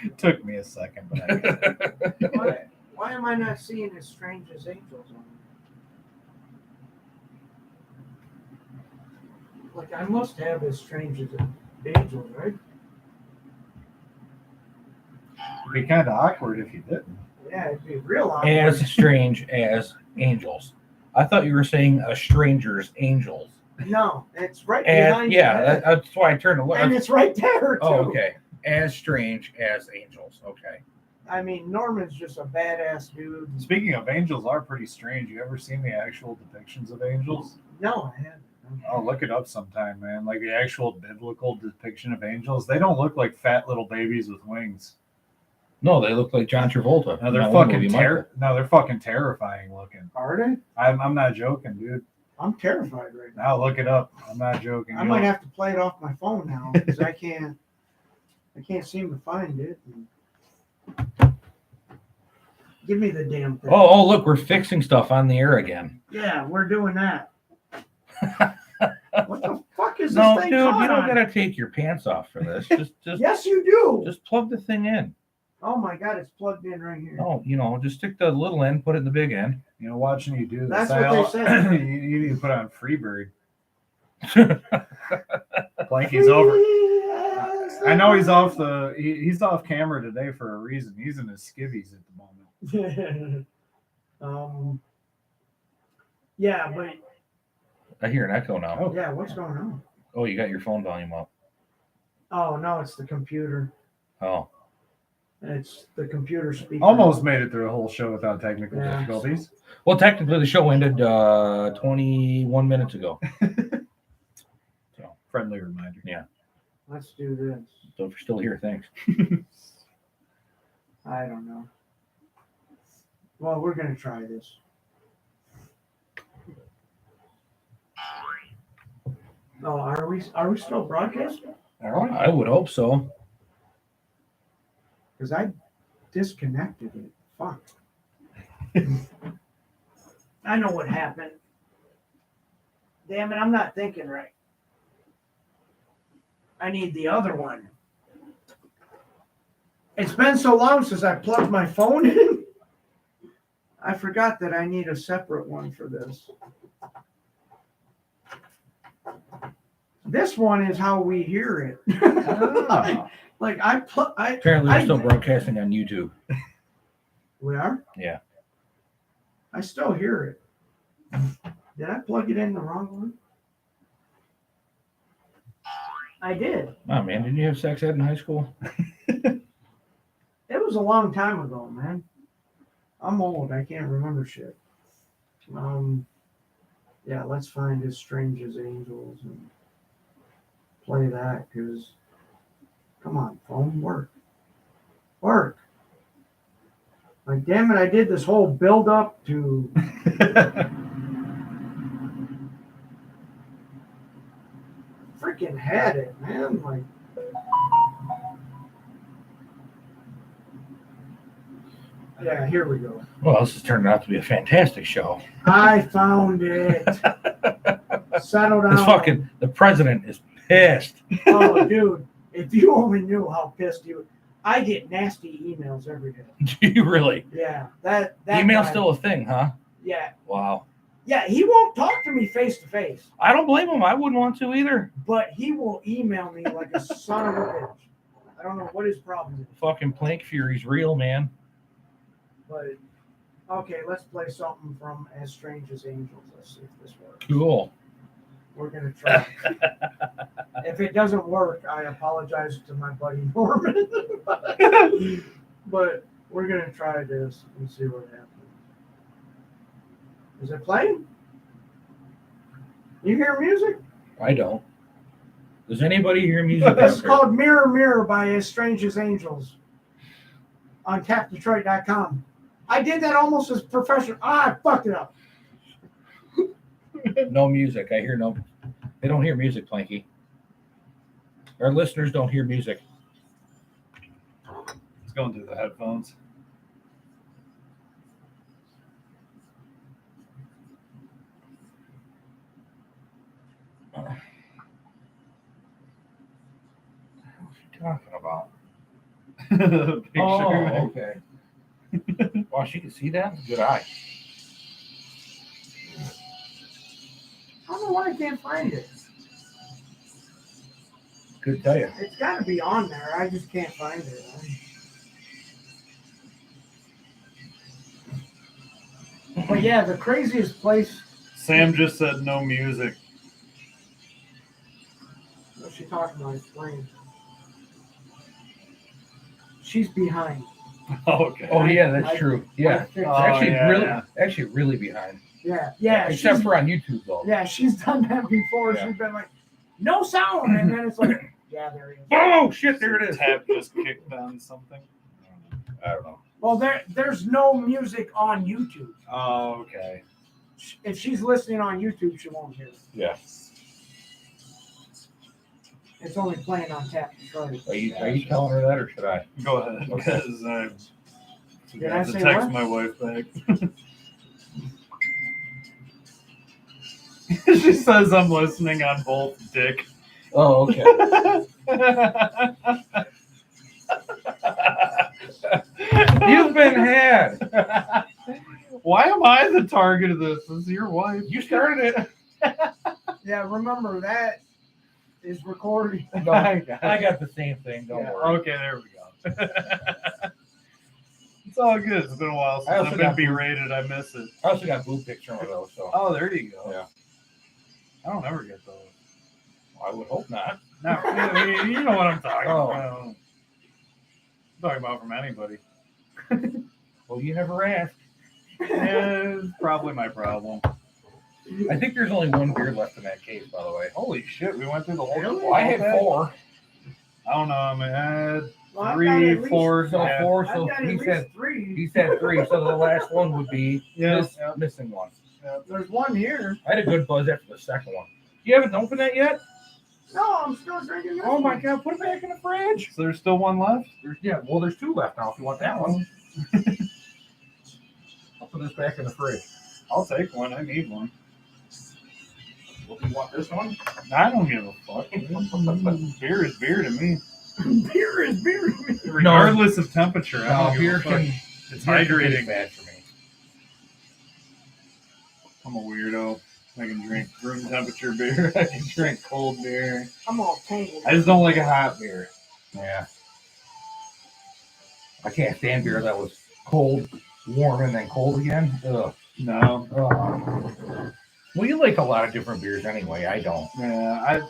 C: It took me a second, but I got it.
A: Why am I not seeing As Strange as Angels on it? Like, I must have As Strange as Angels, right?
C: It'd be kind of awkward if you didn't.
A: Yeah, it'd be real awkward.
B: As strange as angels. I thought you were saying a stranger's angels.
A: No, it's right
B: And
A: behind
B: yeah,
A: your head.
B: that's why I turned to look.
A: And it's right there, too.
B: Oh, okay. As strange as angels. Okay.
A: I mean, Norman's just a badass dude.
C: Speaking of angels, are pretty strange. You ever seen the actual depictions of angels?
A: No, I haven't.
C: Oh, look it up sometime, man. Like the actual biblical depiction of angels, they don't look like fat little babies with wings.
B: No, they look like John Travolta.
C: No,
B: in
C: they're
B: that one
C: fucking
B: movie, Michael.
C: they're fucking terrifying looking.
A: Are they?
C: I'm not joking, dude.
A: I'm terrified right now.
C: Now look it up. I'm not joking.
A: I might have to play it off my phone now because I can't seem to find it. Give me the damn thing.
B: Oh, look, we're fixing stuff on the air again.
A: Yeah, we're doing that. What the fuck is this
B: No,
A: thing
B: dude, you
A: caught
B: don't
A: on?
B: gotta take your pants off for this. Just
A: Yes, you do.
B: just plug the thing in.
A: Oh my god, it's plugged in right here.
B: No, just stick the little end, put it in the big end.
C: Watching you do this.
A: That's what they said.
C: you need to put on Freebird. Blanky's over. I know he's off he's off camera today for a reason. He's in his skivvies at the moment.
A: Yeah, but
B: I hear an echo now.
A: yeah, what's going on?
B: Oh, you got your phone volume up.
A: Oh no, it's the computer.
B: Oh.
A: It's the computer speaker.
C: Almost made it through the whole show without technical
A: Yeah.
C: difficulties.
B: Well, technically, the show ended 21 minutes ago. So,
C: Friendly reminder.
B: yeah.
A: Let's do this.
B: So if you're still here, thanks.
A: I don't know. Well, we're gonna try this. Oh, are we still broadcasting?
B: I would hope so.
A: Because I disconnected it. Fuck. I know what happened. Damn it, I'm not thinking right. I need the other one. It's been so long since I plugged my phone in. I forgot that I need a separate one for this. This one is how we hear it.
C: Oh.
B: Apparently, we're still broadcasting on YouTube.
A: We are?
B: Yeah.
A: I still hear it. Did I plug it in the wrong one? I did.
B: Oh, man, didn't you have sex ed in high school?
A: It was a long time ago, man. I'm old. I can't remember shit. Yeah, let's find As Strange as Angels and play that because, come on, phone, work. Like, damn it, I did this whole build up to. Freaking had it, man. Like, yeah, here we go.
B: Well, this is turning out to be a fantastic show.
A: I found it. Settle down.
B: The president is pissed.
A: Oh, dude, if you only knew how pissed you. I get nasty emails every day.
B: Do you really?
A: Yeah, that
B: Email's
A: guy,
B: still a thing, huh?
A: Yeah,
B: Wow.
A: yeah. He won't talk to me face to face,
B: I don't blame him. I wouldn't want to either.
A: but he will email me like a son of a bitch. I don't know what his problem is,
B: Fucking Plank Fury's real, man.
A: but okay, let's play something from As Strange as Angels. Let's see if this works.
B: Cool.
A: We're gonna try. If it doesn't work, I apologize to my buddy Norman. But we're gonna try this and see what happens. Is it playing? You hear music?
B: I don't. Does anybody hear music?
A: This is called Mirror Mirror by As Strange as Angels on tapdetroit.com. I did that almost as professional. I fucked it up.
B: No music. I hear no. They don't hear music, Planky. Our listeners don't hear music.
C: It's going through the headphones.
B: you talking about?
C: Picture.
B: Oh, okay. Wow, she can see that? Good eye.
A: I don't know why I can't find it.
B: Could tell you.
A: It's got to be on there. I just can't find it. But yeah, the craziest place.
C: Sam just said no music.
A: What's she talking about? Explain. She's behind.
C: Okay.
B: Oh yeah, that's true. Yeah,
A: I
B: actually really behind.
A: Yeah.
B: Except for on YouTube though.
A: Yeah, she's done that before.
B: Yeah.
A: She's been like, no sound, and then it's like, yeah, there it is.
B: Oh shit! There it is.
C: Tap just kicked on something.
B: I don't know.
A: Well, there's no music on YouTube.
C: Oh, okay.
A: If she's listening on YouTube, she won't hear it.
B: Yeah.
A: It's only playing on tap. Sorry.
B: Are you telling her that or should I?
C: Go ahead,
B: Okay.
C: because I
A: Did I
C: forgot to
A: say
C: text
A: what?
C: my wife back. She says I'm listening on both, dick.
B: Oh, okay. You've been had.
C: Why am I the target of this? This is your wife.
B: You started it.
A: Yeah, remember that is recording.
B: No, I got the same thing. Don't
A: Yeah.
B: worry.
C: Okay, there we go. It's all good. It's been a while
B: I
C: since
B: also
C: I've been
B: got-
C: berated. I miss it.
B: I also got boob pics from her though, so
C: Oh, there you go.
B: Yeah.
C: I don't ever get those.
B: I would hope not.
C: No, you know what I'm talking
B: Oh.
C: about. I'm talking about from anybody.
B: Well, you never asked.
C: Yeah, it's probably my problem.
B: I think there's only one beer left in that case, by the way.
C: Holy shit, we went through the whole.
B: Well, I had
C: thing?
B: 4.
C: I don't know. I mean, I had
A: Well, I've got
C: 3,
A: at least-
C: 4.
B: So
C: yeah.
B: 4.
A: I've
B: So
A: got at
B: he
A: least
B: said
A: 3.
B: 3. So the last one would be
C: Yes.
B: missing one.
A: There's one here.
B: I had a good buzz after the second one. You haven't opened that yet?
A: No, I'm still drinking this
B: Oh my
A: one.
B: god! Put it back in the fridge.
C: So there's still one left?
B: There's 2 left now. If you want that one, I'll put this back in the fridge.
C: I'll take one. I need one.
B: Well, do you want this one?
C: I don't give a fuck. Beer is beer to me.
A: Beer is beer.
C: Regardless of temperature. I
B: No,
C: don't
B: beer
C: give a fuck.
B: can.
C: It's
B: beer can
C: hydrating.
B: taste bad for me.
C: I'm a weirdo. I can drink room temperature beer. I can drink cold beer.
A: I'm all tangled.
C: I just don't like a hot beer.
B: Yeah. I can't stand beer that was cold, warm, and then cold again. Ugh.
C: No.
B: Well, you like a lot of different beers anyway. I don't.
C: Yeah,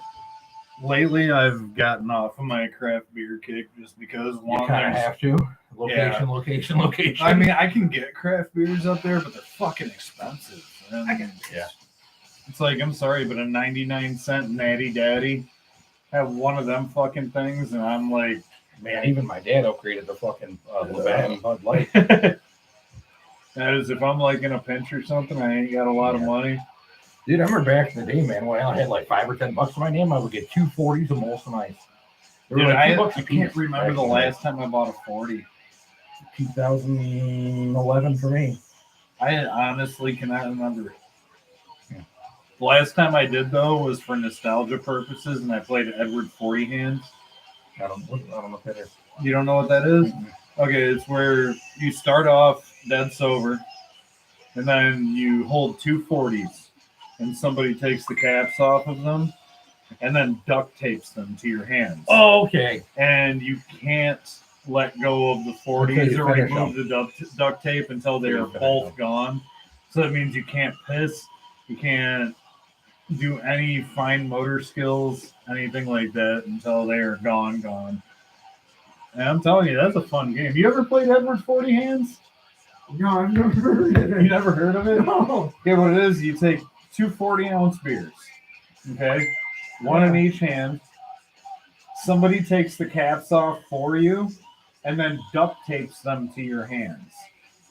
C: lately I've gotten off of my craft beer kick just because
B: You
C: one.
B: kind of
C: there's-
B: have to. Location.
C: I mean, I can get craft beers up there, but they're fucking expensive. And
B: Yeah.
C: It's like, I'm sorry, but a 99-cent Natty Daddy, have one of them fucking things, and I'm like,
B: Man, even my dad upgraded the fucking Labatt Bud Light.
C: that is, if I'm like in a pinch or something, I ain't got a lot of money.
B: Dude, I remember back in the day, man, when I had like $5 or $10 to my name, I would get 2 40s of Molson Ice. They were
C: Dude,
B: like $2
C: I
B: a piece
C: can't remember
B: back
C: the
B: in
C: last time I bought a 40.
B: 2011 for me.
C: I honestly cannot remember. The last time I did, though, was for nostalgia purposes, and I played Edward 40 Hands.
B: I don't know what that is.
C: You don't know what that is? Okay, it's where you start off dead sober, and then you hold 2 40s, and somebody takes the caps off of them, and then duct tapes them to your hands.
B: Oh, okay.
C: And you can't let go of the 40s
B: Until you
C: or
B: finish
C: remove the duct tape until they are
B: Finish
C: both
B: them.
C: gone. So that means you can't piss, you can't do any fine motor skills, anything like that until they are gone. And I'm telling you, that's a fun game. You ever played Edward 40 Hands?
A: No, I've never heard of
C: You
A: it.
C: never heard of it?
A: No.
C: Okay, what it is, you take 2 40-ounce beers, okay? One in each hand. Somebody takes the caps off for you and then duct tapes them to your hands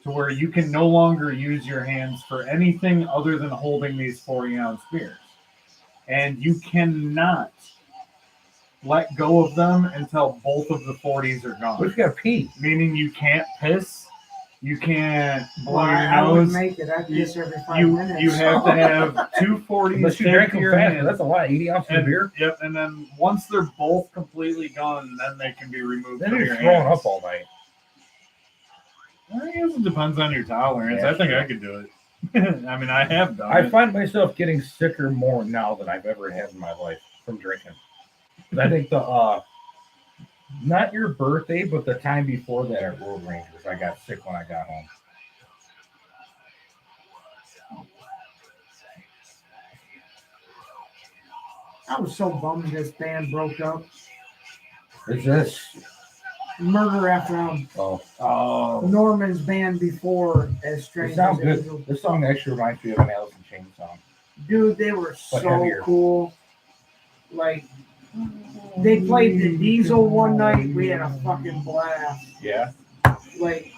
C: to where you can no longer use your hands for anything other than holding these 40-ounce beers. And you cannot let go of them until both of the 40s are
B: What's
C: gone.
B: got pee?
C: Meaning you can't piss, You can't blow
A: Well,
C: your
A: I would
C: nose.
A: make it. I'd piss every 5
C: You
A: minutes.
C: you have to have 240s
B: Unless you
C: taped
B: drink
C: to
B: them
C: your
B: fast,
C: hand.
B: that's a lot. 80 ounces of
C: And,
B: beer.
C: yep, and then once they're both completely gone, then they can be removed
B: Then
C: from
B: you're
C: your
B: throwing
C: hands.
B: up all night.
C: I guess it depends on your tolerance.
B: Yeah,
C: I think
B: sure.
C: I could do it. I mean, I have done
B: I
C: it.
B: find myself getting sicker more now than I've ever had in my life from drinking. 'Cause I think not your birthday, but the time before that at Road Rangers, I got sick when I got home.
A: I was so bummed this band broke up.
B: Is this?
A: Murder After Him.
B: Oh,
A: Norman's band before As
B: it
A: Strange
B: sounds
A: as
B: good.
A: Angels.
B: This song actually reminds me of an Alice in Chains song.
A: Dude, they were
B: But
A: so
B: heavier.
A: cool. Like, they played the Diesel one night. We had a fucking blast.
B: Yeah.
A: Like,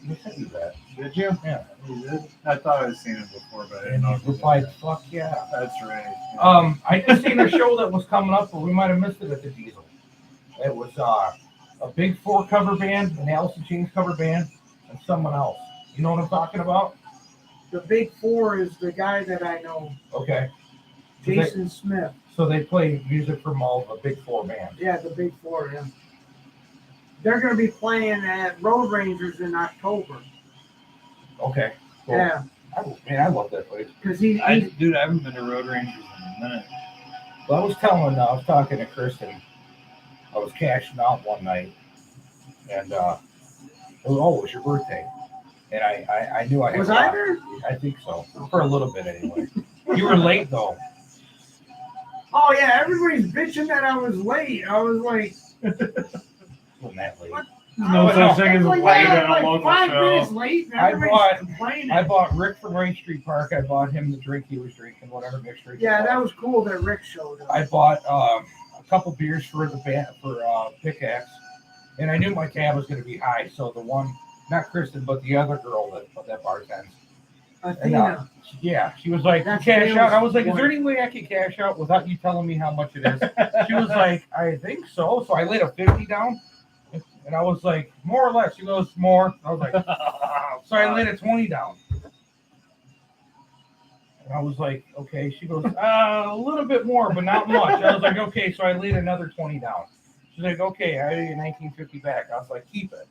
B: You sent me that.
C: Did you?
B: Yeah.
C: You did? I thought I'd seen it before, but I didn't
B: And
C: know.
B: you replied, "Fuck yeah."
C: That's right.
B: I just seen a show that was coming up, but we might have missed it at the Diesel. It was a Big Four cover band, an Alice in Chains cover band, and someone else. You know what I'm talking about?
A: the Big Four is the guy that I know,
B: Okay.
A: Jason Smith.
B: So they play music from all the Big Four bands.
A: Yeah, the Big Four, yeah. They're going to be playing at Road Rangers in October.
B: Okay. Cool.
A: Yeah,
B: I love that place.
A: because
C: Dude, I haven't been to Road Rangers in a minute.
B: Well, I was talking to Kristen. I was cashing out one night, and it was your birthday, and I knew I had.
A: Was I there?
B: I think so, for a little bit anyway. You were late though.
A: Oh, yeah, everybody's bitching that I was late. I was like,
B: Wasn't that late?
A: What?
C: No
B: Oh,
C: such thing as
A: like,
C: late
A: yeah,
C: at a
A: like
C: local
A: 5 minutes
C: show.
A: late, and
B: I
A: everybody's
B: bought-
A: complaining.
B: I bought Rick from Rain Street Park. I bought him the drink he was drinking, whatever mixed drink.
A: Yeah, that was cool that Rick showed up.
B: I bought a couple beers for the band for Pickaxe, and I knew my tab was going to be high. So the one, not Kristen, but the other girl that bartends,
A: Athena.
B: yeah, she was like,
A: That's
B: cash
A: Dale's
B: out. I was like, is there
A: wife.
B: any way I could cash out without you telling me how much it is? She was like, I think so. So I laid a 50 down, and I was like, more or less. She goes, more. I was like, so I laid a 20 down. And I was like, okay. She goes, a little bit more, but not much. I was like, okay. So I laid another 20 down. She's like, okay, I owe you $19.50 back. I was like, keep it.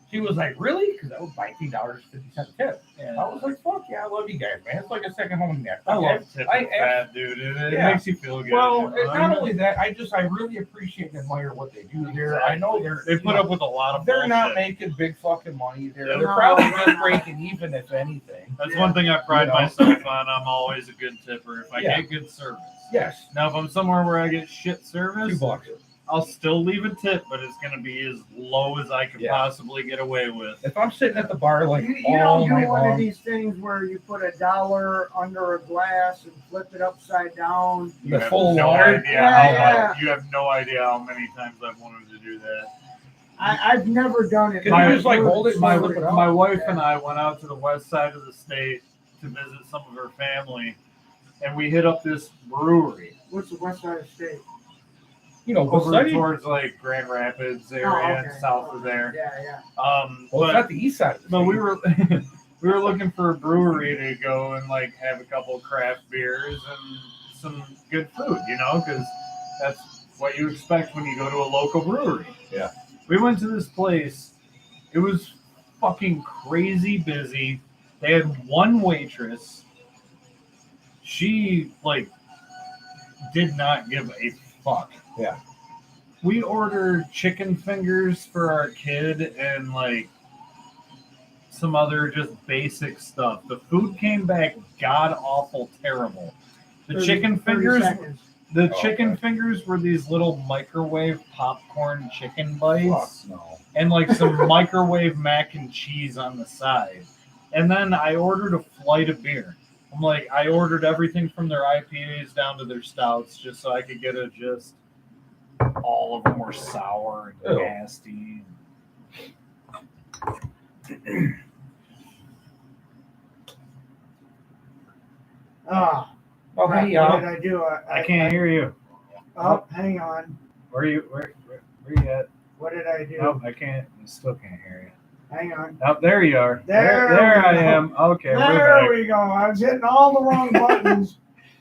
B: She was like, really? Because that was $19.50 tip.
C: Yeah.
B: I was like, fuck yeah, I love you guys, man. It's like a second home net.
C: I love tipping
B: I-
C: fat, dude. It
B: Yeah.
C: makes you feel good.
B: Well,
C: you know?
B: not only that, I really appreciate and admire what they do. I know
C: they put up with a lot of
B: they're not
C: bullshit.
B: making big fucking money. They're
C: Yeah.
B: probably just breaking even, if anything.
C: That's
A: Yeah.
C: one thing I pride
B: You know?
C: myself on. I'm always a good tipper if I
B: Yeah.
C: get good service.
B: Yes,
C: Now, if I'm somewhere where I get shit service,
B: $2.
C: I'll still leave a tip, but it's going to be as low as I can
B: Yeah.
C: possibly get away with.
B: If I'm sitting at the bar like
A: You
B: all
A: don't do
B: night
A: one of
B: long,
A: these things where you put $1 under a glass and flip it upside down.
B: the
C: have
B: full
C: no
B: water.
C: idea
A: Yeah,
C: how
A: yeah.
C: You have no idea how many times I've wanted to do that.
A: I've never done it.
B: Can you just, like, hold it and
C: My,
B: flip it out?
C: my wife and I went out to the west side of the state to visit some of her family, and we hit up this brewery
A: What's the west side of the state?
B: You know,
C: over
B: beside
C: towards like Grand Rapids area and south of there.
A: Yeah, yeah.
B: well, it's
C: But
B: not the east side. Of the
C: but we
B: state.
C: were we were looking for a brewery to go and like have a couple craft beers and some good food, you know, because that's what you expect when you go to a local brewery.
B: Yeah.
C: We went to this place. It was fucking crazy busy. They had one waitress. She like did not give a fuck.
B: Yeah.
C: We ordered chicken fingers for our kid and like some other just basic stuff. The food came back god awful terrible. The
A: 30
C: chicken
A: 30
C: fingers
A: seconds.
C: the
B: Oh,
C: chicken
B: okay.
C: fingers were these little microwave popcorn chicken bites
B: Fuck no.
C: and like some microwave mac and cheese on the side. And then I ordered a flight of beer. I'm like, I ordered everything from their IPAs down to their stouts just so I could get a just all of them were sour and
B: Ew.
C: nasty.
A: Ah,
B: Okay,
A: what did
B: yeah.
A: I do?
C: I can't hear you.
A: Oh, hang on.
C: Where you at?
A: What did I do?
C: Nope, I still can't hear you.
A: Hang on.
C: Oh, there you are.
A: There
C: There
A: we
C: I
A: go.
C: am. Okay, we're
A: There
C: back.
A: we go. I was hitting all the wrong buttons.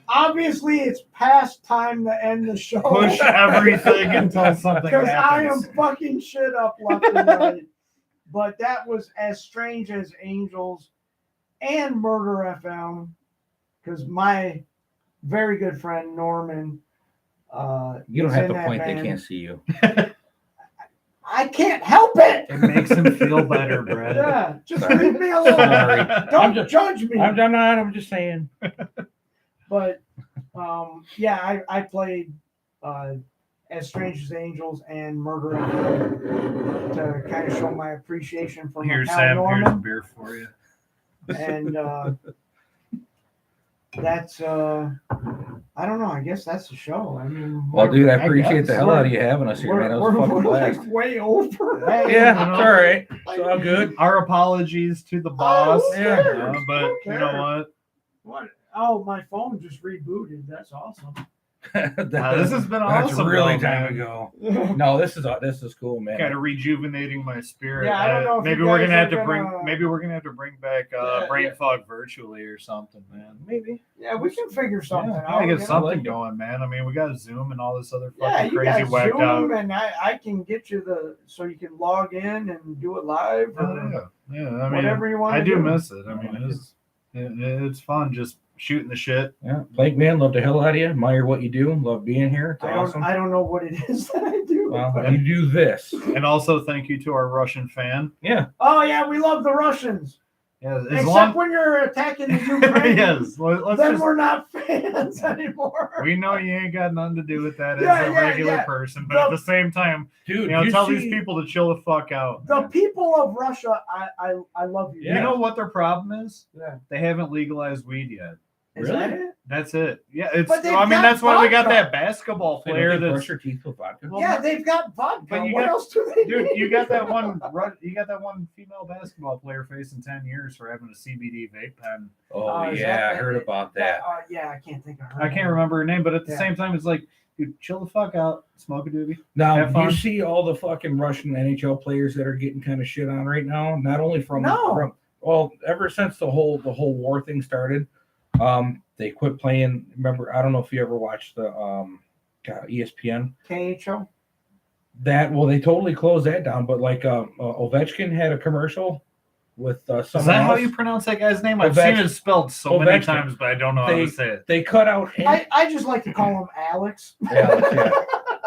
A: Obviously, it's past time to end the show.
C: Push everything until something
A: Because I am
C: happens.
A: fucking shit up left and right. But that was As Strange as Angels and Murder FM. Because my very good friend Norman.
B: You don't
A: is
B: have
A: in
B: to
A: that
B: point; they
A: band.
B: can't see you.
A: I can't help it.
C: It makes him feel better, Brad.
A: Yeah, just leave me alone.
B: Sorry.
A: Don't judge me.
B: I'm not. I'm just saying.
A: But yeah, I played As Strange as Angels and Murder FM to kind of show my appreciation for
C: Here,
A: my pal
C: Sam. Here's a
A: Norman.
C: beer for you.
A: And that's I don't know. I guess that's the show. I mean,
B: Well, dude, I appreciate
C: guess.
B: the hell out of you having us here, man. That was a fucking
A: we're
B: blast.
A: like way over.
C: Hey,
B: Yeah,
C: you know,
B: it's all right. It's all good.
C: Our apologies to the boss.
A: who
B: Yeah.
A: cares?
C: But
A: Who
C: you know
A: cares?
C: what?
A: What? Oh, my phone just rebooted. That's awesome.
C: This has been
B: That's
C: awesome.
B: really
C: though,
B: time
C: man.
B: ago. No, this is cool, man.
C: Kind of rejuvenating my spirit.
A: Yeah, I don't know if
C: maybe
A: you
C: we're
A: guys
C: gonna have
A: are
C: to bring.
A: gonna-
C: Maybe we're gonna have to bring back
A: Yeah,
C: brain
A: yeah.
C: fog virtually or something, man.
B: Maybe.
A: Yeah, we can figure something
C: Yeah,
A: out.
C: gotta
A: you
C: get
A: know?
C: something
B: like it.
C: going, man. I mean, we got Zoom and all this other
A: Yeah,
C: fucking
A: you
C: crazy
A: got
C: whacked
A: Zoom,
C: out.
A: and I can get you so you can log in and do it live or
C: Yeah. I mean,
A: whatever you want.
C: I
A: to
C: do miss it. I mean, it's fun just shooting the shit.
B: Yeah, Plankman, love the hell out of you. Admire what you do. Love being here. It's awesome.
A: I don't know what it is that I do.
B: Well,
A: but-
B: you do this.
C: And also thank you to our Russian fan.
B: Yeah.
A: Oh yeah, we love the Russians.
C: Yeah, as
A: Except
C: long
A: when you're attacking the Ukraine.
C: yes, let's
A: then
C: just.
A: we're not fans anymore.
C: We know you ain't got nothing to do with that
A: Yeah,
C: as a
A: yeah,
C: regular
A: yeah.
C: person, but at the same time,
B: Dude,
C: tell
B: see,
C: these people to chill the fuck out.
A: The
C: man.
A: people of Russia, I love you.
B: Yeah.
C: You know what their problem is?
A: Yeah.
C: They haven't legalized weed yet.
A: Is
B: Really?
A: that it?
C: That's it. Yeah, it's.
A: But they've
C: I mean,
A: got
C: that's why we got
A: vodka.
C: that basketball
B: They
C: player.
B: don't
C: That's
B: brush your teeth with vodka.
C: Well,
A: yeah, they've got vodka.
C: but you
A: What
C: got-
A: else do they
C: dude.
A: need?
C: You got that one. You got that one female basketball player facing 10 years for having a CBD vape pen.
B: Oh,
A: is
B: yeah,
A: that
B: I heard about that.
A: Yeah, I can't think of her.
C: I can't remember her name, but at the
A: Yeah.
C: same time, it's like, dude, chill the fuck out, smoke a doobie.
B: Now,
C: Have
B: do
C: fun.
B: you see all the fucking Russian NHL players that are getting kind of shit on right now? Not only from well, ever since the whole war thing started, they quit playing. Remember, I don't know if you ever watched the ESPN.
A: KHO.
B: They totally closed that down. But like Ovechkin had a commercial with someone
C: Is that how
B: else.
C: you pronounce that guy's name? I've
B: Ovechkin.
C: seen it spelled so many
B: Ovechkin.
C: times, but I don't know how to say it.
B: They cut out.
A: I just like to call him Alex.
B: Alex, yeah.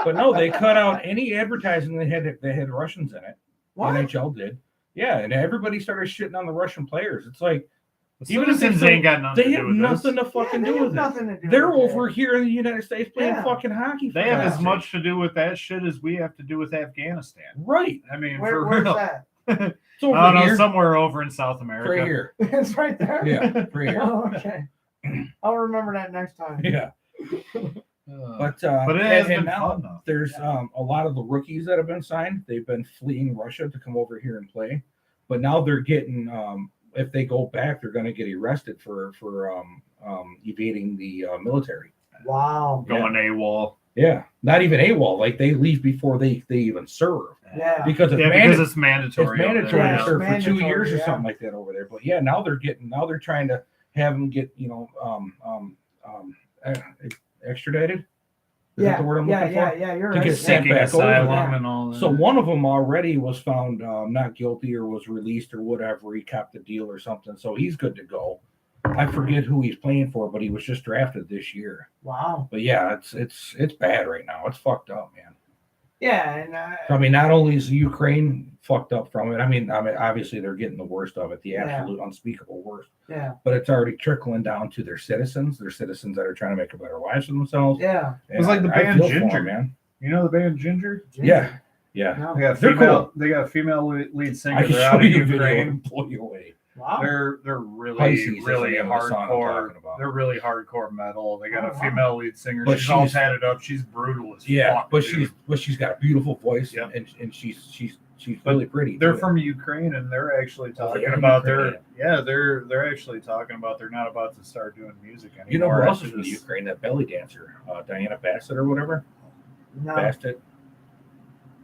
B: But no, they cut out any advertising that had Russians in it.
A: What?
B: NHL did. Yeah, and everybody started shitting on the Russian players. It's like
C: The
B: even if
C: citizens
B: they
C: ain't got nothing
B: they
C: to
B: have
C: do with
B: nothing
C: this.
B: to fucking
A: they
B: do
A: have
B: with it.
A: nothing to do
B: They're
A: with
B: over here in the United States playing
A: Yeah.
B: fucking hockey.
C: They
B: for
C: have
B: God's
C: as
B: sake.
C: much to do with that shit as we have to do with Afghanistan.
B: Right.
C: I mean,
A: Where's
C: for real.
A: that?
B: It's over
C: I don't know,
B: here.
C: somewhere over in South America.
B: Right here.
A: It's right there.
B: Yeah, right here.
A: Oh, okay. I'll remember that next time.
B: Yeah. But
C: it has been
B: now
C: fun, though.
B: there's a lot of the rookies that have been signed. They've been fleeing Russia to come over here and play, but now they're getting. If they go back, they're going to get arrested for evading the military.
A: Wow.
C: Going AWOL.
B: Yeah, not even AWOL. Like they leave before they even serve
A: Yeah.
B: because it's
C: Because it's mandatory.
B: It's
C: over
B: mandatory
C: there.
B: to serve for 2
A: mandatory,
B: years or
A: yeah.
B: something like that over there. But yeah, now they're trying to have them get extradited. Is that the word I'm looking for?
A: Yeah, you're
B: To
A: right.
B: get sent
C: Seeking
B: back over
C: asylum
A: there.
C: and all that.
B: So one of them already was found not guilty or was released or whatever. He capped the deal or something, so he's good to go. I forget who he's playing for, but he was just drafted this year.
A: Wow.
B: But yeah, it's bad right now. It's fucked up, man.
A: Yeah, and
B: I mean, not only is Ukraine fucked up from it. I mean, obviously they're getting the worst of it, the absolute unspeakable worst.
A: yeah,
B: But it's already trickling down to their citizens that are trying to make a better lives for themselves.
A: yeah.
C: It was like the
B: I
C: band
B: feel for 'em,
C: Ginger.
B: man.
C: You know the band Ginger?
B: Yeah, yeah.
A: No.
C: They got
B: They're
C: female.
B: cool.
C: They got a female lead
B: I
C: singer.
B: can
C: They're
B: show
C: out of
B: you a video
C: Ukraine.
B: and blow you away.
A: Wow.
C: They're really
B: Pisces is the
C: really
B: name of the song I'm
C: hardcore.
B: talking about.
C: They're really hardcore metal. They got
A: Oh,
C: a
A: wow.
C: female lead singer.
B: But
C: She's all
B: she's-
C: tatted up. She's brutal as
B: Yeah,
C: fuck.
B: but
C: dude.
B: she's got a beautiful voice,
C: Yep.
B: and she's
C: But
B: really pretty.
C: They're
B: too.
C: from Ukraine, and they're actually
B: Oh,
C: talking
B: they're
C: about
B: Ukrainian.
C: they're actually talking about they're not about to start doing music anymore.
B: You know who else
C: after
B: is from
C: this.
B: Ukraine? That belly dancer, Diana Bassett or whatever.
A: No,
B: Bassett.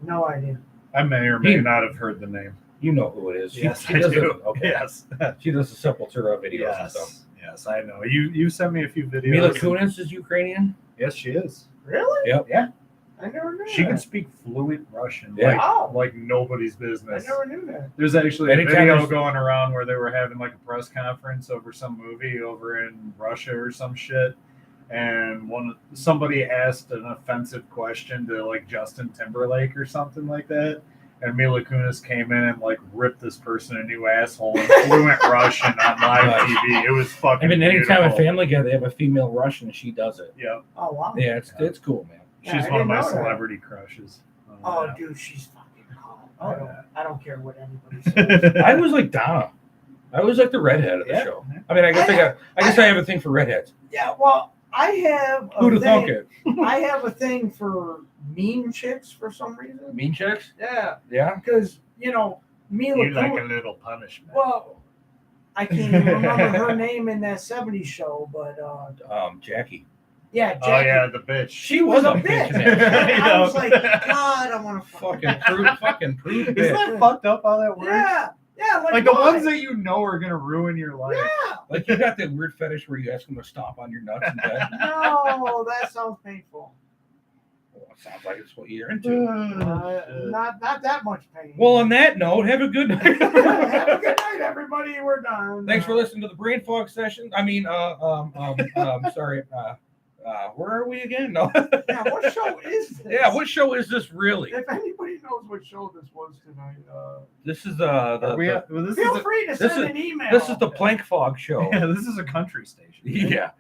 A: no idea.
C: I may or may not have heard the name.
B: You know who it is.
C: Yes,
B: She
C: I
B: does
C: do.
B: it. Okay.
C: Yes.
B: She does the Sepultura videos and stuff.
C: Yes, I know. You sent me a few videos.
B: Mila Kunis is Ukrainian.
C: Yes, she is.
A: Really?
B: Yep.
C: Yeah.
A: I never knew
C: She
A: that.
C: can speak fluent Russian.
B: Yeah.
C: Like nobody's
A: I
C: business.
A: never knew that.
C: There's actually a
B: Anytime
C: video
B: there's-
C: going around where they were having like a press conference over some movie over in Russia or some shit, and somebody asked an offensive question to like Justin Timberlake or something like that, and Mila Kunis came in and like ripped this person a new asshole in fluent Russian on live
B: Nice.
C: TV. It was fucking.
B: I mean, anytime a
C: beautiful.
B: Family Guy they have a female Russian, she does it.
C: Yeah,
A: Oh wow.
B: Yeah, it's cool, man.
A: Yeah,
C: she's
A: I
C: one of
A: didn't
C: my
A: know that.
C: celebrity crushes.
A: Oh, dude, she's fucking hot.
C: Oh,
A: I don't care what anybody says.
B: I was like Donna. I was like the redhead of the
C: Yeah.
B: show. I mean, I guess I have a thing for redheads.
A: Yeah, well, I have a
B: Who'd have thunk
A: thing.
B: it?
A: I have a thing for mean chicks for some reason.
B: Mean chicks?
A: Yeah,
B: Yeah.
A: because Mila
C: You like a
A: Kunis.
C: little punishment.
A: Well, I can't even remember her name in that '70s show, but
B: Jackie.
A: yeah, Jackie.
C: Oh yeah, the bitch.
A: She was a bitch.
B: in that.
A: I was like, God, I want to
B: Fucking prude
C: Isn't
B: bitch.
C: that fucked up how that works?
A: Yeah,
C: Like the
A: why?
C: ones that you know are gonna ruin your life.
A: Yeah.
B: Like you got that weird fetish where you ask them to stomp on your nuts in bed.
A: No, that sounds painful.
B: Well, it sounds like it's what you're into.
A: Not that much pain.
B: Well, on that note, have a good night.
A: have a good night, everybody. We're done.
B: Thanks for listening to the Brain Fog session. I mean, sorry. Where are we again? No.
A: Yeah, what show is this?
B: Yeah, what show is this really?
A: If anybody knows what show this was tonight,
B: This is
A: feel free to
B: this
A: send
B: is-
A: an email.
B: this is the Plank Fog show.
C: Yeah, this is a country station.
B: Yeah.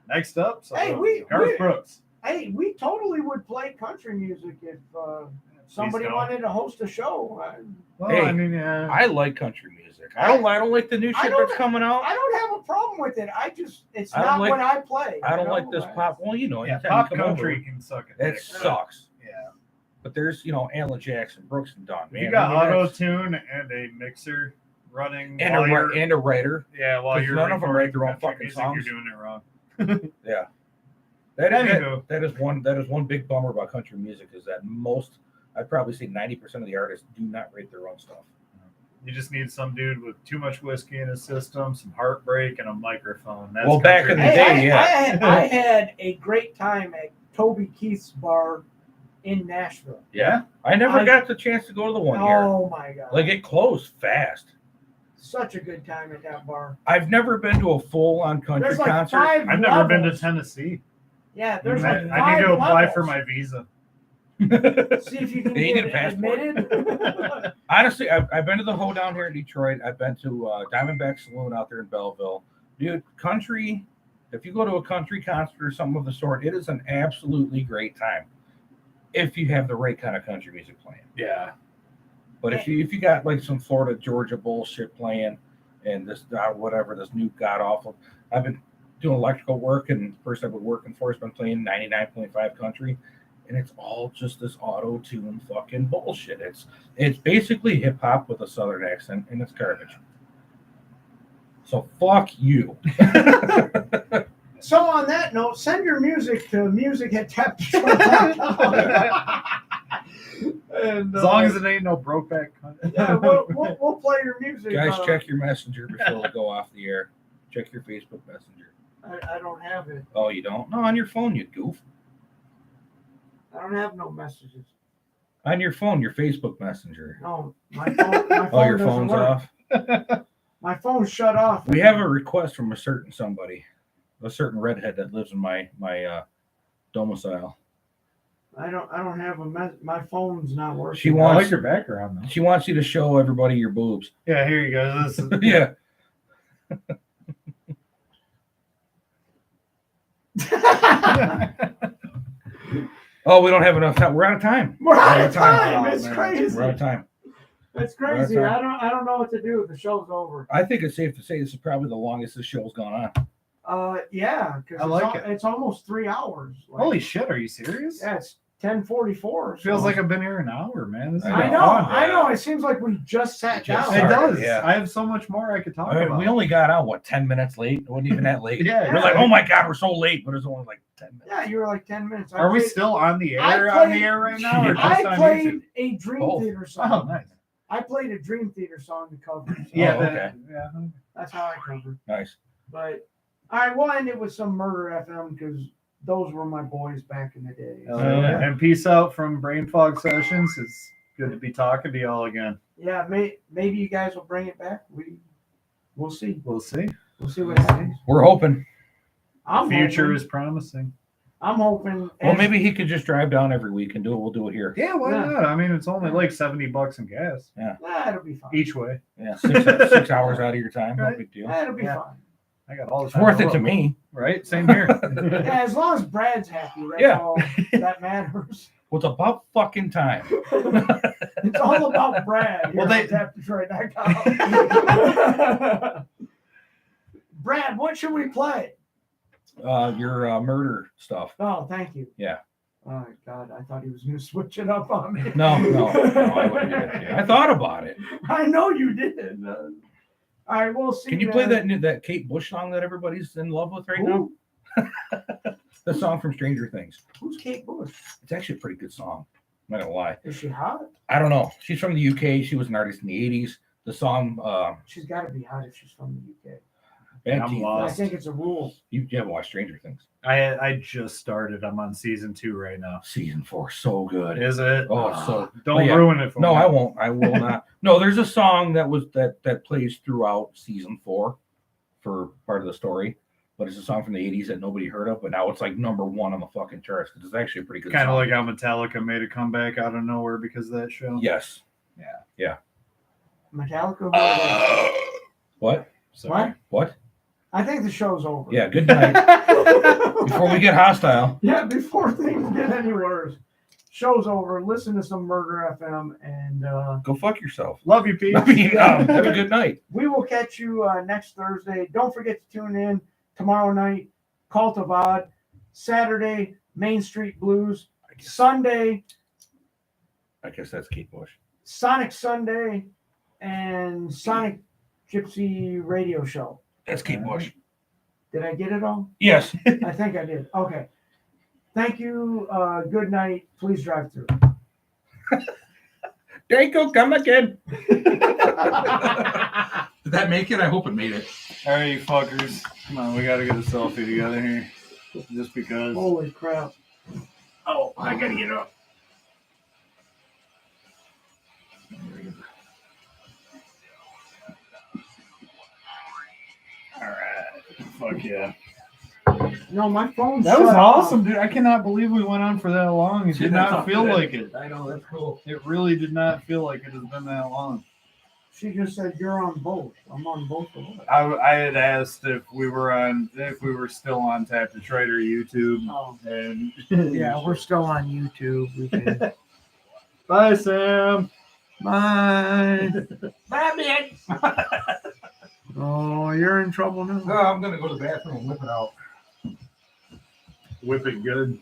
C: Next up, so
A: Hey, we-
C: Garth Brooks.
A: Hey, we totally would play country music if somebody
C: don't.
A: wanted to host a show.
C: Well,
B: Hey,
C: I mean, yeah.
B: I like country music. I don't like the new
A: I
B: shit
A: don't-
B: that's coming out.
A: I don't have a problem with it. It's
B: I don't
A: not
B: like-
A: what I play.
B: I don't
A: you
B: like
A: know?
B: this pop. Well,
C: yeah,
B: anytime
C: pop
B: you come
C: country
B: over,
C: can suck a
B: it
C: dick.
B: sucks.
C: Yeah.
B: But there's Alan Jackson, Brooks and Dunn.
C: If
B: Man,
C: you got
B: I mean,
C: auto
B: that's-
C: tune and a mixer running
B: and a writer.
C: while
B: 'cause
C: you're
B: none of them write their own
C: recording
B: fucking
C: country music,
B: songs.
C: you're doing it wrong.
B: Yeah. That
C: Anywho.
B: is one big bummer about country music is that I'd probably say 90% of the artists do not rate their own stuff.
C: You just need some dude with too much whiskey in his system, some heartbreak, and a microphone. That's
B: Well, back
C: country
B: in the
C: music.
B: day, yeah.
A: I had a great time at Toby Keith's bar in Nashville.
B: Yeah. I never got the chance to go to the one here.
A: Oh my god!
B: Like it closed fast.
A: Such a good time at that bar.
B: I've never been to a full-on country
A: There's like
B: concert.
A: 5
C: I've never been to
A: levels.
C: Tennessee.
A: Yeah, there's
C: I
A: like
C: I need to
A: 5
C: apply for
A: levels.
C: my visa.
A: See if you can
B: They need
A: get
B: a passport.
A: admitted.
B: Honestly, I've been to the Hoedown here in Detroit. I've been to Diamondback Saloon out there in Belleville. Dude, country, if you go to a country concert or something of the sort, it is an absolutely great time if you have the right kind of country music playing.
C: Yeah.
B: But if you got like some Florida, Georgia bullshit playing and this this new god awful, I've been doing electrical work and the person I've been working for has been playing 99.5 country. And it's all just this auto-tune fucking bullshit. It's basically hip-hop with a southern accent, and it's garbage. So fuck you.
A: So on that note, send your music to music@tapdetroit.com. And
C: As long as it ain't no Brokeback Country.
A: yeah, we'll play your music.
B: Guys, check your messenger before we go off the air. Check your Facebook Messenger.
A: I don't have it.
B: Oh, you don't? No, on your phone, you goof.
A: I don't have no messages.
B: On your phone, your Facebook Messenger.
A: No, my phone.
B: Oh, your
A: doesn't
B: phone's
A: work.
B: off?
A: My phone's shut off.
B: We have a request from a certain redhead that lives in my domicile.
A: I don't have my phone's not working.
B: She
C: I
B: wants
C: like your background though.
B: She wants you to show everybody your boobs.
C: Yeah, here you go. This is,
B: Yeah. Oh, we don't have enough time. We're out of time.
A: We're out of
B: time.
A: time. It's
C: man.
A: crazy.
B: We're out of time.
A: It's crazy.
B: We're out of
A: I don't know what to do. The show's over.
B: I think it's safe to say this is probably the longest this show's gone on.
A: Yeah, because
C: I like it.
A: It's almost 3 hours. Like,
C: holy shit, are you serious?
A: yeah, it's 10:44.
C: Feels
A: so-
C: like I've been here an hour, man. This is
A: I
B: know.
A: know.
C: fun.
A: I know. It seems like we just sat
B: Just
A: down.
C: It
B: started,
C: does.
B: yeah.
C: I have so much more I could talk
B: I mean,
C: about.
B: we only got out 10 minutes late. It wasn't even that late.
C: Yeah.
B: We're like, oh my god, we're so late, but it was only like 10 minutes.
A: Yeah, you were like 10 minutes.
C: Are we still on the air
A: I
C: on
A: played-
C: the air right now? Or just
A: I
C: on
A: played
C: YouTube?
A: a Dream
B: Both.
A: Theater song.
C: Oh, nice.
A: I played a Dream Theater song to cover. So
C: Yeah,
B: okay.
C: yeah.
A: that's how I covered.
B: Nice.
A: But I will end it with some Murder FM because those were my boys back in the day.
C: Hell
B: Oh, yeah.
C: And peace out from Brain Fog Sessions. It's good to be talking to y'all again.
A: Yeah, maybe you guys will bring it back. We'll see.
C: We'll see.
A: We'll see what happens.
B: We're hoping.
A: I'm
C: The future
A: hoping,
C: is promising.
A: I'm hoping.
B: Well, maybe he could just drive down every week and do it. We'll do it here.
C: Yeah, why
A: Yeah.
C: not? I mean, it's only like $70 in gas
A: It'll be fine.
C: each way.
B: Yeah, 6 hours out of your time. No
C: Right.
B: big deal.
A: It'll be
C: Yeah.
A: fine.
C: I got all the
B: It's
C: time
B: worth
C: in
B: it
C: the
B: to
C: world.
B: me.
C: Right? Same here.
A: Yeah, as long as Brad's happy, that's
B: Yeah.
A: all that matters.
B: Well, it's about fucking time.
A: It's all about Brad.
C: Well,
A: Well, TapDetroit.com. Brad, what should we play?
B: Your murder stuff.
A: Oh, thank you.
B: Yeah.
A: Oh God, I thought he was going to switch it up on me.
B: No, I wouldn't do that to you. I thought about it.
A: I know you did. All right, we'll see.
B: Can you play that Kate Bush song that everybody's in love with right now? The song from Stranger Things.
A: Who's Kate Bush?
B: It's actually a pretty good song. I'm not gonna lie.
A: Is she hot?
B: I don't know. She's from the UK. She was an artist in the 80s. The song,
A: She's got to be hot if she's from the UK.
B: Bad
C: I'm
B: Teeth.
A: I
C: lost.
A: think it's a rule.
B: You haven't watched Stranger Things.
C: I just started. I'm on season 2 right now.
B: Season 4, so good.
C: Is it?
B: Oh, it's so.
C: Don't
B: yeah.
C: ruin it for
B: No,
C: me.
B: I won't. I will not. No, there's a song that plays throughout season 4 for part of the story, but it's a song from the 80s that nobody heard of, but now it's like number 1 on the fucking charts because it's actually a pretty good
C: Kind of
B: song.
C: like how Metallica made a comeback out of nowhere because of that show.
B: Yes.
A: Metallica. Who are they?
B: What?
C: Sorry.
B: What?
A: I think the show's over.
B: Yeah, good night. Before we get hostile.
A: Yeah, before things get any worse. Show's over. Listen to some Murder FM, and
B: Go fuck yourself.
C: Love you, Pete.
B: I mean, have a good night.
A: we will catch you next Thursday. Don't forget to tune in tomorrow night. Cult of Odd. Saturday, Main Street Blues. Sunday,
B: I guess that's Kate Bush.
A: Sonic Sunday, and Sonic Gypsy Radio Show.
B: That's Kate Bush.
A: Did I get it all?
B: Yes.
A: I think I did. Okay. Thank you. Good night. Please drive through.
B: Danko, come again. Did that make it? I hope it made it.
C: All right, you fuckers. Come on, we got to get a selfie together here. Just because.
A: Holy crap.
B: Oh, I gotta get up.
C: All right. Fuck yeah.
A: No, my phone.
C: That was
A: shut off.
C: awesome, dude. I cannot believe we went on for that long. It did not feel like it.
B: I know, that's cool.
C: It really did not feel like it has been that long.
A: She just said you're on both. I'm on both of them.
C: I had asked if we were still on Tap Detroit or YouTube,
A: Oh,
C: and
A: yeah, we're still on YouTube. We can.
C: bye, Sam.
A: Bye.
B: Bye, man.
A: Oh, you're in trouble now.
B: No, I'm gonna go to the bathroom and whip it out.
C: Whip it good.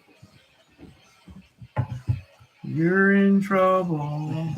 A: You're in trouble.